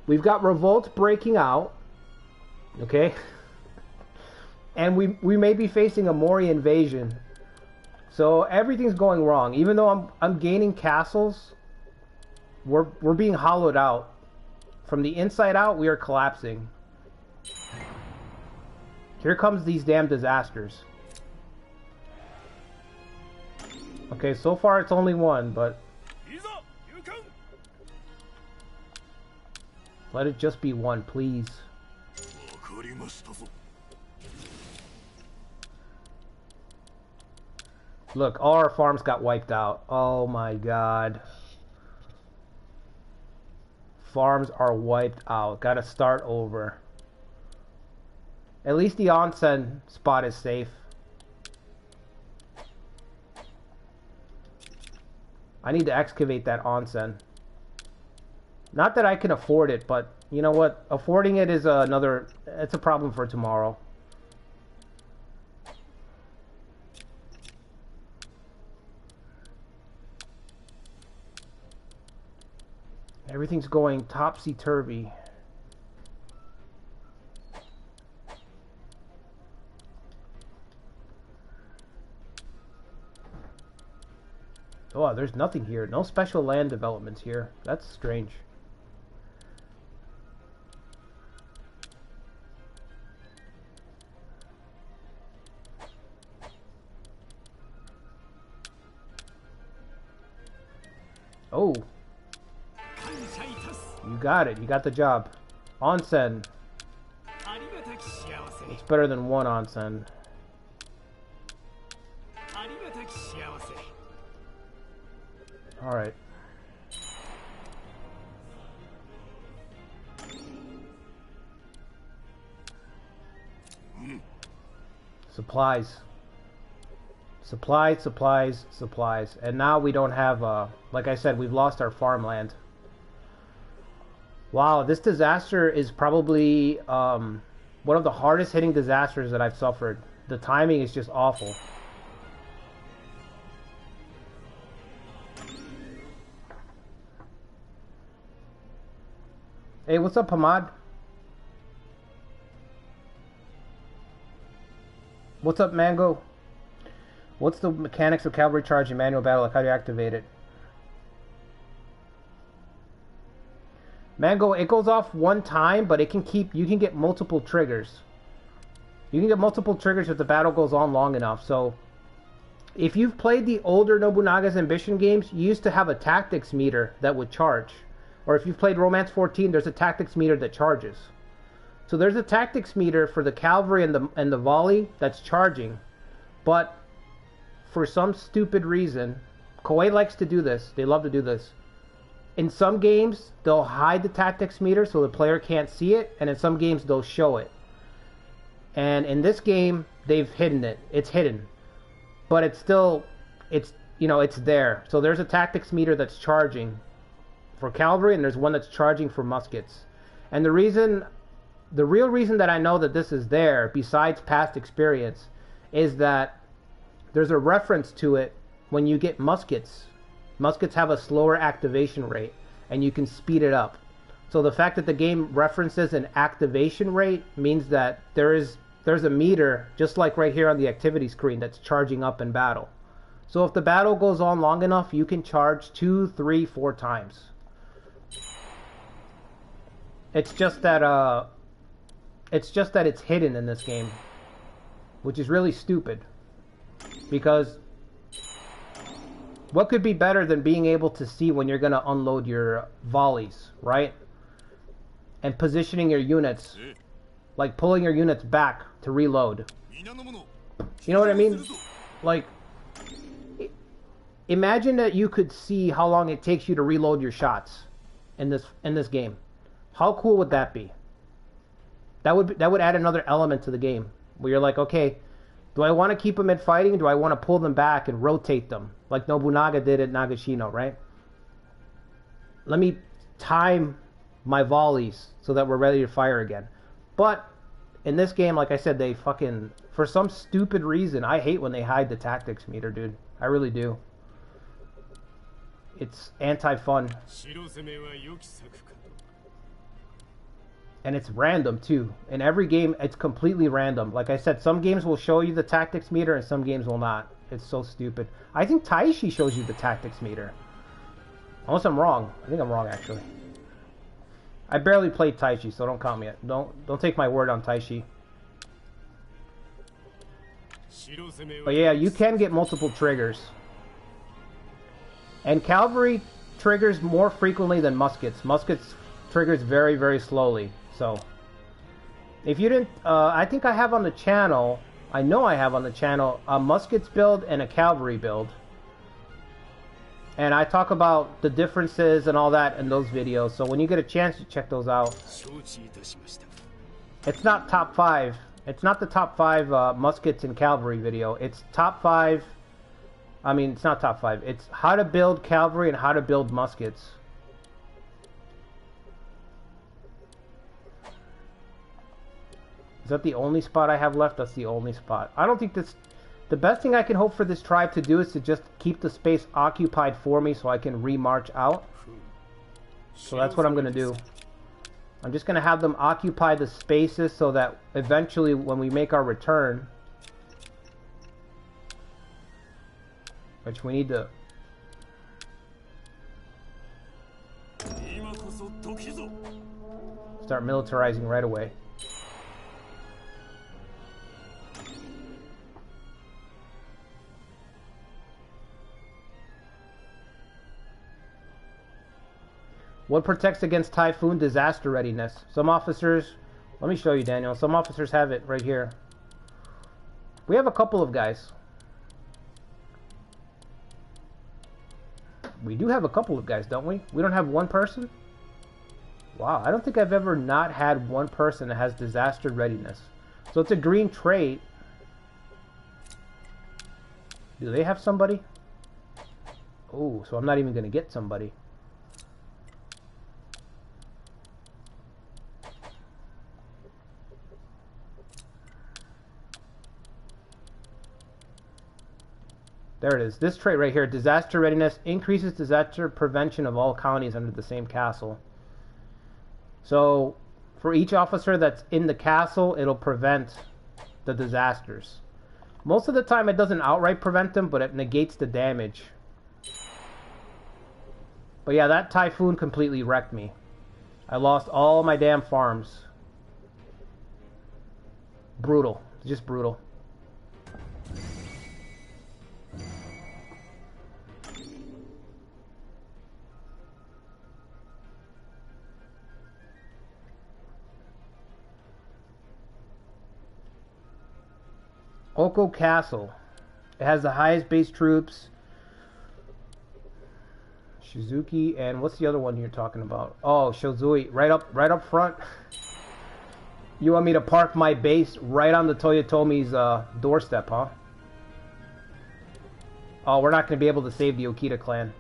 We've got revolts breaking out. Okay? And we may be facing a Mori invasion. So everything's going wrong. Even though I'm gaining castles, we're being hollowed out. From the inside out, we are collapsing. Here comes these damn disasters. Okay, so far it's only one, but let it just be one, please. Look, all our farms got wiped out. Oh my god. Farms are wiped out. Gotta start over. At least the onsen spot is safe. I need to excavate that onsen. Not that I can afford it, but you know what? Affording it is it's a problem for tomorrow. Everything's going topsy-turvy. Oh, there's nothing here. No special land developments here. That's strange. Oh. You got it. You got the job. Onsen. It's better than one onsen. Alright. Supplies. Supplies, supplies, supplies. And now we don't have, like I said, we've lost our farmland. Wow, this disaster is probably one of the hardest hitting disasters that I've suffered. The timing is just awful. Hey, what's up, Hamad? What's up, Mango? What's the mechanics of cavalry charge in manual battle? Like, how do you activate it? Mango, it goes off one time, but it can keep, you can get multiple triggers. You can get multiple triggers if the battle goes on long enough. So, if you've played the older Nobunaga's Ambition games, you used to have a tactics meter that would charge. Or if you've played Romance 14, there's a tactics meter that charges. So there's a tactics meter for the cavalry and the volley that's charging. But for some stupid reason, Koei likes to do this. They love to do this. In some games, they'll hide the tactics meter so the player can't see it. And in some games, they'll show it. And in this game, they've hidden it. It's hidden. But it's still, it's there. So there's a tactics meter that's charging for cavalry, and there's one that's charging for muskets. And the real reason that I know that this is there, besides past experience, is that there's a reference to it when you get muskets. Muskets have a slower activation rate, and you can speed it up. So the fact that the game references an activation rate means that there's a meter, just like right here on the activity screen, that's charging up in battle. So if the battle goes on long enough, you can charge 2, 3, 4 times. It's just that it's hidden in this game, which is really stupid. Because what could be better than being able to see when you're going to unload your volleys, right? And positioning your units, like pulling your units back to reload. You know what I mean? Like, imagine that you could see how long it takes you to reload your shots in this game. How cool would that be? That would add another element to the game, where you're like, okay, do I want to keep them in fighting, or do I want to pull them back and rotate them, like Nobunaga did at Nagashino, right? Let me time my volleys so that we're ready to fire again. But in this game, like I said, they fucking, for some stupid reason, I hate when they hide the tactics meter, dude. I really do. It's anti-fun. And it's random, too. In every game, it's completely random. Like I said, some games will show you the tactics meter and some games will not. It's so stupid. I think Taishi shows you the tactics meter. Unless I'm wrong. I think I'm wrong, actually. I barely played Taishi, so don't count me. Don't take my word on Taishi. But yeah, you can get multiple triggers. And cavalry triggers more frequently than muskets. Muskets triggers very, very slowly. So, if you didn't, I think I have on the channel, I know I have on the channel, a muskets build and a cavalry build. And I talk about the differences and all that in those videos. So when you get a chance to check those out. It's not top 5. It's not the top 5 muskets and cavalry video. It's top 5. I mean, it's not top 5. It's how to build cavalry and how to build muskets. Is that the only spot I have left? That's the only spot. I don't think this... The best thing I can hope for this tribe to do is to just keep the space occupied for me so I can remarch out. So that's what I'm going to do. I'm just going to have them occupy the spaces so that eventually when we make our return, which we need to... start militarizing right away. What protects against typhoon? Disaster readiness. Some officers... Let me show you, Daniel. Some officers have it right here. We have a couple of guys. We do have a couple of guys, don't we? We don't have one person? Wow, I don't think I've ever not had one person that has disaster readiness. So it's a green trait. Do they have somebody? Oh, so I'm not even going to get somebody. There it is. This trait right here, disaster readiness, increases disaster prevention of all counties under the same castle. So, for each officer that's in the castle, it'll prevent the disasters. Most of the time it doesn't outright prevent them, but it negates the damage. But yeah, that typhoon completely wrecked me. I lost all my damn farms. Brutal. Just brutal. Oko Castle. It has the highest base troops. Shizuki, and what's the other one you're talking about? Oh, Shozui. Right up front. You want me to park my base right on the Toyotomi's doorstep, huh? Oh, we're not going to be able to save the Okita clan.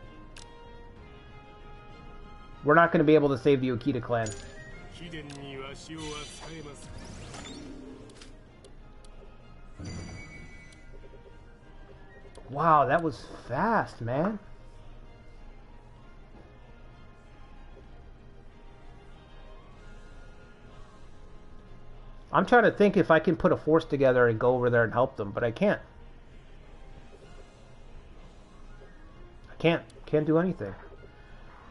We're not going to be able to save the Okita clan. Wow, that was fast, man. I'm trying to think if I can put a force together and go over there and help them, but I can't. Can't do anything.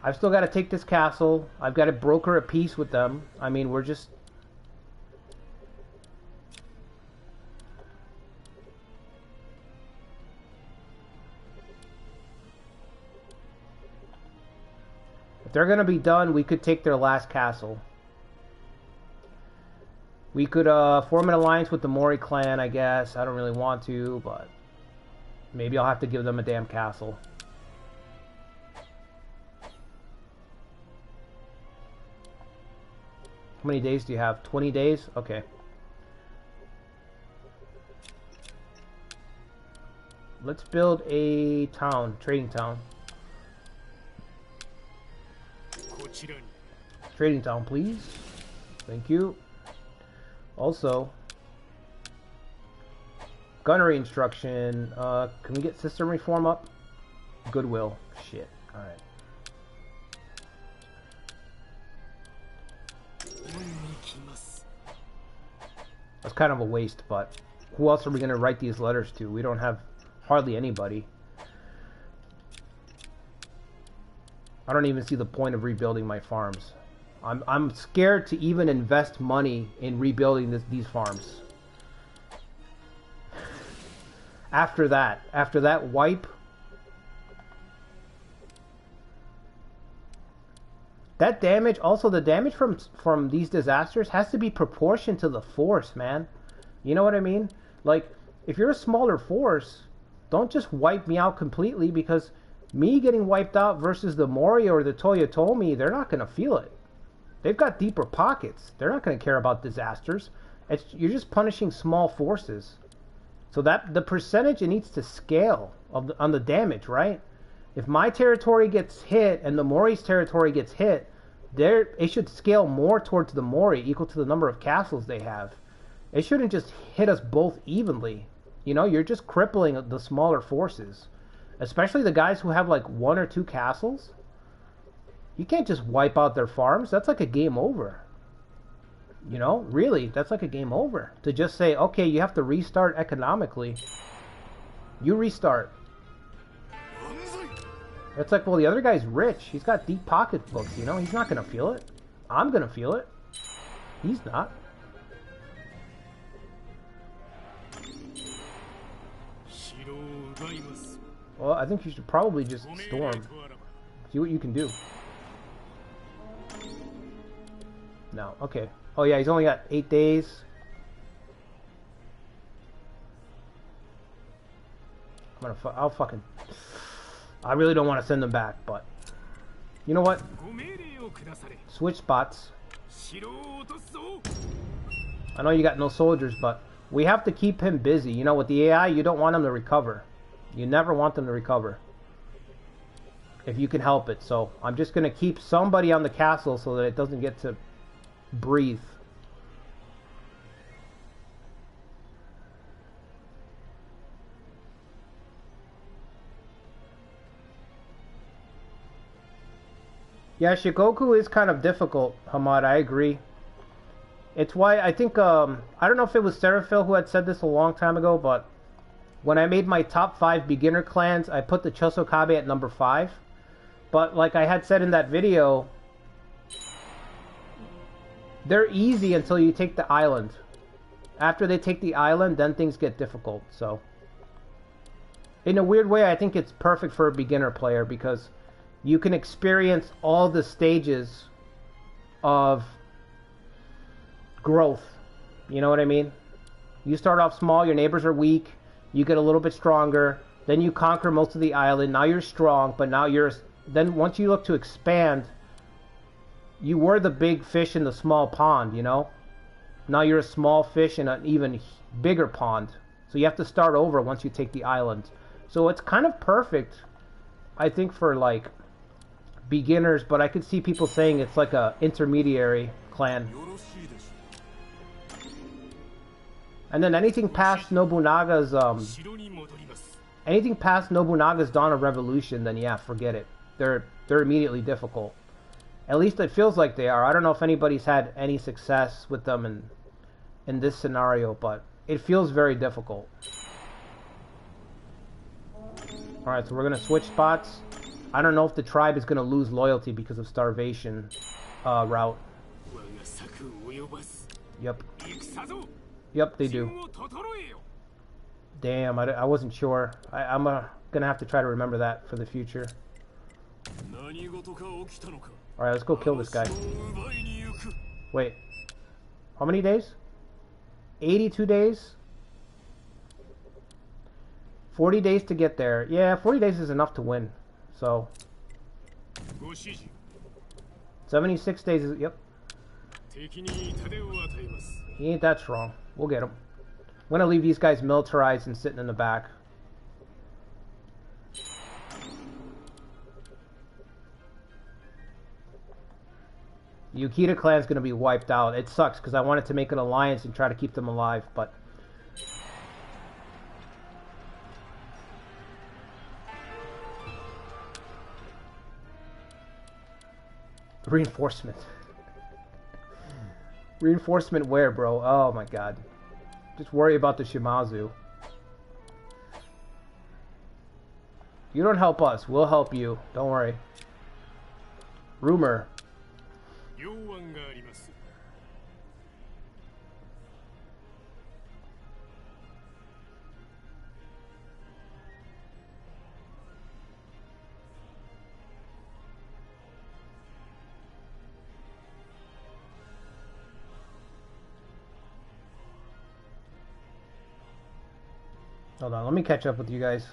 I've still got to take this castle. I've got to broker a peace with them. I mean, we're just... If they're going to be done, we could take their last castle. We could form an alliance with the Mori clan, I guess. I don't really want to, but maybe I'll have to give them a damn castle. How many days do you have? 20 days? Okay. Let's build a town, trading town. Trading town, please. Thank you. Also, gunnery instruction. Can we get system reform up? Goodwill. Shit. Alright. That's kind of a waste, but who else are we going to write these letters to? We don't have hardly anybody. I don't even see the point of rebuilding my farms. I'm scared to even invest money in rebuilding these farms. After that wipe, that damage, also the damage from these disasters has to be proportioned to the force, man. You know what I mean? Like, if you're a smaller force, don't just wipe me out completely, because me getting wiped out versus the Mori or the Toyotomi, they're not going to feel it. They've got deeper pockets. They're not going to care about disasters. You're just punishing small forces. So that the percentage, it needs to scale on the damage, right? If my territory gets hit and the Mori's territory gets hit, it should scale more towards the Mori, equal to the number of castles they have. It shouldn't just hit us both evenly. You know, you're just crippling the smaller forces. Especially the guys who have like 1 or 2 castles. You can't just wipe out their farms. That's like a game over. You know, really, that's like a game over. To just say, okay, you have to restart economically. You restart. It's like, well, the other guy's rich. He's got deep pocketbooks, you know? He's not going to feel it. I'm going to feel it. He's not. Well, I think you should probably just storm. See what you can do. No, okay. Oh yeah, he's only got 8 days. I'll fucking... I really don't want to send them back, but... You know what? Switch spots. I know you got no soldiers, but we have to keep him busy. You know, with the AI, you don't want him to recover. You never want them to recover. If you can help it. So, I'm just going to keep somebody on the castle so that it doesn't get to breathe. Yeah, Shikoku is kind of difficult, Hamad, I agree. It's why I think, I don't know if it was Seraphil who had said this a long time ago, but when I made my top 5 beginner clans, I put the Chosokabe at number 5. But like I had said in that video, they're easy until you take the island. After they take the island, then things get difficult, so. In a weird way, I think it's perfect for a beginner player because you can experience all the stages of growth. You know what I mean? You start off small, your neighbors are weak, you get a little bit stronger, then you conquer most of the island, now you're strong, but now then once you look to expand, you were the big fish in the small pond, you know? Now you're a small fish in an even bigger pond. So you have to start over once you take the island. So it's kind of perfect, I think, for like beginners, but I could see people saying it's like a intermediary clan. And then anything past Nobunaga's Dawn of Revolution, then yeah, forget it. They're immediately difficult. At least it feels like they are. I don't know if anybody's had any success with them in this scenario, but it feels very difficult. Alright, so we're going to switch spots. I don't know if the tribe is going to lose loyalty because of starvation route. Yep. Yep, they do. Damn, I wasn't sure. I'm going to have to try to remember that for the future. Alright, let's go kill this guy. Wait. How many days? 82 days? 40 days to get there. Yeah, 40 days is enough to win. So. 76 days is... Yep. He ain't that strong. We'll get him. I'm gonna leave these guys militarized and sitting in the back. The Yukita clan's gonna be wiped out. It sucks because I wanted to make an alliance and try to keep them alive, but... Reinforcement. Reinforcement where, bro? Oh my god. Just worry about the Shimazu. You don't help us, we'll help you. Don't worry. Rumor. Hold on, let me catch up with you guys.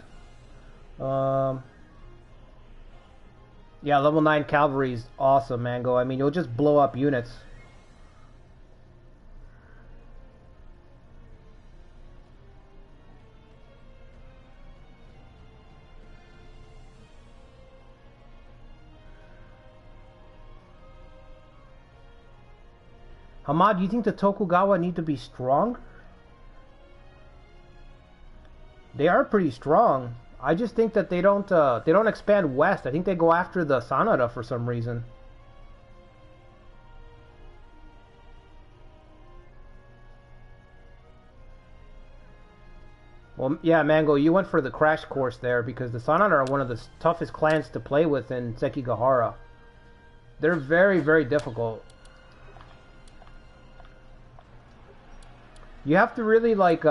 Yeah, level 9 cavalry is awesome, Mango. I mean, you'll just blow up units. Hamad, do you think the Tokugawa need to be strong? They are pretty strong. I just think that they don't expand west. I think they go after the Sanada for some reason. Well, yeah, Mango, you went for the crash course there because the Sanada are one of the toughest clans to play with in Sekigahara. They're very, very difficult. You have to really like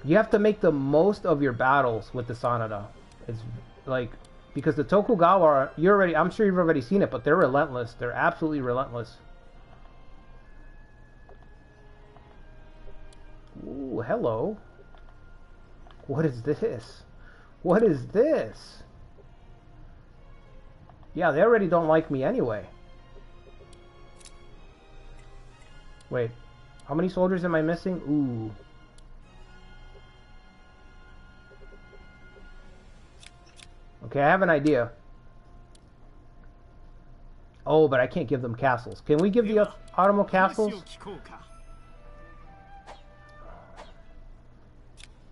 you have to make the most of your battles with the Sanada. It's like, because the Tokugawa, I'm sure you've already seen it, but they're relentless. They're absolutely relentless. Ooh, hello. What is this? What is this? Yeah, they already don't like me anyway. Wait, how many soldiers am I missing? Ooh. Okay, I have an idea. Oh, but I can't give them castles. Can we give the Otomo castles?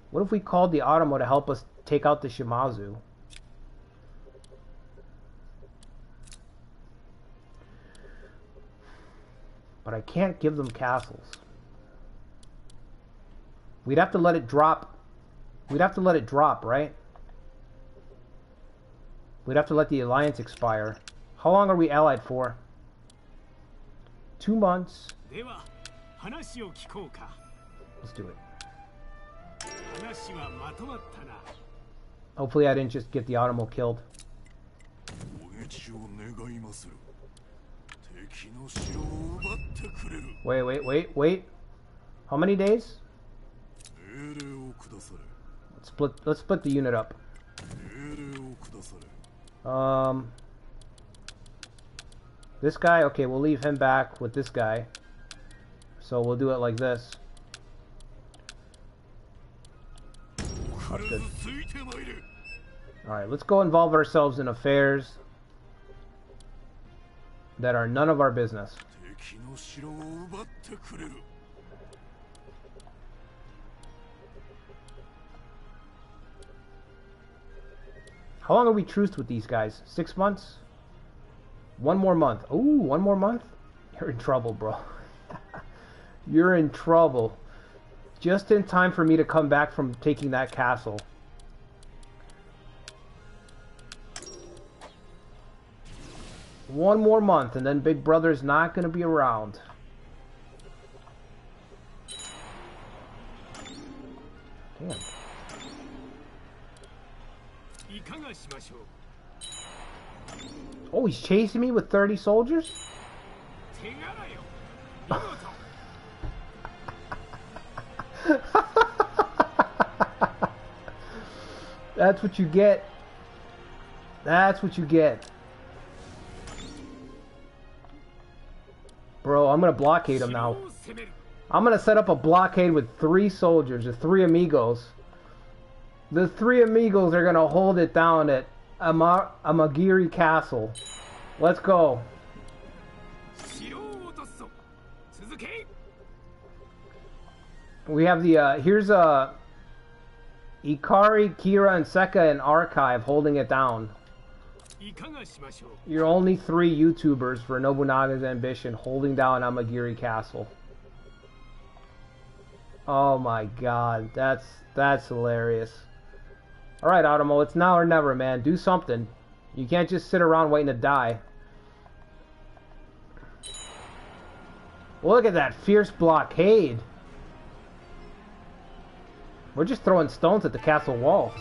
What if we called the Otomo to help us take out the Shimazu? But I can't give them castles. We'd have to let it drop. We'd have to let it drop, right? We'd have to let the alliance expire. How long are we allied for? 2 months. Let's do it. Hopefully I didn't just get the Otomo killed. Wait. How many days? Let's split the unit up. This guy, okay, we'll leave him back with this guy. So we'll do it like this. That's good. Alright, let's go involve ourselves in affairs that are none of our business. How long are we truced with these guys? 6 months? 1 more month. Ooh, 1 more month? You're in trouble, bro. You're in trouble. Just in time for me to come back from taking that castle. One more month, and then Big Brother's not going to be around. Damn. Oh, he's chasing me with 30 soldiers? That's what you get. That's what you get. Bro, I'm gonna blockade him now. I'm gonna set up a blockade with 3 soldiers, the 3 amigos. The 3 amigos are gonna hold it down at Amagiri Castle. Let's go. We have the, here's Ikari, Kira, and Seka in Archive holding it down. You're only 3 YouTubers for Nobunaga's Ambition holding down Amagiri Castle. Oh my god, that's hilarious. Alright, Automo, it's now or never, man. Do something. You can't just sit around waiting to die. Look at that fierce blockade. We're just throwing stones at the castle walls.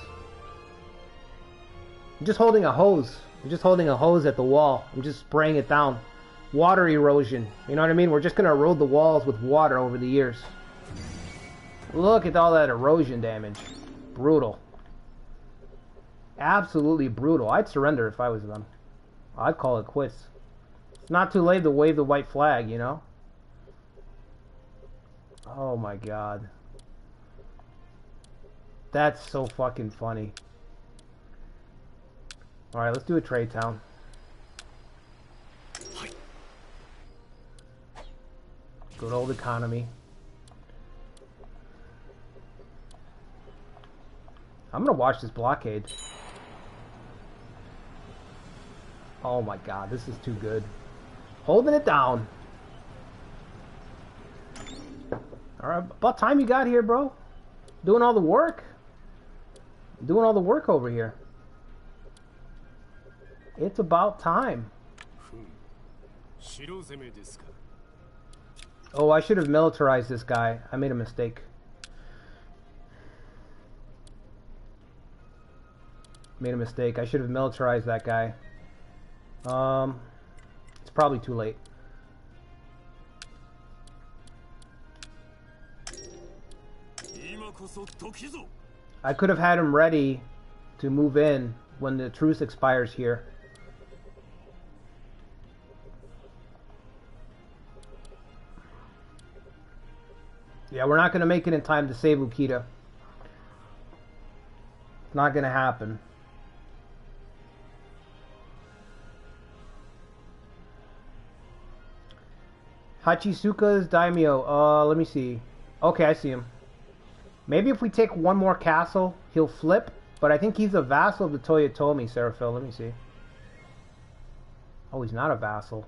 I'm just holding a hose. I'm just holding a hose at the wall. I'm just spraying it down. Water erosion. You know what I mean? We're just going to erode the walls with water over the years. Look at all that erosion damage. Brutal. Absolutely brutal. I'd surrender if I was them. I'd call it quits. It's not too late to wave the white flag, you know? Oh my god. That's so fucking funny. Alright, let's do a trade town. Good old economy. I'm gonna watch this blockade. Oh my god, this is too good. Holding it down. Alright, about time you got here, bro. Doing all the work. Doing all the work over here. It's about time. Oh, I should have militarized this guy. I made a mistake. Made a mistake. I should have militarized that guy. It's probably too late. I could have had him ready to move in when the truce expires here. Yeah, we're not going to make it in time to save Ukita. It's not going to happen. Hachisuka's daimyo. Let me see. Okay, I see him. Maybe if we take one more castle, he'll flip. But I think he's a vassal of the Toyotomi, Seraphil. Let me see. Oh, he's not a vassal.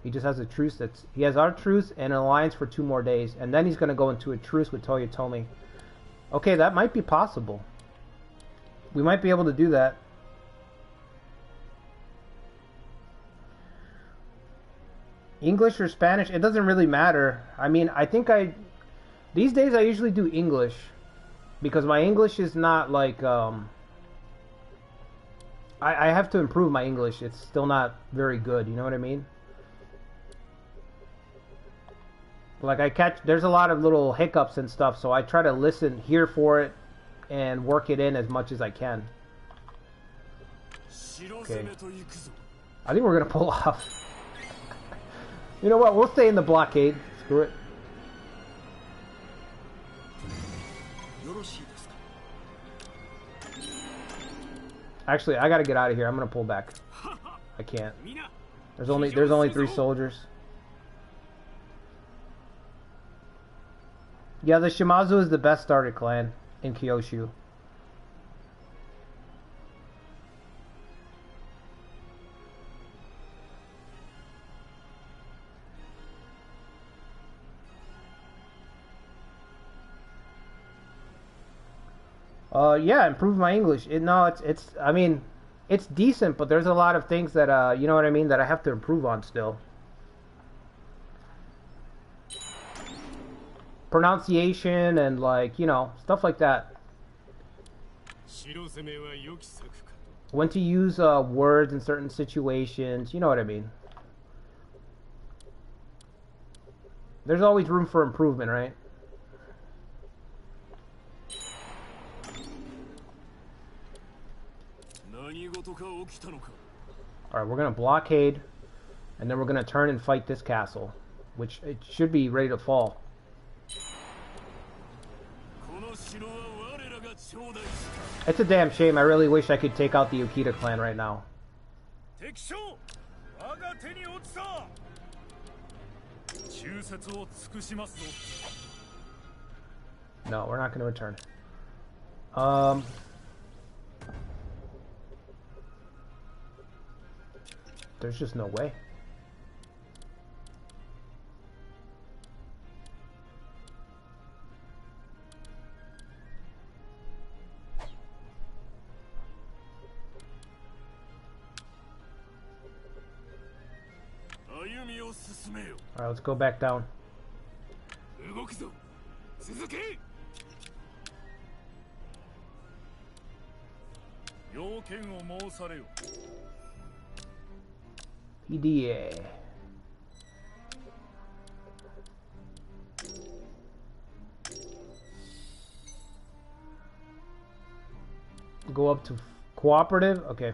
He just has a truce that's... He has our truce and an alliance for 2 more days. And then he's going to go into a truce with Toyotomi. Okay, that might be possible. We might be able to do that. English or Spanish, it doesn't really matter. I mean, I think these days I usually do English because my English is not like I have to improve my English. It's still not very good, you know what I mean? Like there's a lot of little hiccups and stuff, so I try to listen, hear for it, and work it in as much as I can. Okay. I think we're gonna pull off. You know what? We'll stay in the blockade. Screw it. Actually, I gotta get out of here. I'm gonna pull back. I can't. There's only 3 soldiers. Yeah, the Shimazu is the best started clan in Kyushu. Yeah, improve my English. I mean, it's decent, but there's a lot of things that, you know what I mean, that I have to improve on still. Pronunciation and, like, you know, stuff like that. When to use words in certain situations, you know what I mean. There's always room for improvement, right? Alright, we're going to blockade, and then we're going to turn and fight this castle, which it should be ready to fall. It's a damn shame. I really wish I could take out the Ukita clan right now. No, we're not going to return. There's just no way. Alright, let's go back down. PDA. Go up to cooperative? Okay.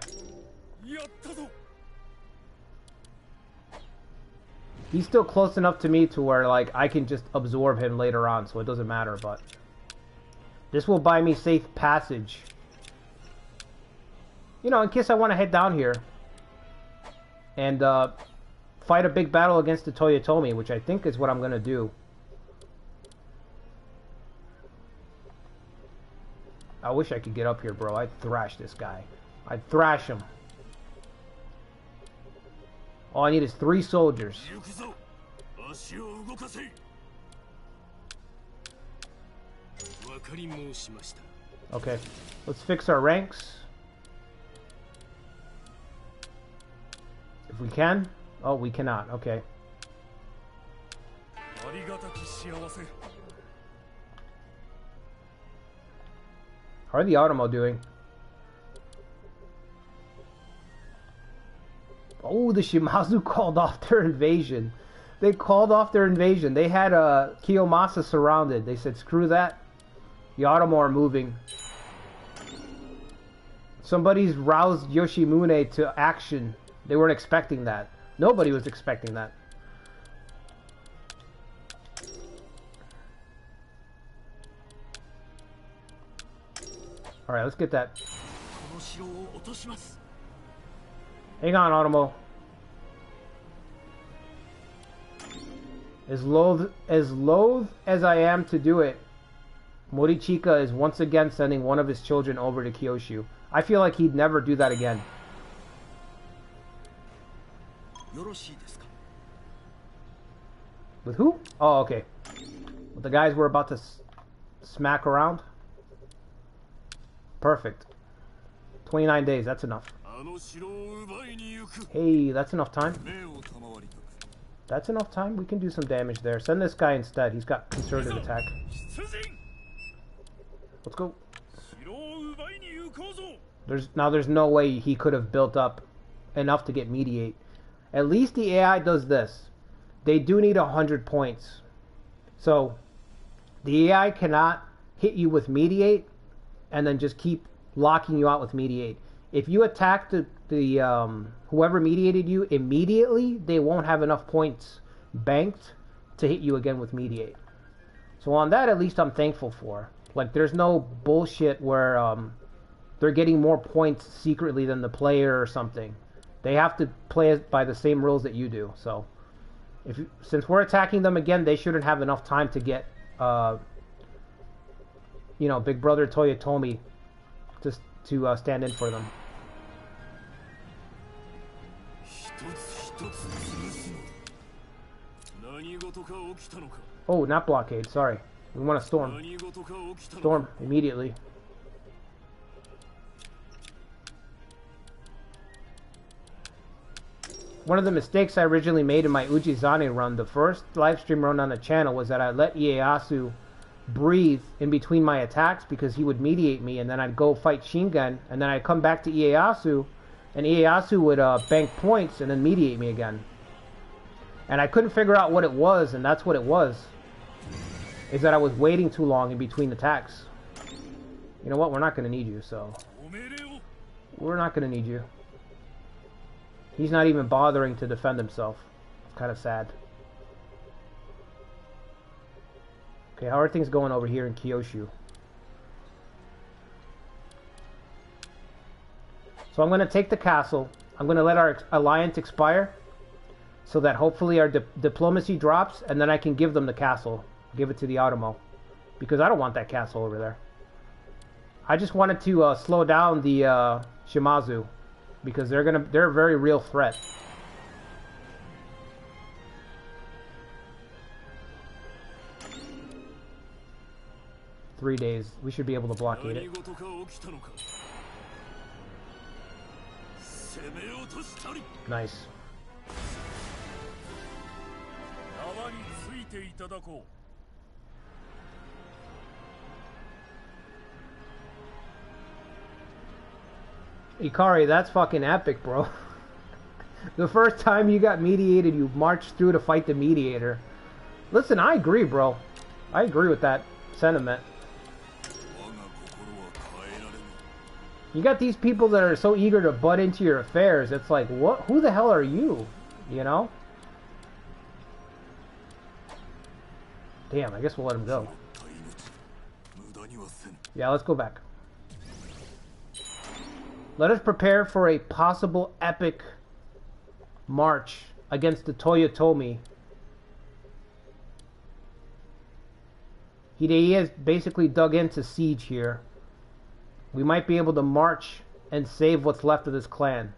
He's still close enough to me to where, like, I can just absorb him later on, so it doesn't matter, but... This will buy me safe passage. You know, in case I want to head down here. And, fight a big battle against the Toyotomi, which I think is what I'm gonna do. I wish I could get up here, bro. I'd thrash this guy. I'd thrash him. All I need is 3 soldiers. Okay, let's fix our ranks. If we can. Oh, we cannot. Okay. How are the Automo doing? Oh, the Shimazu called off their invasion. They called off their invasion. They had Kiyomasa surrounded. They said, screw that. The Automo are moving. Somebody's roused Yoshimune to action. They weren't expecting that. Nobody was expecting that. Alright, let's get that. Hang on, Automo. As loath as I am to do it, Motochika is once again sending one of his children over to Kyushu. I feel like he'd never do that again. With who? Oh, okay. With the guys we're about to smack around? Perfect. 29 days, that's enough. Hey, that's enough time. That's enough time. We can do some damage there. Send this guy instead. He's got concerted attack. Let's go. There's no way he could have built up enough to get mediate. At least the AI does this. They do need 100 points. So the AI cannot hit you with mediate and then just keep locking you out with mediate. If you attack the whoever mediated you immediately, they won't have enough points banked to hit you again with mediate. So on that, at least I'm thankful for. Like, there's no bullshit where they're getting more points secretly than the player or something. They have to play by the same rules that you do. So since we're attacking them again, they shouldn't have enough time to get you know, Big Brother Toyotomi just to stand in for them. Oh, not blockade, sorry. We want to storm. Storm immediately. One of the mistakes I originally made in my Ujizane run, the first livestream run on the channel, was that I let Ieyasu breathe in between my attacks because he would mediate me, and then I'd go fight Shingen, and then I'd come back to Ieyasu, and Ieyasu would bank points and then mediate me again. And I couldn't figure out what it was, and that's what it was. Is that I was waiting too long in between attacks. You know what? We're not going to need you, so... We're not going to need you. He's not even bothering to defend himself. It's kind of sad. Okay, how are things going over here in Kyushu? So I'm going to take the castle. I'm going to let our alliance expire. so that hopefully our diplomacy drops, and then I can give them the castle. Give it to the Automo. Because I don't want that castle over there. I just wanted to slow down the Shimazu. Because they're a very real threat. Three days. We should be able to blockade it. Nice. Ikari, that's fucking epic, bro. The first time you got mediated, you marched through to fight the mediator. Listen, I agree, bro. I agree with that sentiment. You got these people that are so eager to butt into your affairs. It's like, what? Who the hell are you? You know? Damn, I guess we'll let him go. Yeah, let's go back. Let us prepare for a possible epic march against the Toyotomi. He has basically dug into siege here. We might be able to march and save what's left of this clan.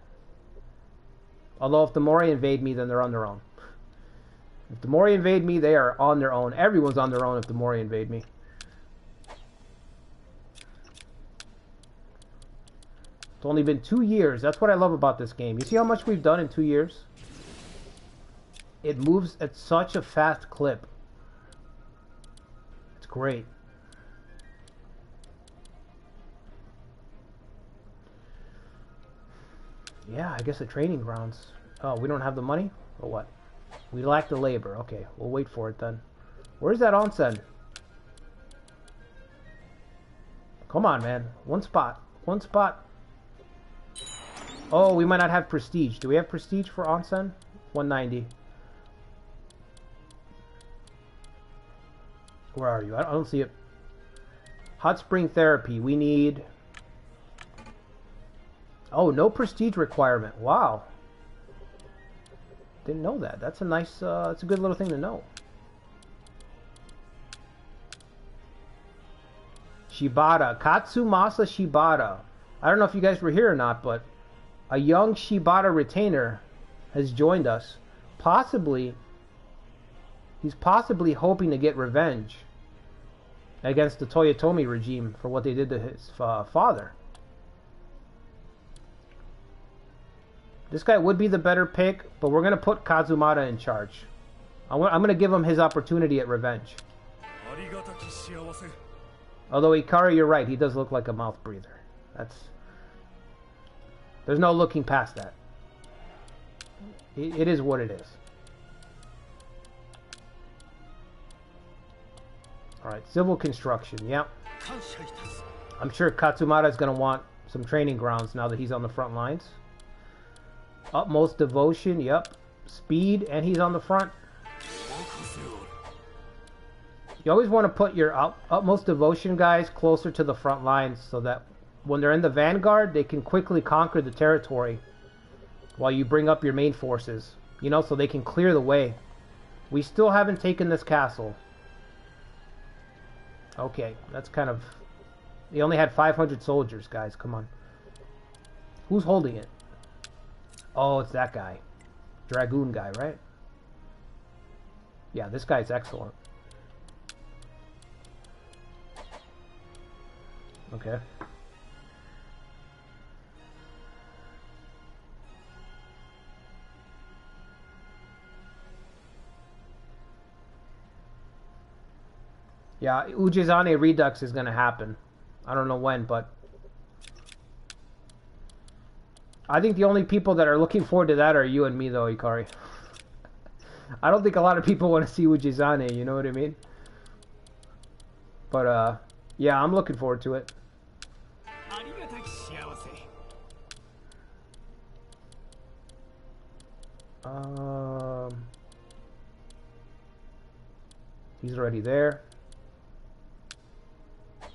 Although if the Mori invade me, then they're on their own. If the Mori invade me, they are on their own. Everyone's on their own if the Mori invade me. It's only been 2 years. That's what I love about this game. You see how much we've done in 2 years? It moves at such a fast clip. It's great. Yeah, I guess the training grounds. Oh, we don't have the money? Or what? We lack the labor. Okay, we'll wait for it then. Where's that onsen? Come on, man. One spot. One spot. Oh, we might not have prestige. Do we have prestige for onsen? 190. Where are you? I don't see it. Hot spring therapy. We need... Oh, no prestige requirement. Wow. Didn't know that. That's a nice, that's a good little thing to know. Shibata. Katsumasa Shibata. I don't know if you guys were here or not, but a young Shibata retainer has joined us. Possibly, he's possibly hoping to get revenge against the Toyotomi regime for what they did to his father. This guy would be the better pick, but we're going to put Kazumata in charge. I'm going to give him his opportunity at revenge. Although Ikari, you're right, he does look like a mouth breather. There's no looking past that. It is what it is. Alright, civil construction, yep. I'm sure Katsumata is going to want some training grounds now that he's on the front lines. Utmost devotion, yep. Speed, and he's on the front. You always want to put your utmost devotion guys closer to the front lines so that when they're in the vanguard, they can quickly conquer the territory while you bring up your main forces. You know, so they can clear the way. We still haven't taken this castle. Okay, that's kind of... They only had 500 soldiers, guys. Come on. Who's holding it? Oh, it's that guy. Dragoon guy, right? Yeah, this guy's excellent. Okay. Yeah, Ujizane Redux is going to happen. I don't know when, but... I think the only people that are looking forward to that are you and me, though, Ikari. I don't think a lot of people want to see Ujizane, you know what I mean? But, yeah, I'm looking forward to it. He's already there.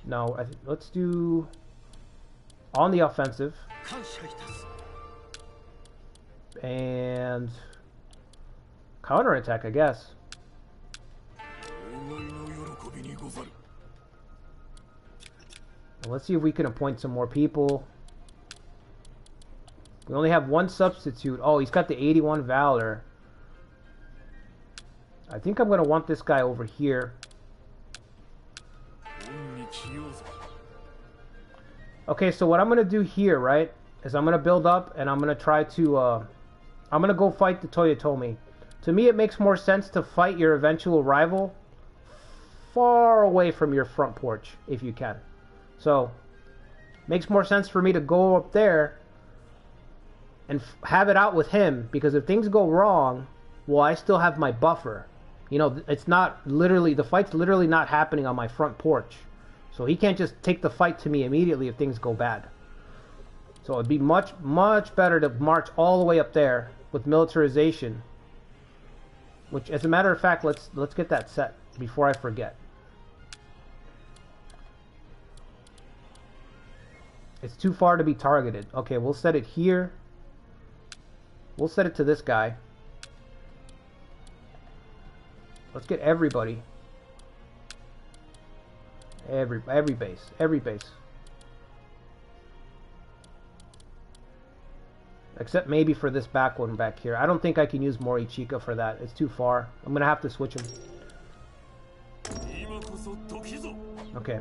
No, let's do on the offensive. And counterattack, I guess. Well, let's see if we can appoint some more people. We only have one substitute. Oh, he's got the 81 Valor. I think I'm going to want this guy over here. Okay, so what I'm going to do here, right, is I'm going to build up and I'm going to try to, I'm going to go fight the Toyotomi. To me, it makes more sense to fight your eventual rival far away from your front porch, if you can. So, makes more sense for me to go up there and have it out with him, because if things go wrong, well, I still have my buffer. You know, it's not literally, the fight's literally not happening on my front porch. So he can't just take the fight to me immediately if things go bad. So it'd be much, much better to march all the way up there with militarization. Which, as a matter of fact, let's get that set before I forget. It's too far to be targeted. Okay, we'll set it here. We'll set it to this guy. Let's get everybody. Every base. Every base. Except maybe for this back one back here. I don't think I can use Motochika for that. It's too far. I'm going to have to switch him. Okay.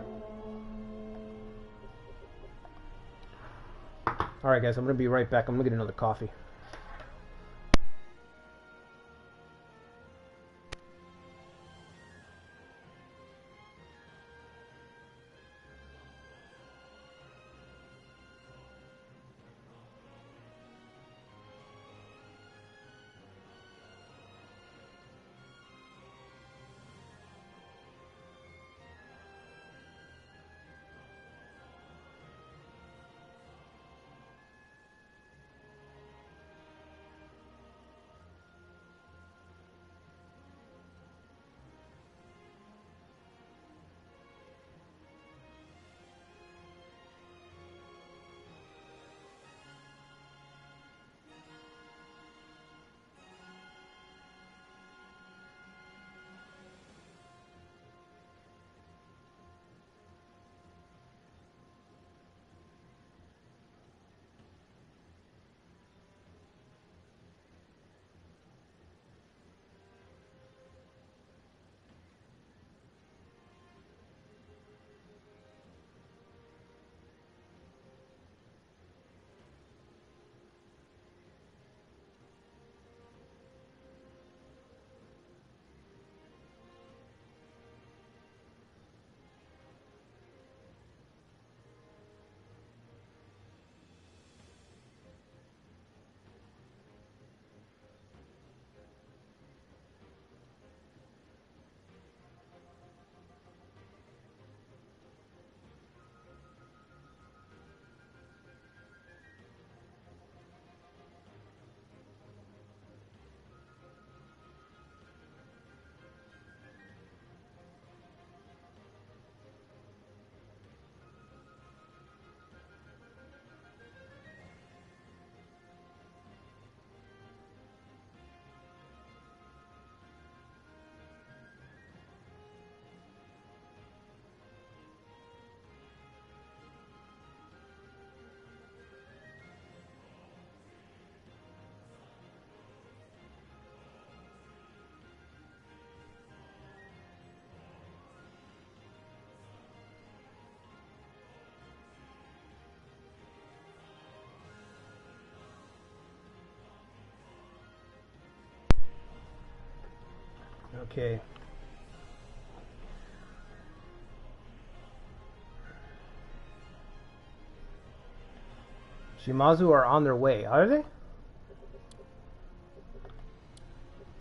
Alright guys, I'm going to be right back. I'm going to get another coffee. Okay. Shimazu are on their way. Are they?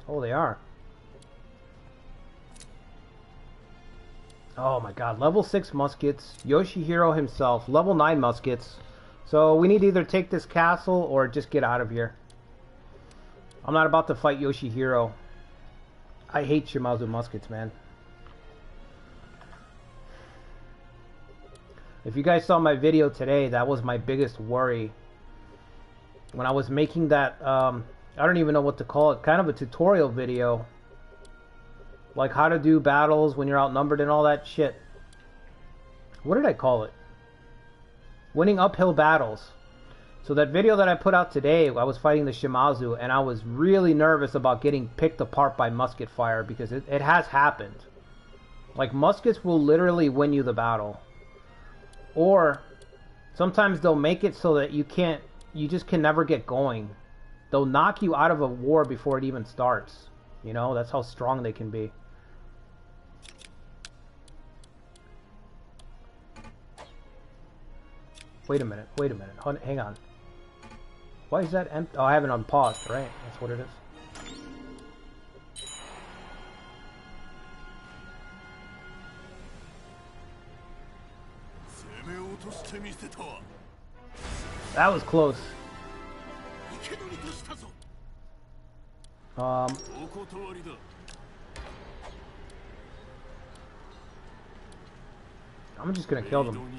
Oh, they are. Oh my god. Level 6 muskets. Yoshihiro himself. Level 9 muskets. So we need to either take this castle or just get out of here. I'm not about to fight Yoshihiro. I hate Shimazu muskets, man. If you guys saw my video today, that was my biggest worry. When I was making that I don't even know what to call it. Kind of a tutorial video. Like how to do battles when you're outnumbered and all that shit. What did I call it? Winning uphill battles. So that video that I put out today, I was fighting the Shimazu, and I was really nervous about getting picked apart by musket fire, because it has happened. Like, muskets will literally win you the battle. Or, sometimes they'll make it so that you just can never get going. They'll knock you out of a war before it even starts. You know, that's how strong they can be. Wait a minute, hang on. Why is that empty? Oh, I have it on pause, right? That's what it is. That was close. I'm just gonna kill them.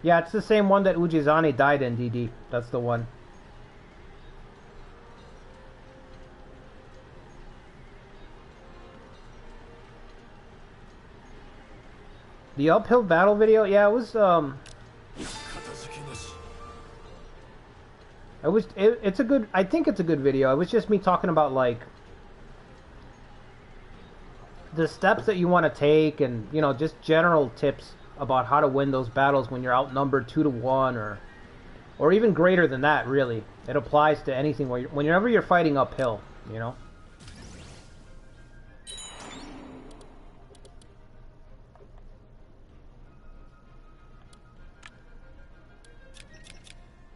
Yeah, it's the same one that Ujizane died in, DD. That's the one. The uphill battle video, yeah, it was it's a good, I think it's a good video. It was just me talking about, like, the steps that you want to take, and, you know, just general tips about how to win those battles when you're outnumbered 2-to-1 or even greater than that, really. It applies to anything whenever you're fighting uphill, you know?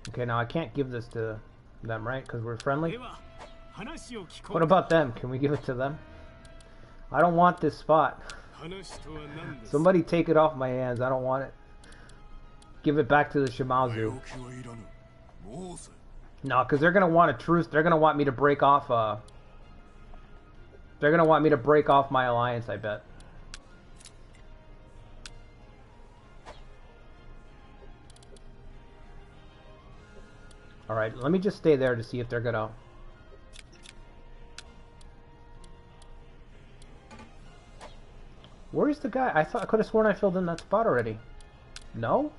Okay, now I can't give this to them, right? Because we're friendly? What about them? Can we give it to them? I don't want this spot. Somebody take it off my hands. I don't want it. Give it back to the Shimazu. No, because they're going to want a truce. They're going to want me to break off, they're going to want me to break off my alliance, I bet. Alright, let me just stay there to see if they're going to... Where's the guy? I could have sworn I filled in that spot already. No?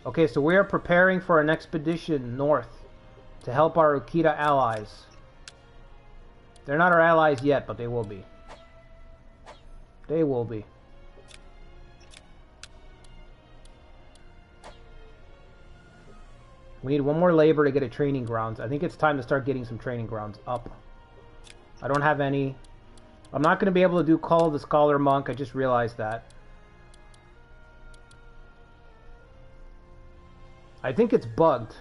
Okay, so we are preparing for an expedition north to help our Ukita allies. They're not our allies yet, but they will be. They will be. We need one more labor to get a training grounds. I think it's time to start getting some training grounds up. I don't have any. I'm not going to be able to do Call of the Scholar Monk. I just realized that. I think it's bugged.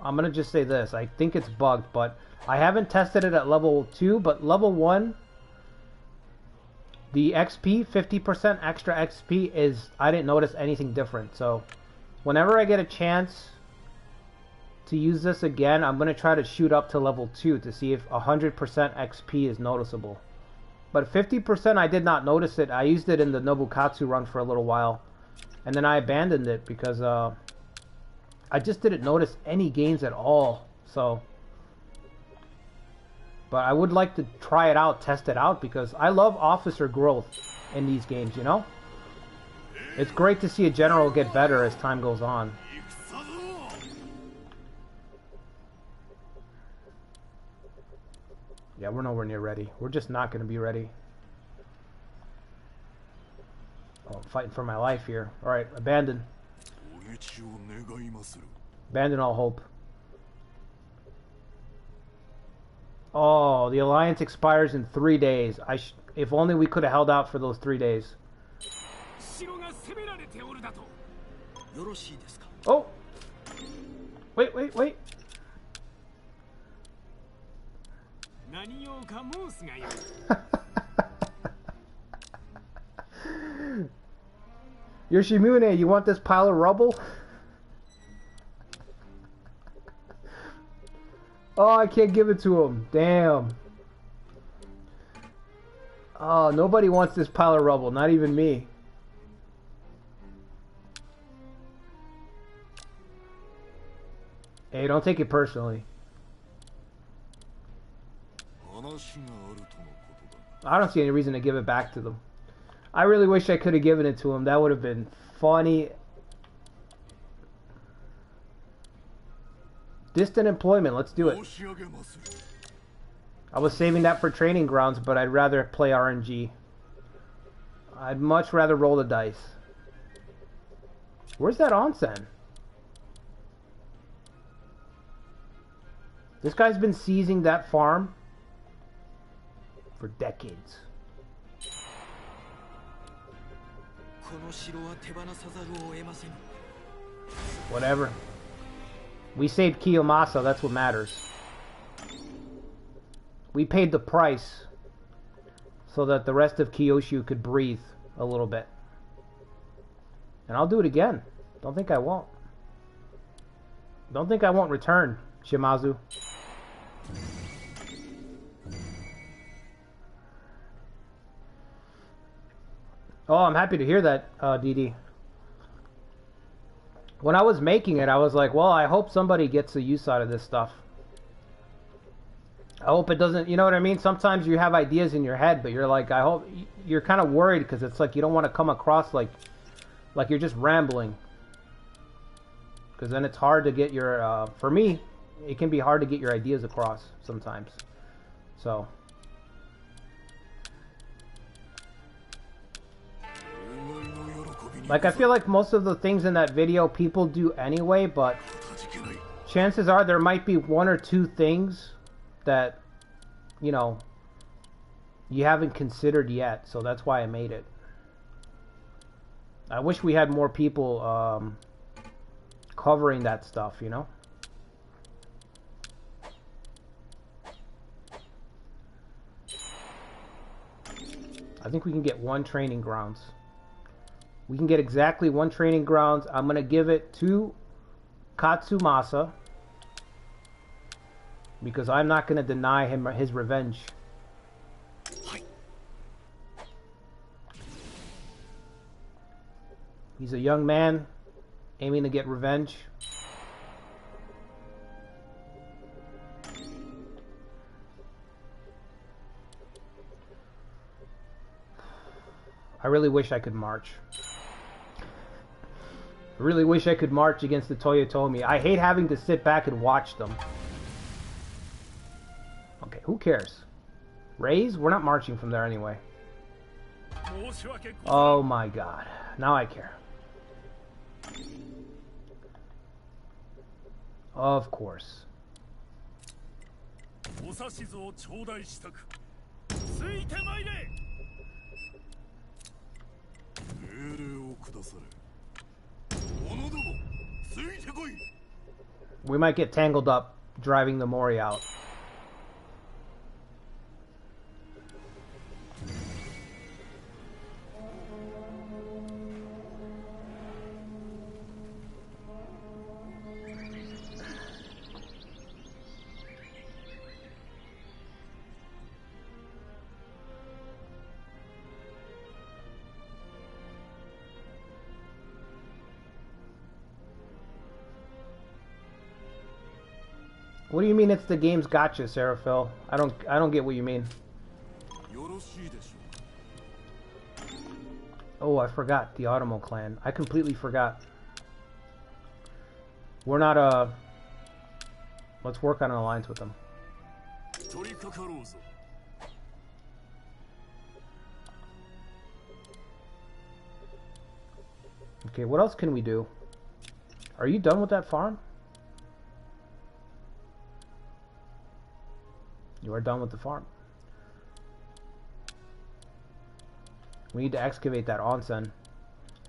I'm going to just say this. I think it's bugged, but I haven't tested it at level 2, but level 1, the XP, 50% extra XP is, I didn't notice anything different. So whenever I get a chance to use this again, I'm going to try to shoot up to level 2 to see if 100% XP is noticeable. But 50% I did not notice it. I used it in the Nobukatsu run for a little while, and then I abandoned it because I just didn't notice any gains at all. So, but I would like to try it out, test it out, because I love officer growth in these games, you know? It's great to see a general get better as time goes on. Yeah, we're nowhere near ready. We're just not going to be ready. Oh, I'm fighting for my life here. Alright, abandon. Abandon all hope. Oh, the alliance expires in 3 days. If only we could have held out for those 3 days. Oh! Wait, wait, wait! Yoshimune, you want this pile of rubble? Oh, I can't give it to him. Damn. Oh, nobody wants this pile of rubble, not even me. Hey, don't take it personally. I don't see any reason to give it back to them. I really wish I could have given it to him. That would have been funny. Distant employment, let's do it. I was saving that for training grounds, but I'd rather play RNG. I'd much rather roll the dice. Where's that onsen? This guy's been seizing that farm for decades. Whatever. We saved Kiyomasa, that's what matters. We paid the price so that the rest of Kyushu could breathe a little bit. And I'll do it again. Don't think I won't. Don't think I won't return, Shimazu. Oh, I'm happy to hear that, DD. When I was making it, I was like, well, I hope somebody gets a use out of this stuff. I hope it doesn't, you know what I mean? Sometimes you have ideas in your head, but you're like, I hope, you're kind of worried because it's like you don't want to come across like you're just rambling. Because then it's hard to get your, for me, it can be hard to get your ideas across sometimes. So. Like, I feel like most of the things in that video people do anyway, but chances are there might be one or two things that, you know, you haven't considered yet, so that's why I made it. I wish we had more people covering that stuff, you know? I think we can get one training grounds. We can get exactly one training grounds. I'm going to give it to Katsumasa because I'm not going to deny him his revenge. He's a young man aiming to get revenge. I really wish I could march. I really wish I could march against the Toyotomi. I hate having to sit back and watch them. Okay, who cares? Raise? We're not marching from there anyway. Oh my god. Now I care. Of course. We might get tangled up driving the Mori out. What do you mean it's the game's gotcha, Seraphil? I don't get what you mean. Oh, I forgot the Automo clan. I completely forgot. We're not let's work on an alliance with them. Okay, what else can we do? Are you done with that farm? You are done with the farm. We need to excavate that onsen.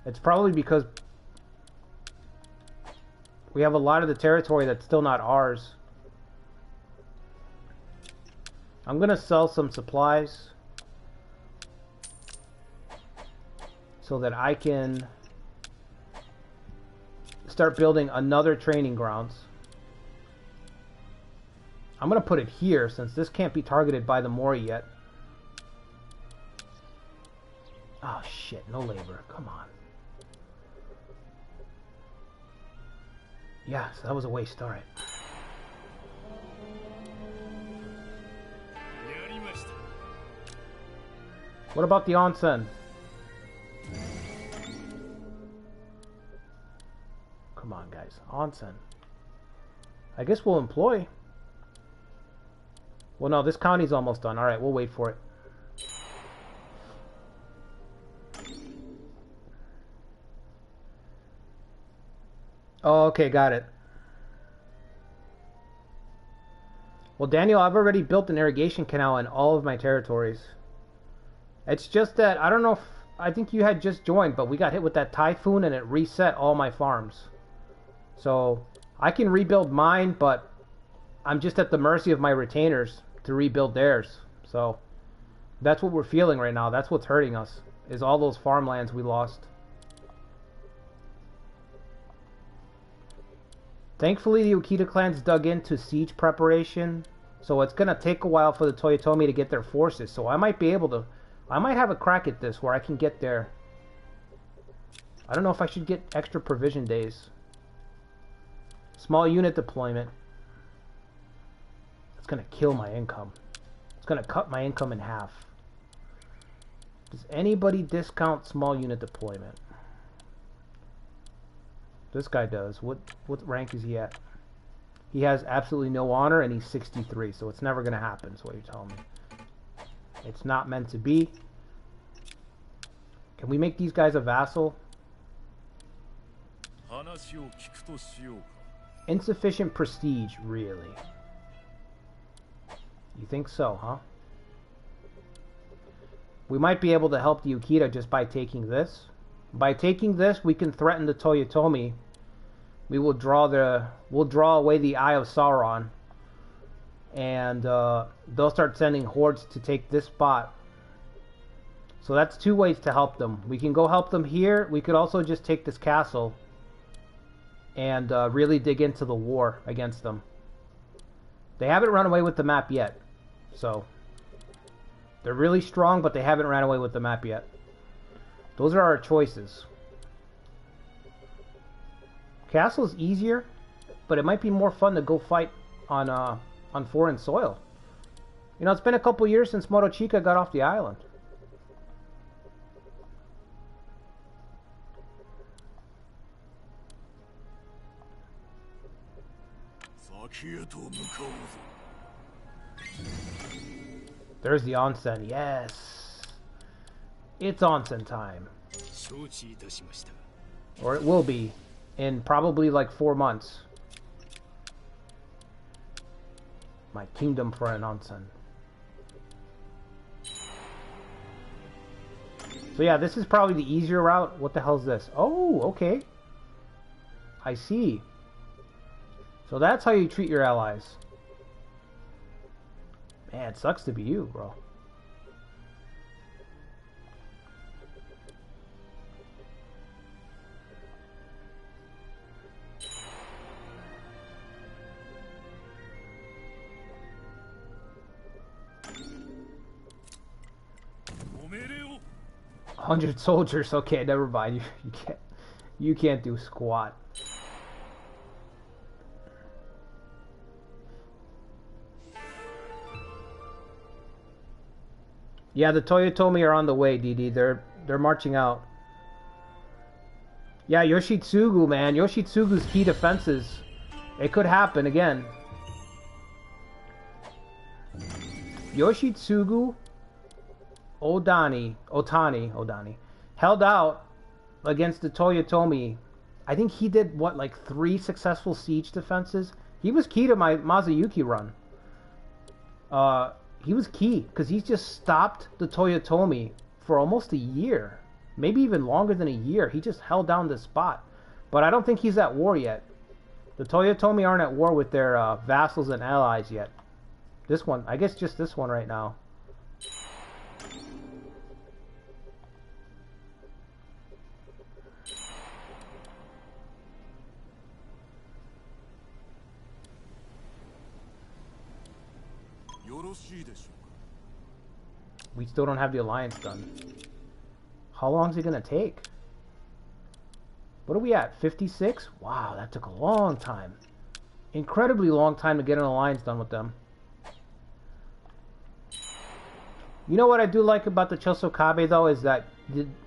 It's probably because we have a lot of the territory that's still not ours. I'm gonna sell some supplies so that I can start building another training grounds. I'm going to put it here since this can't be targeted by the Mori yet. Oh shit, no labor. Come on. Yeah, so that was a waste. Alright. What about the onsen? Come on, guys. Onsen. I guess we'll employ. Well, no, this county's almost done. Alright, we'll wait for it. Oh, okay, got it. Well, Daniel, I've already built an irrigation canal in all of my territories. It's just that, I don't know if, I think you had just joined, but we got hit with that typhoon and it reset all my farms. So, I can rebuild mine, but I'm just at the mercy of my retainers to rebuild theirs. So, that's what we're feeling right now. That's what's hurting us, is all those farmlands we lost. Thankfully, the Ukita clan's dug into siege preparation, so it's going to take a while for the Toyotomi to get their forces. So I might be able to, I might have a crack at this where I can get there. I don't know if I should get extra provision days. Small unit deployment. It's going to kill my income. It's going to cut my income in half. Does anybody discount small unit deployment? This guy does. What rank is he at? He has absolutely no honor and he's 63, so it's never going to happen, is what you're telling me. It's not meant to be. Can we make these guys a vassal? Insufficient prestige, really. You think so, huh? We might be able to help the Ukita just by taking this. By taking this, we can threaten the Toyotomi. We will we'll draw away the Eye of Sauron, and they'll start sending hordes to take this spot. So that's two ways to help them. We can go help them here. We could also just take this castle and really dig into the war against them. They haven't run away with the map yet, so they're really strong, but they haven't ran away with the map yet. Those are our choices. Castle is easier, but it might be more fun to go fight on foreign soil. You know, it's been a couple years since Motochika got off the island. There's the onsen, yes! It's onsen time. Or it will be in probably like 4 months. My kingdom for an onsen. So yeah, this is probably the easier route. What the hell is this? Oh, okay. I see. So that's how you treat your allies. Man, it sucks to be you, bro. $100 soldiers. Okay, never mind. You can't do squat. Yeah, the Toyotomi are on the way, DD. They're marching out. Yeah, Yoshitsugu, man. Yoshitsugu's key defenses. It could happen again. Yoshitsugu Otani held out against the Toyotomi. I think he did, what, like 3 successful siege defenses? He was key to my Mazayuki run. He was key, because he's just stopped the Toyotomi for almost a year. Maybe even longer than a year. He just held down this spot. But I don't think he's at war yet. The Toyotomi aren't at war with their vassals and allies yet. This one, I guess just this one right now. We still don't have the alliance done. How long is it gonna take? What are we at? 56? Wow, that took a long time. Incredibly long time to get an alliance done with them. You know what I do like about the Chosokabe though is that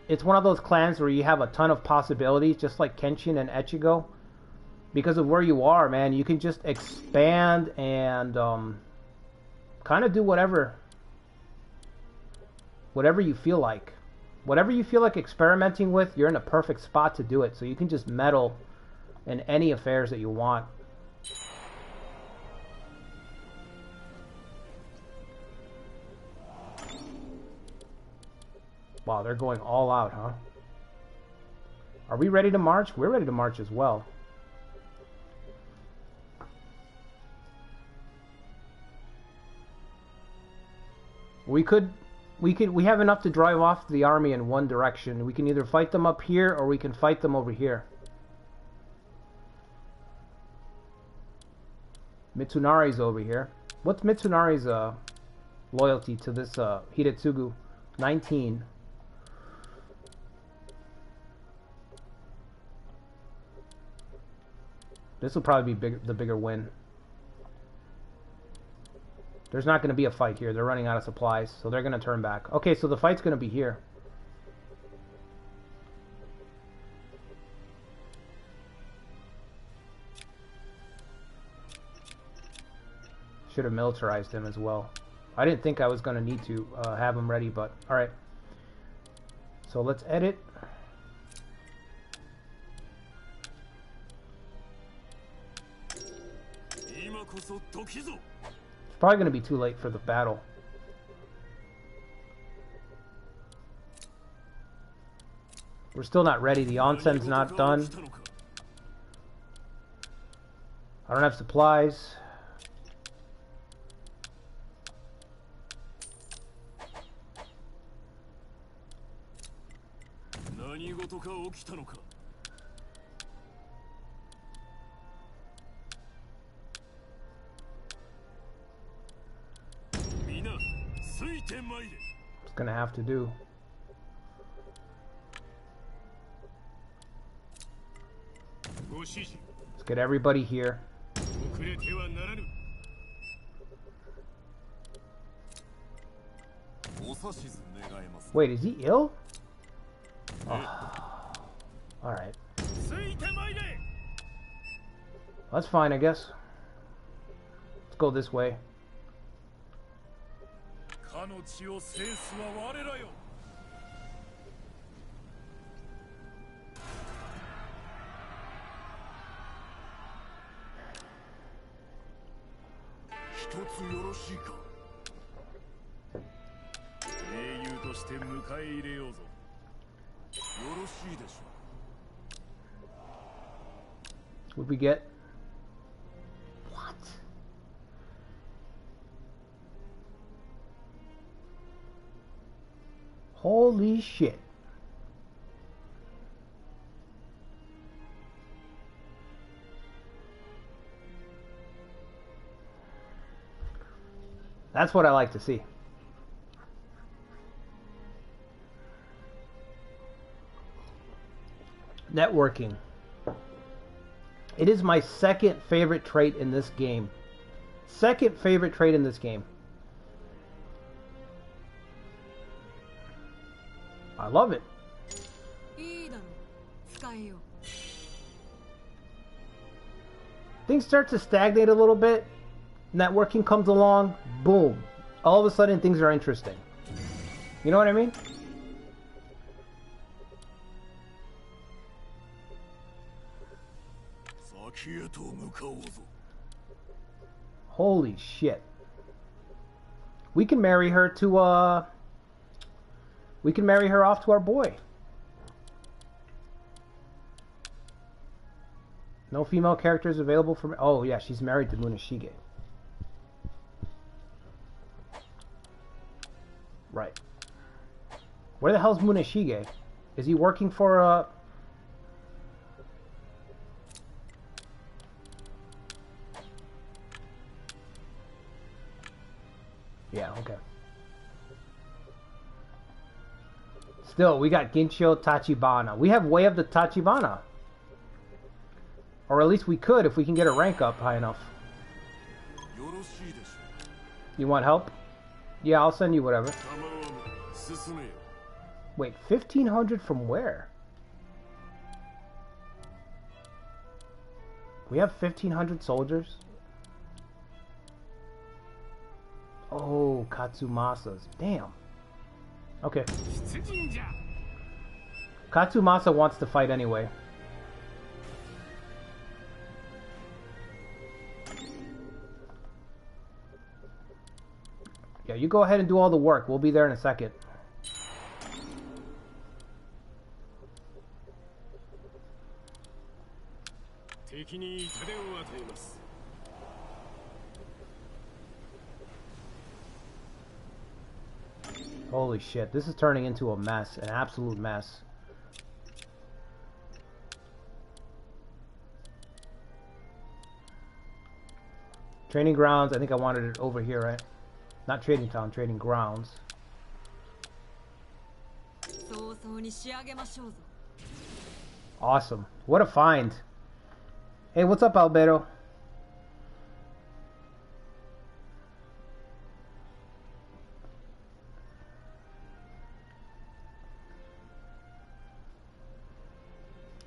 it's one of those clans where you have a ton of possibilities, just like Kenshin and Echigo. Because of where you are, man, you can just expand and kind of do whatever you feel like. Whatever you feel like experimenting with, you're in a perfect spot to do it. So you can just meddle in any affairs that you want. Wow, they're going all out, huh? Are we ready to march? We're ready to march as well. We have enough to drive off the army in one direction. We can either fight them up here or we can fight them over here. Mitsunari's over here. What's Mitsunari's loyalty to this Hidetsugu? 19. This will probably be the bigger win. There's not going to be a fight here. They're running out of supplies, so they're going to turn back. Okay, so the fight's going to be here. Should have militarized him as well. I didn't think I was going to need to have him ready, but alright. So let's edit. It's probably going to be too late for the battle. We're still not ready. The onsen's not done. I don't have supplies. It's gonna have to do. Let's get everybody here. Wait, is he ill? Oh. Alright. That's fine, I guess. Let's go this way. What'd we get? What? Holy shit. That's what I like to see. Networking. It is my second favorite trait in this game. Second favorite trait in this game. I love it. Things start to stagnate a little bit. Networking comes along. Boom. All of a sudden things are interesting. You know what I mean? Holy shit. We can marry her to we can marry her off to our boy. No female characters available for... Oh yeah, she's married to Munashige. Right. Where the hell's Munashige? Is he working for Yeah, okay. Still, we got Gincho Tachibana. We have way up the Tachibana. Or at least we could if we can get a rank up high enough. You want help? Yeah, I'll send you whatever. Wait, 1,500 from where? We have 1,500 soldiers? Oh, Katsumasa's. Damn. Okay. Katsumasa wants to fight anyway. Yeah, you go ahead and do all the work. We'll be there in a second. Holy shit, this is turning into a mess, an absolute mess. Training grounds, I think I wanted it over here, right? Not trading town, trading grounds. Awesome. What a find. Hey, what's up, Albedo?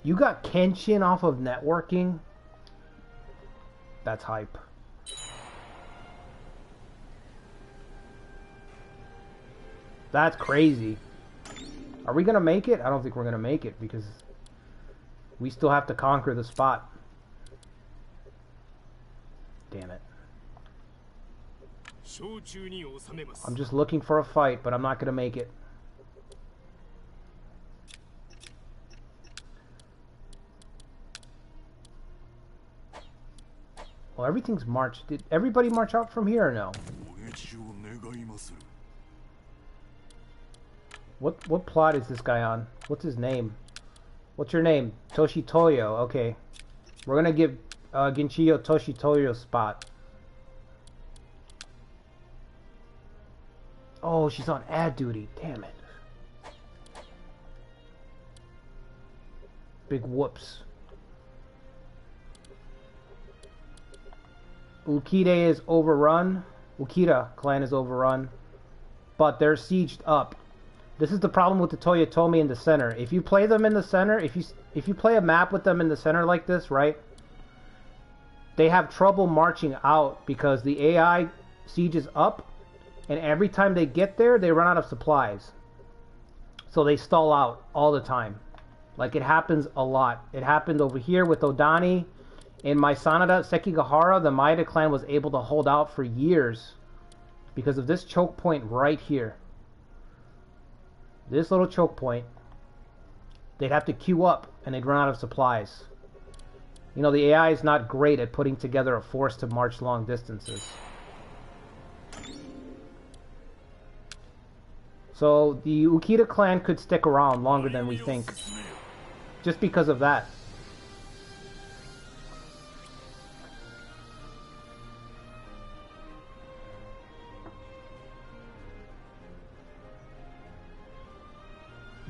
You got Kenshin off of networking? That's hype. That's crazy. Are we gonna make it? I don't think we're gonna make it because we still have to conquer the spot. Damn it. I'm just looking for a fight, but I'm not gonna make it. Well, everything's marched. Did everybody march out from here or no? What plot is this guy on? What's his name? What's your name? Toshitoyo. Okay. We're gonna give Ginchiyo Toshitoyo's spot. Oh, she's on ad duty. Damn it. Big whoops. Ukide is overrun. Ukida clan is overrun. But they're sieged up. This is the problem with the Toyotomi in the center. If you play them in the center, if you play a map with them in the center like this, right? They have trouble marching out because the AI sieges up, and every time they get there, they run out of supplies. So they stall out all the time. Like, it happens a lot. It happened over here with Odani. In my Sanada Sekigahara, the Maeda clan was able to hold out for years because of this choke point right here. This little choke point, they'd have to queue up and they'd run out of supplies. You know, the AI is not great at putting together a force to march long distances. So the Ukida clan could stick around longer than we think, just because of that.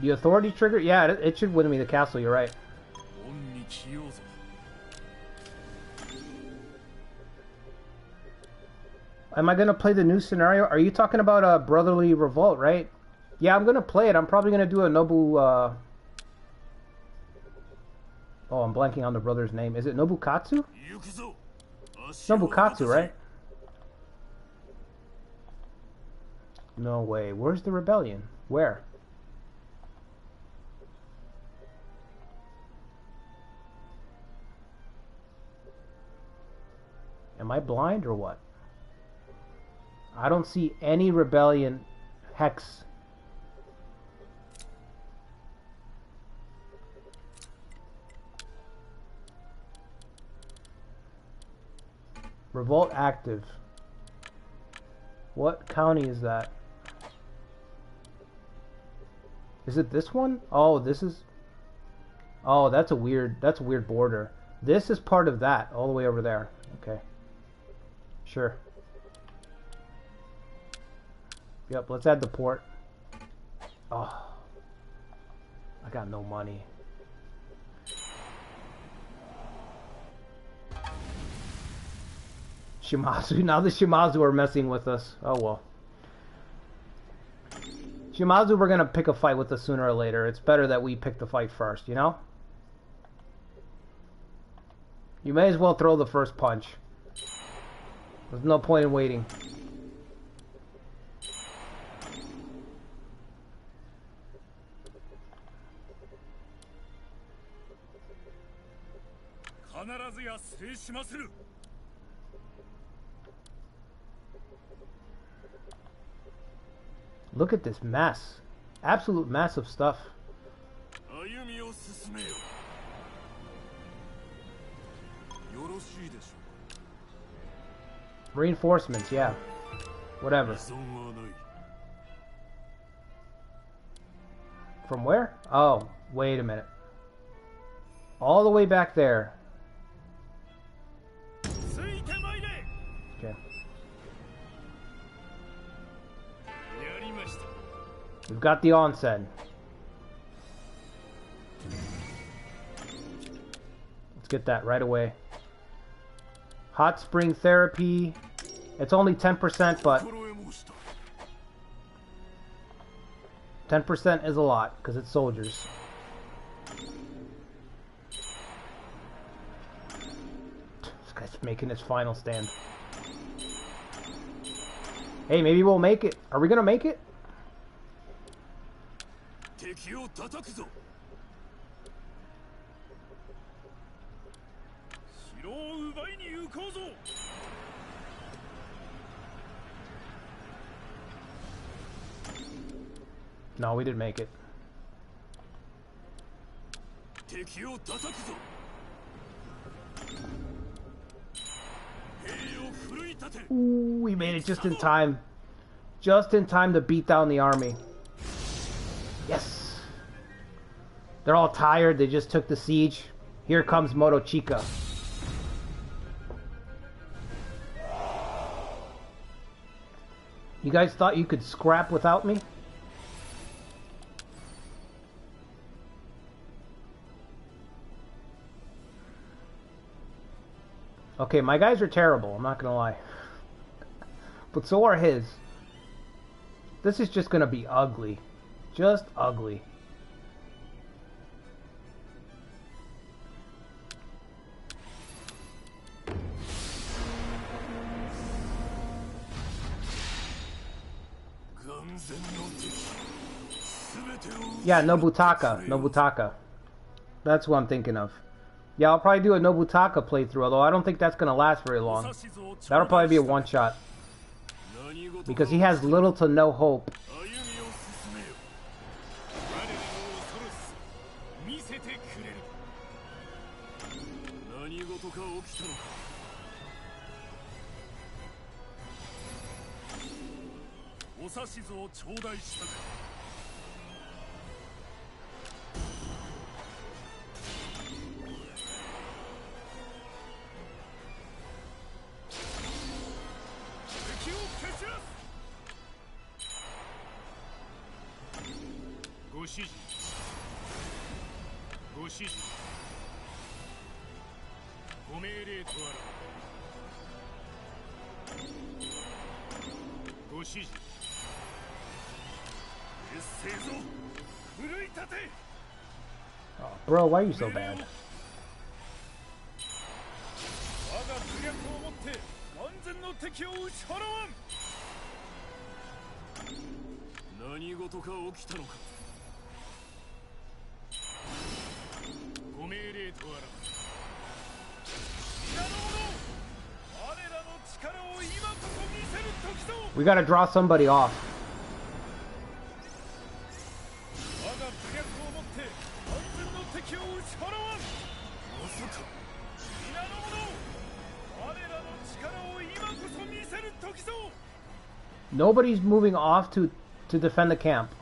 The authority trigger? Yeah, it should win me the castle, you're right. Am I going to play the new scenario? Are you talking about a Brotherly Revolt, right? Yeah, I'm going to play it. I'm probably going to do a Oh, I'm blanking on the brother's name. Is it Nobukatsu? Nobukatsu, right? No way. Where's the rebellion? Where? Am I blind or what? I don't see any rebellion hex. Revolt active. What county is that? Is it this one? Oh, this is... Oh, that's a weird border. This is part of that, all the way over there. Okay. Sure. Yep, let's add the port. Oh. got no money. Shimazu. Now the Shimazu are messing with us. Oh well. Shimazu, we're gonna pick a fight with us sooner or later. It's better that we pick the fight first, you know? You may as well throw the first punch. There's no point in waiting. Look at this mess. Absolute mess of stuff. Reinforcements, yeah. Whatever. From where? Oh, wait a minute. All the way back there. Okay. We've got the onset. Let's get that right away. Hot spring therapy. It's only 10%, but 10% is a lot because it's soldiers. This guy's making his final stand. Hey, maybe we'll make it. Are we gonna make it? No, we didn't make it. Ooh, we made it just in time. Just in time to beat down the army. Yes! They're all tired, they just took the siege. Here comes Motochika. You guys thought you could scrap without me? Okay, my guys are terrible, I'm not gonna lie. But so are his. This is just gonna be ugly. Just ugly. Yeah, Nobutaka. Nobutaka. That's what I'm thinking of. Yeah, I'll probably do a Nobutaka playthrough, although I don't think that's going to last very long. That'll probably be a one-shot. Because he has little to no hope. Oh, bro, why are you so bad? We gotta draw somebody off. Nobody's moving off to defend the camp.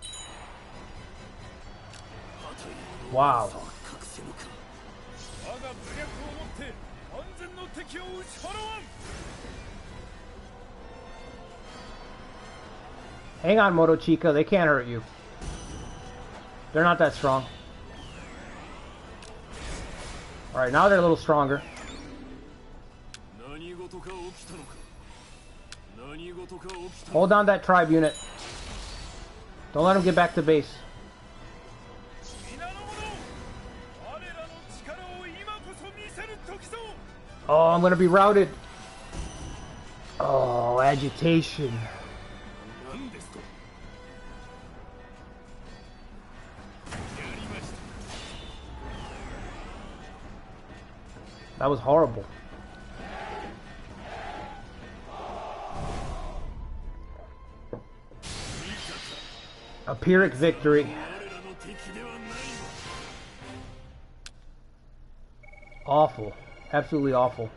Wow. Hang on, Motochika. They can't hurt you. They're not that strong. Alright, now they're a little stronger. Hold down that tribe unit. Don't let them get back to base. Oh, I'm gonna be routed. Oh, agitation. That was horrible. A Pyrrhic victory. Awful. Absolutely awful.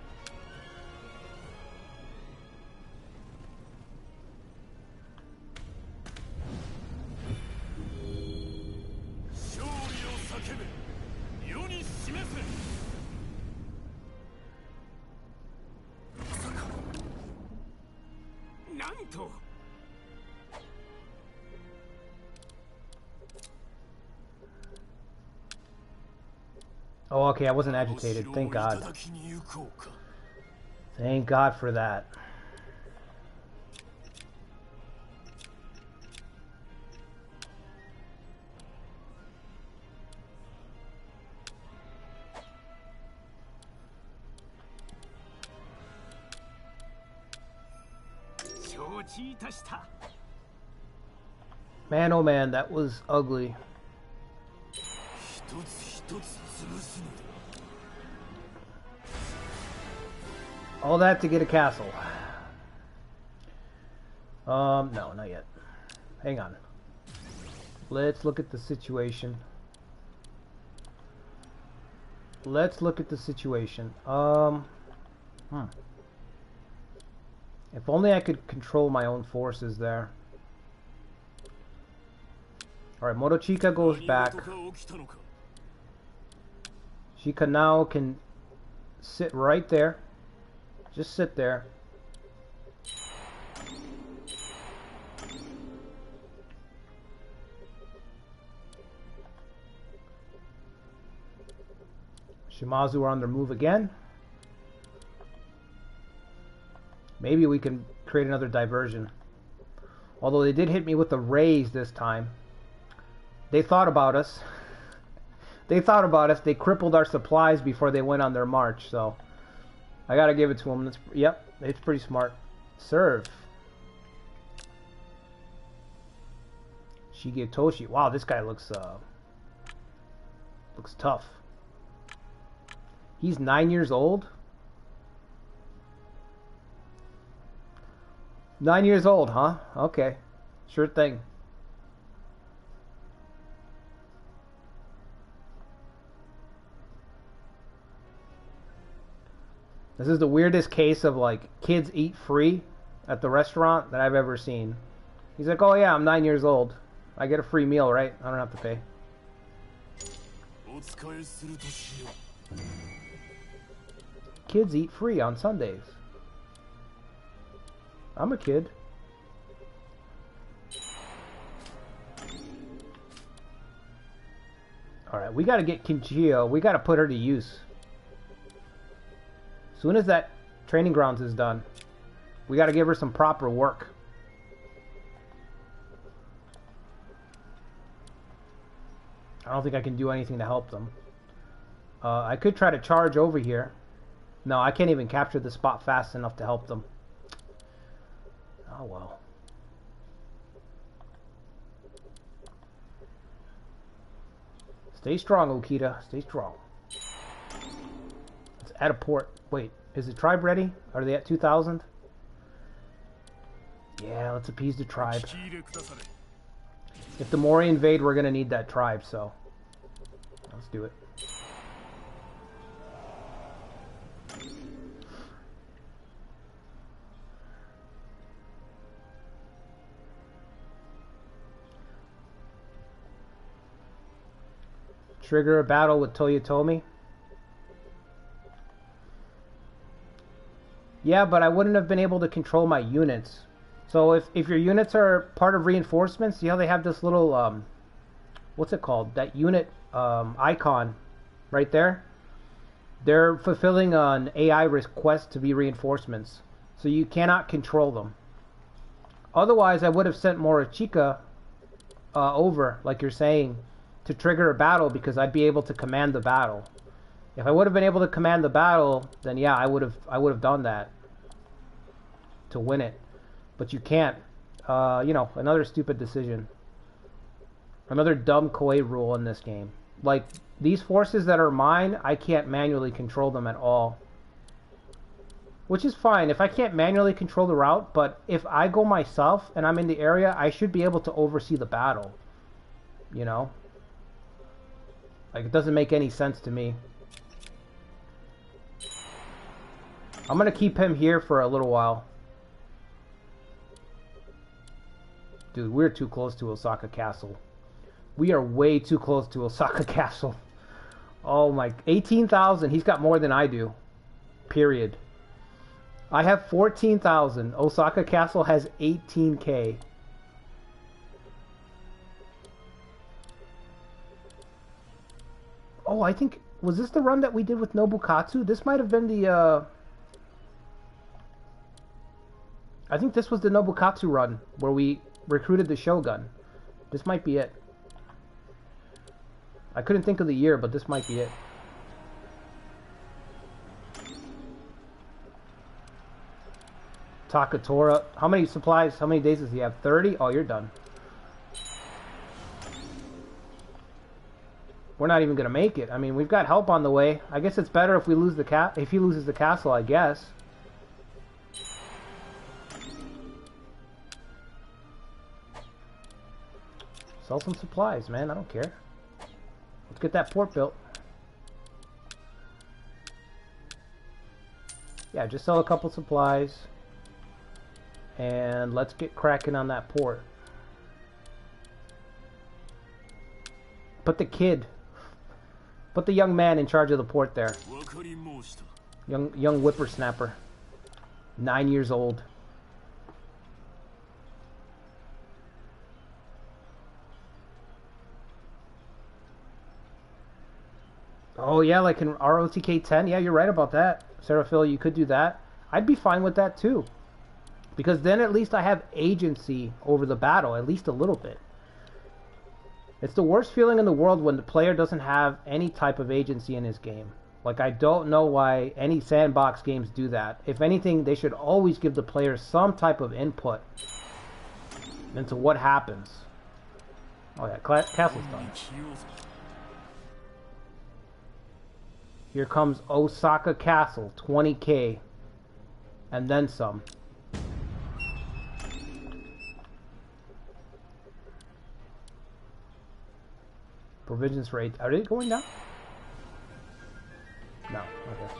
Oh, okay, I wasn't agitated. Thank God. Thank God for that. Man, oh man, that was ugly. All that to get a castle. No, not yet. Hang on. Let's look at the situation. Let's look at the situation. If only I could control my own forces there. Alright, Motochika goes back. Shika now can sit right there. Just sit there. Shimazu are on their move again. Maybe we can create another diversion. Although they did hit me with a raise this time. They thought about us. They thought about us. They crippled our supplies before they went on their march, so I gotta give it to them. Yep, it's pretty smart. Serve. Shigetoshi. Wow, this guy looks tough. He's 9 years old. 9 years old, huh? Okay. Sure thing. This is the weirdest case of like kids eat free at the restaurant that I've ever seen. He's like, oh yeah, I'm 9 years old. I get a free meal, right? I don't have to pay. Kids eat free on Sundays. I'm a kid. Alright, we gotta get Kinchio. We gotta put her to use. As soon as that training grounds is done, we gotta give her some proper work. I don't think I can do anything to help them. I could try to charge over here. No, I can't even capture the spot fast enough to help them. Oh well. Stay strong, Okita. Stay strong. Let's add a port. Wait, is the tribe ready? Are they at 2,000? Yeah, let's appease the tribe. If the Mori invade, we're gonna need that tribe, so let's do it. Trigger a battle with Toyotomi. Yeah, but I wouldn't have been able to control my units. So if your units are part of reinforcements, see how they have this little, what's it called? That unit icon right there? They're fulfilling an AI request to be reinforcements, so you cannot control them. Otherwise, I would have sent Motochika over, like you're saying, to trigger a battle because I'd be able to command the battle. If I would have been able to command the battle, then yeah, I would have done that to win it. But you can't. You know, another stupid decision. Another dumb Koei rule in this game. Like, these forces that are mine, I can't manually control them at all. Which is fine if I can't manually control the route, but if I go myself and I'm in the area, I should be able to oversee the battle. You know? Like, it doesn't make any sense to me. I'm gonna keep him here for a little while. Dude, we're too close to Osaka Castle. We are way too close to Osaka Castle. Oh my... 18,000. He's got more than I do. Period. I have 14,000. Osaka Castle has 18k. Oh, I think... Was this the run that we did with Nobukatsu? This might have been the... I think this was the Nobukatsu run where we recruited the Shogun. This might be it. I couldn't think of the year, but this might be it. Takatora. How many supplies? How many days does he have? 30? Oh, you're done. We're not even gonna make it. I mean, we've got help on the way. I guess it's better if we lose the if he loses the castle, I guess. Sell some supplies, man. I don't care. Let's get that port built. Yeah, just sell a couple supplies. And let's get cracking on that port. Put the kid. Put the young man in charge of the port there. Young whippersnapper. 9 years old. Oh yeah, like in ROTK 10. Yeah, you're right about that. Seraphil, you could do that. I'd be fine with that too. Because then at least I have agency over the battle, at least a little bit. It's the worst feeling in the world when the player doesn't have any type of agency in his game. Like, I don't know why any sandbox games do that. If anything, they should always give the player some type of input into what happens. Oh yeah, castle's done. Here comes Osaka Castle, 20k. And then some. Provisions for 8. Are they going down? No. Okay.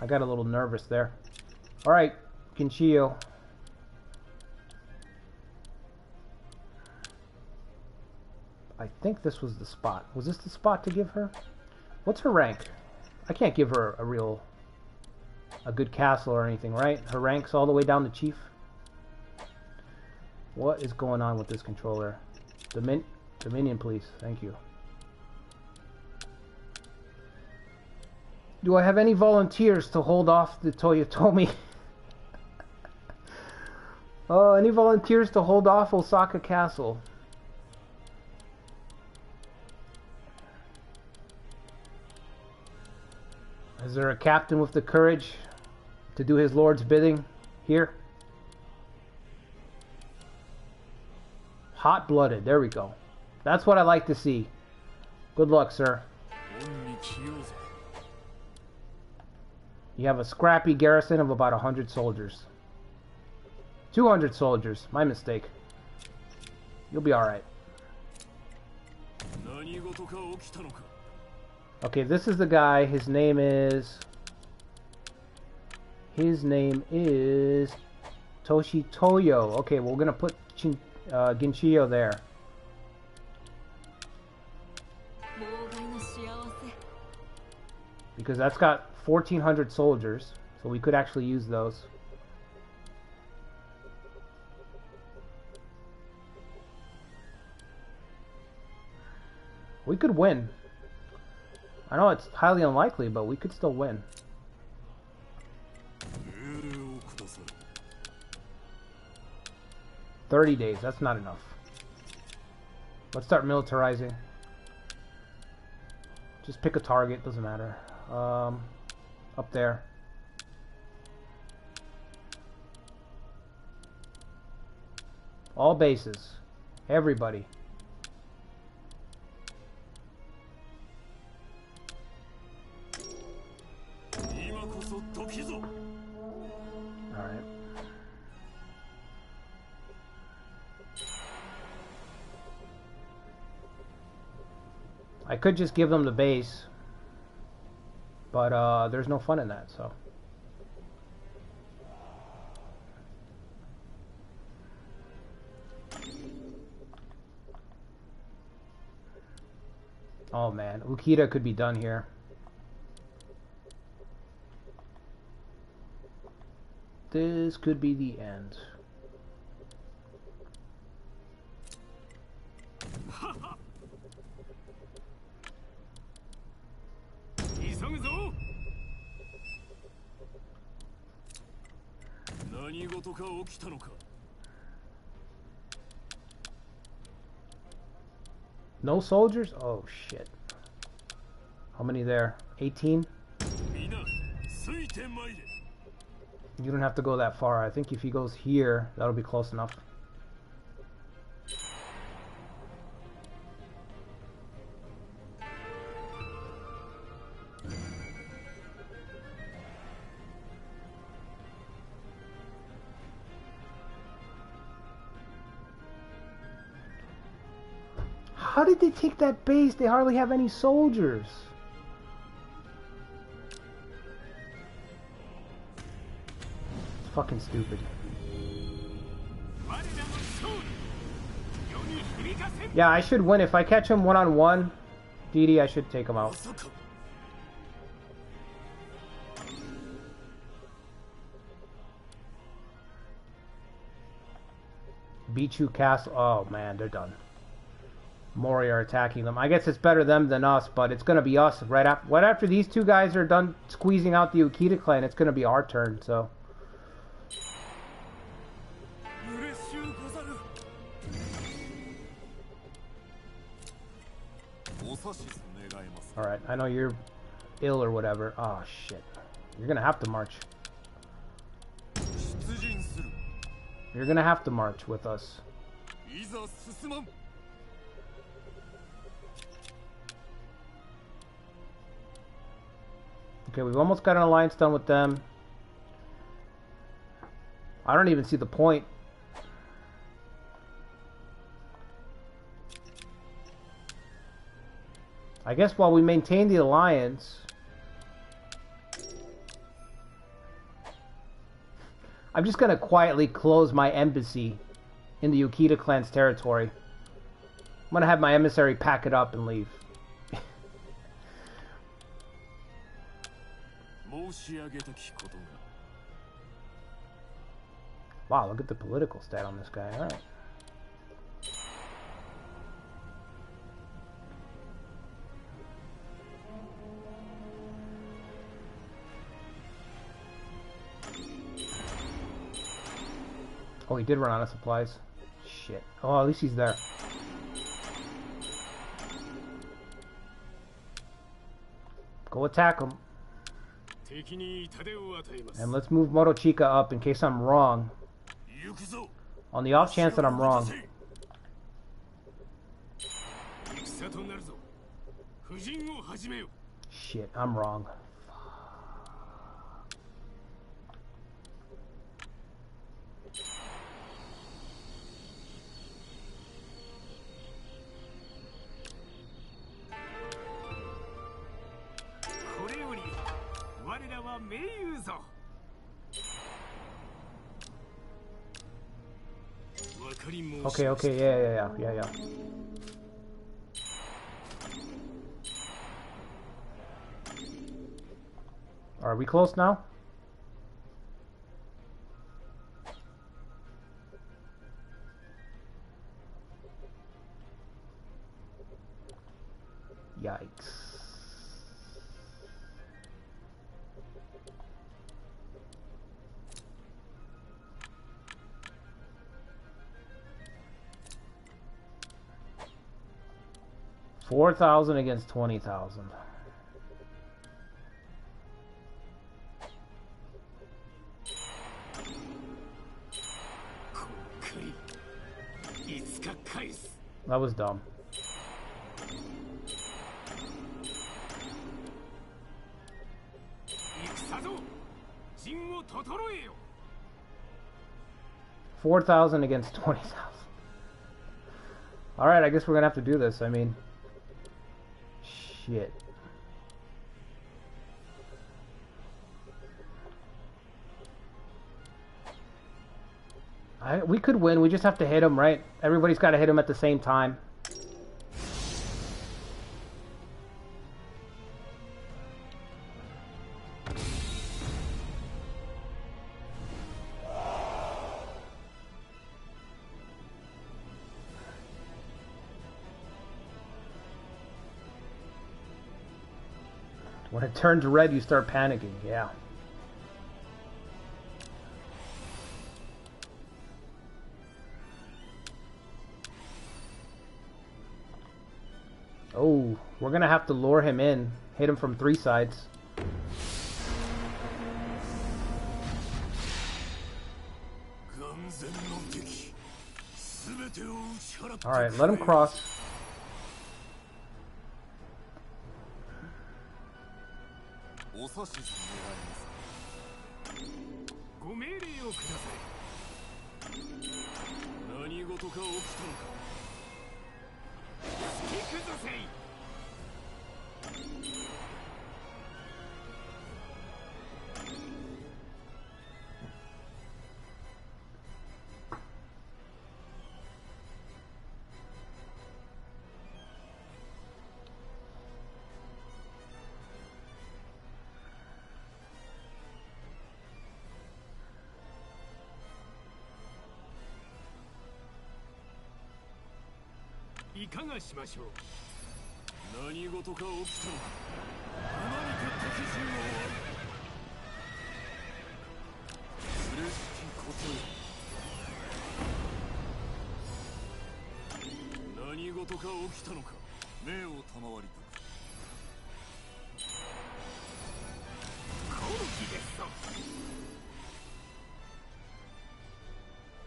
I got a little nervous there. Alright, Kinshio. I think this was the spot. Was this the spot to give her? What's her rank? I can't give her a good castle or anything, right? Her rank's all the way down to chief. What is going on with this controller? Dominion, please. Thank you. Do I have any volunteers to hold off the Toyotomi? Oh, any volunteers to hold off Osaka Castle? Is there a captain with the courage to do his lord's bidding here? Hot-blooded. There we go. That's what I like to see. Good luck, sir. You have a scrappy garrison of about 100 soldiers. 200 soldiers. My mistake. You'll be alright. Okay, this is the guy. His name is Toshitoyo. Okay, well, we're gonna put Ginshio there. Because that's got 1,400 soldiers, so we could actually use those. We could win. I know it's highly unlikely, but we could still win. 30 days, that's not enough. Let's start militarizing. Just pick a target, doesn't matter. Up there. All bases. Everybody. Alright. I could just give them the base, but there's no fun in that, so. Oh man, Ukita could be done here. This could be the end. No soldiers? Oh shit. How many there? 18? You don't have to go that far. I think if he goes here, that'll be close enough. How did they take that base? They hardly have any soldiers. It's fucking stupid. Yeah, I should win. If I catch him one-on-one, DD, I should take him out. Bichu Castle. Oh man, they're done. Mori are attacking them. I guess it's better them than us, but it's going to be us right after these two guys are done squeezing out the Ukita clan. It's going to be our turn, so. Alright, I know you're ill or whatever. Oh shit. You're going to have to march. You're going to have to march with us. Okay, we've almost got an alliance done with them. I don't even see the point. I guess while we maintain the alliance, I'm just going to quietly close my embassy in the Ukita clan's territory. I'm going to have my emissary pack it up and leave. Wow, look at the political stat on this guy. Alright. Oh, he did run out of supplies. Shit. Oh, at least he's there. Go attack him. And let's move Motochika up in case I'm wrong. On the off chance that I'm wrong. Shit, I'm wrong. Okay, yeah. Are we close now? Yikes. 4,000 against 20,000. That was dumb. $4,000 against 20,000. All right, I guess we're gonna have to do this. I mean, shit. We could win. We just have to hit him, right? Everybody's got to hit him at the same time. When it turns red, you start panicking. Yeah. Oh, we're gonna have to lure him in. Hit him from 3 sides. Alright, let him cross.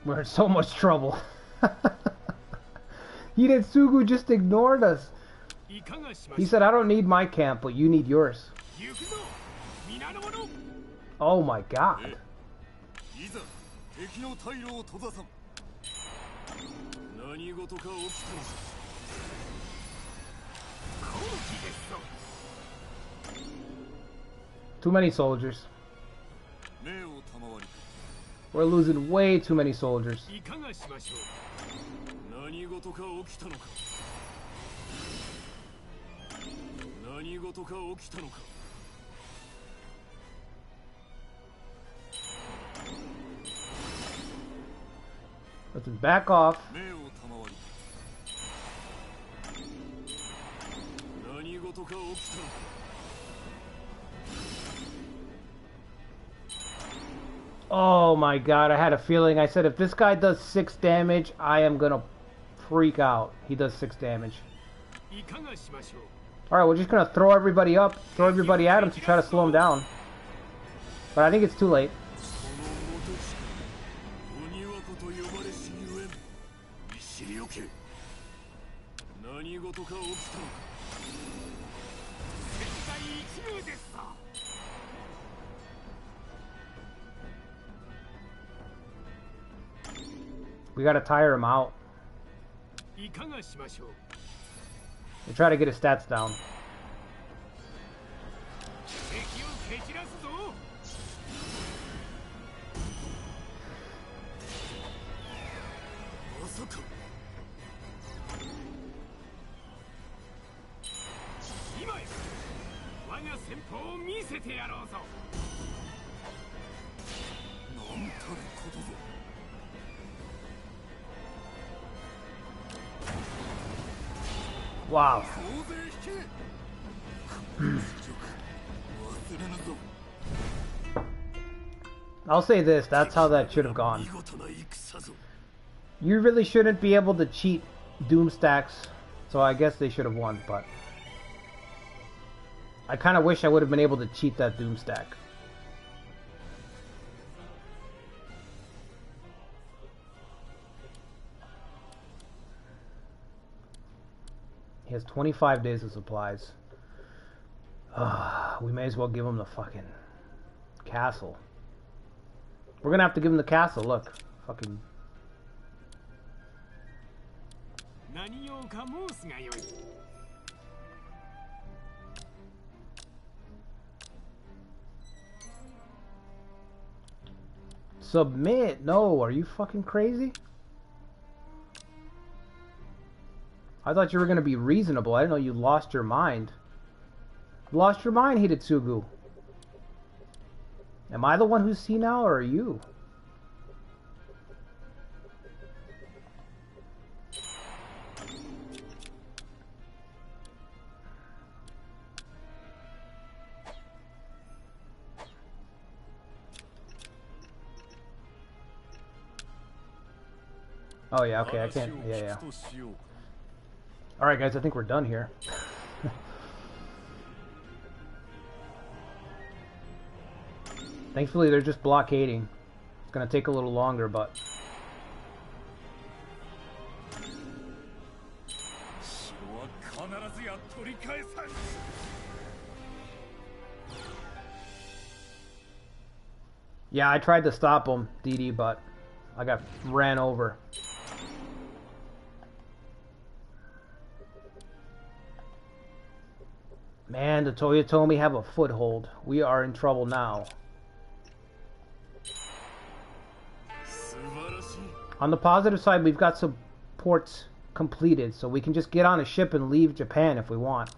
We're in so much trouble. Hidetsugu just ignored us. He said, I don't need my camp, but you need yours. Oh my god. Too many soldiers. We're losing way too many soldiers. Let's back off. Oh my god, I had a feeling. I said if this guy does 6 damage, I am gonna freak out. He does 6 damage. Alright, we're just gonna throw everybody up, throw everybody at him to try to slow him down. But I think it's too late. We gotta tire him out. We try to get his stats down. Wow. I'll say this, that's how that should have gone. You really shouldn't be able to cheat Doom stacks So I guess they should have won, but I kind of wish I would have been able to cheat that Doom stack. He has 25 days of supplies. We may as well give him the fucking castle. We're gonna have to give him the castle, look. Fucking... Submit? No, are you fucking crazy? I thought you were gonna be reasonable. I didn't know you lost your mind. You lost your mind, Hidetsugu. Am I the one who's senile, or are you? Oh yeah, okay, I can't, yeah. Alright guys, I think we're done here. Thankfully they're just blockading. It's gonna take a little longer, but... Yeah, I tried to stop him, DD, but I got ran over. Man, the Toyotomi have a foothold. We are in trouble now. On the positive side, we've got some ports completed, so we can just get on a ship and leave Japan if we want.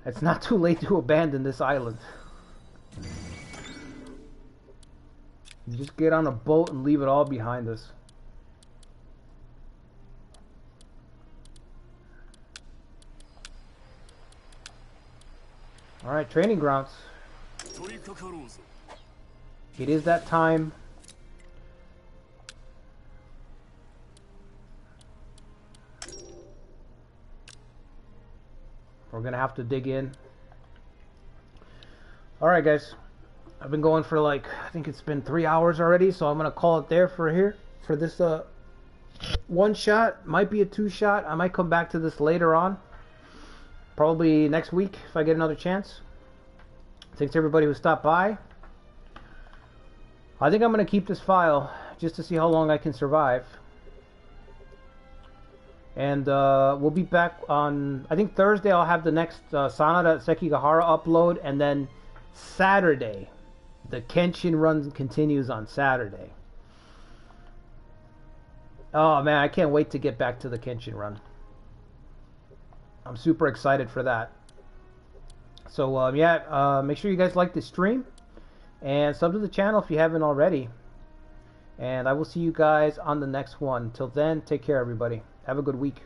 It's not too late to abandon this island. You just get on a boat and leave it all behind us. Alright, training grounds. It is that time. We're gonna have to dig in. Alright guys, I've been going for like, I think it's been 3 hours already, so I'm gonna call it there for this one shot. Might be a 2 shot. I might come back to this later on, probably next week if I get another chance. Thanks to everybody who stopped by. I think I'm gonna keep this file just to see how long I can survive. And we'll be back on, I think Thursday I'll have the next Sanada Sekigahara upload, and then Saturday, the Kenshin run continues on Saturday. Oh man, I can't wait to get back to the Kenshin run. I'm super excited for that. So yeah, make sure you guys like this stream, and sub to the channel if you haven't already. And I will see you guys on the next one. Till then, take care everybody. Have a good week.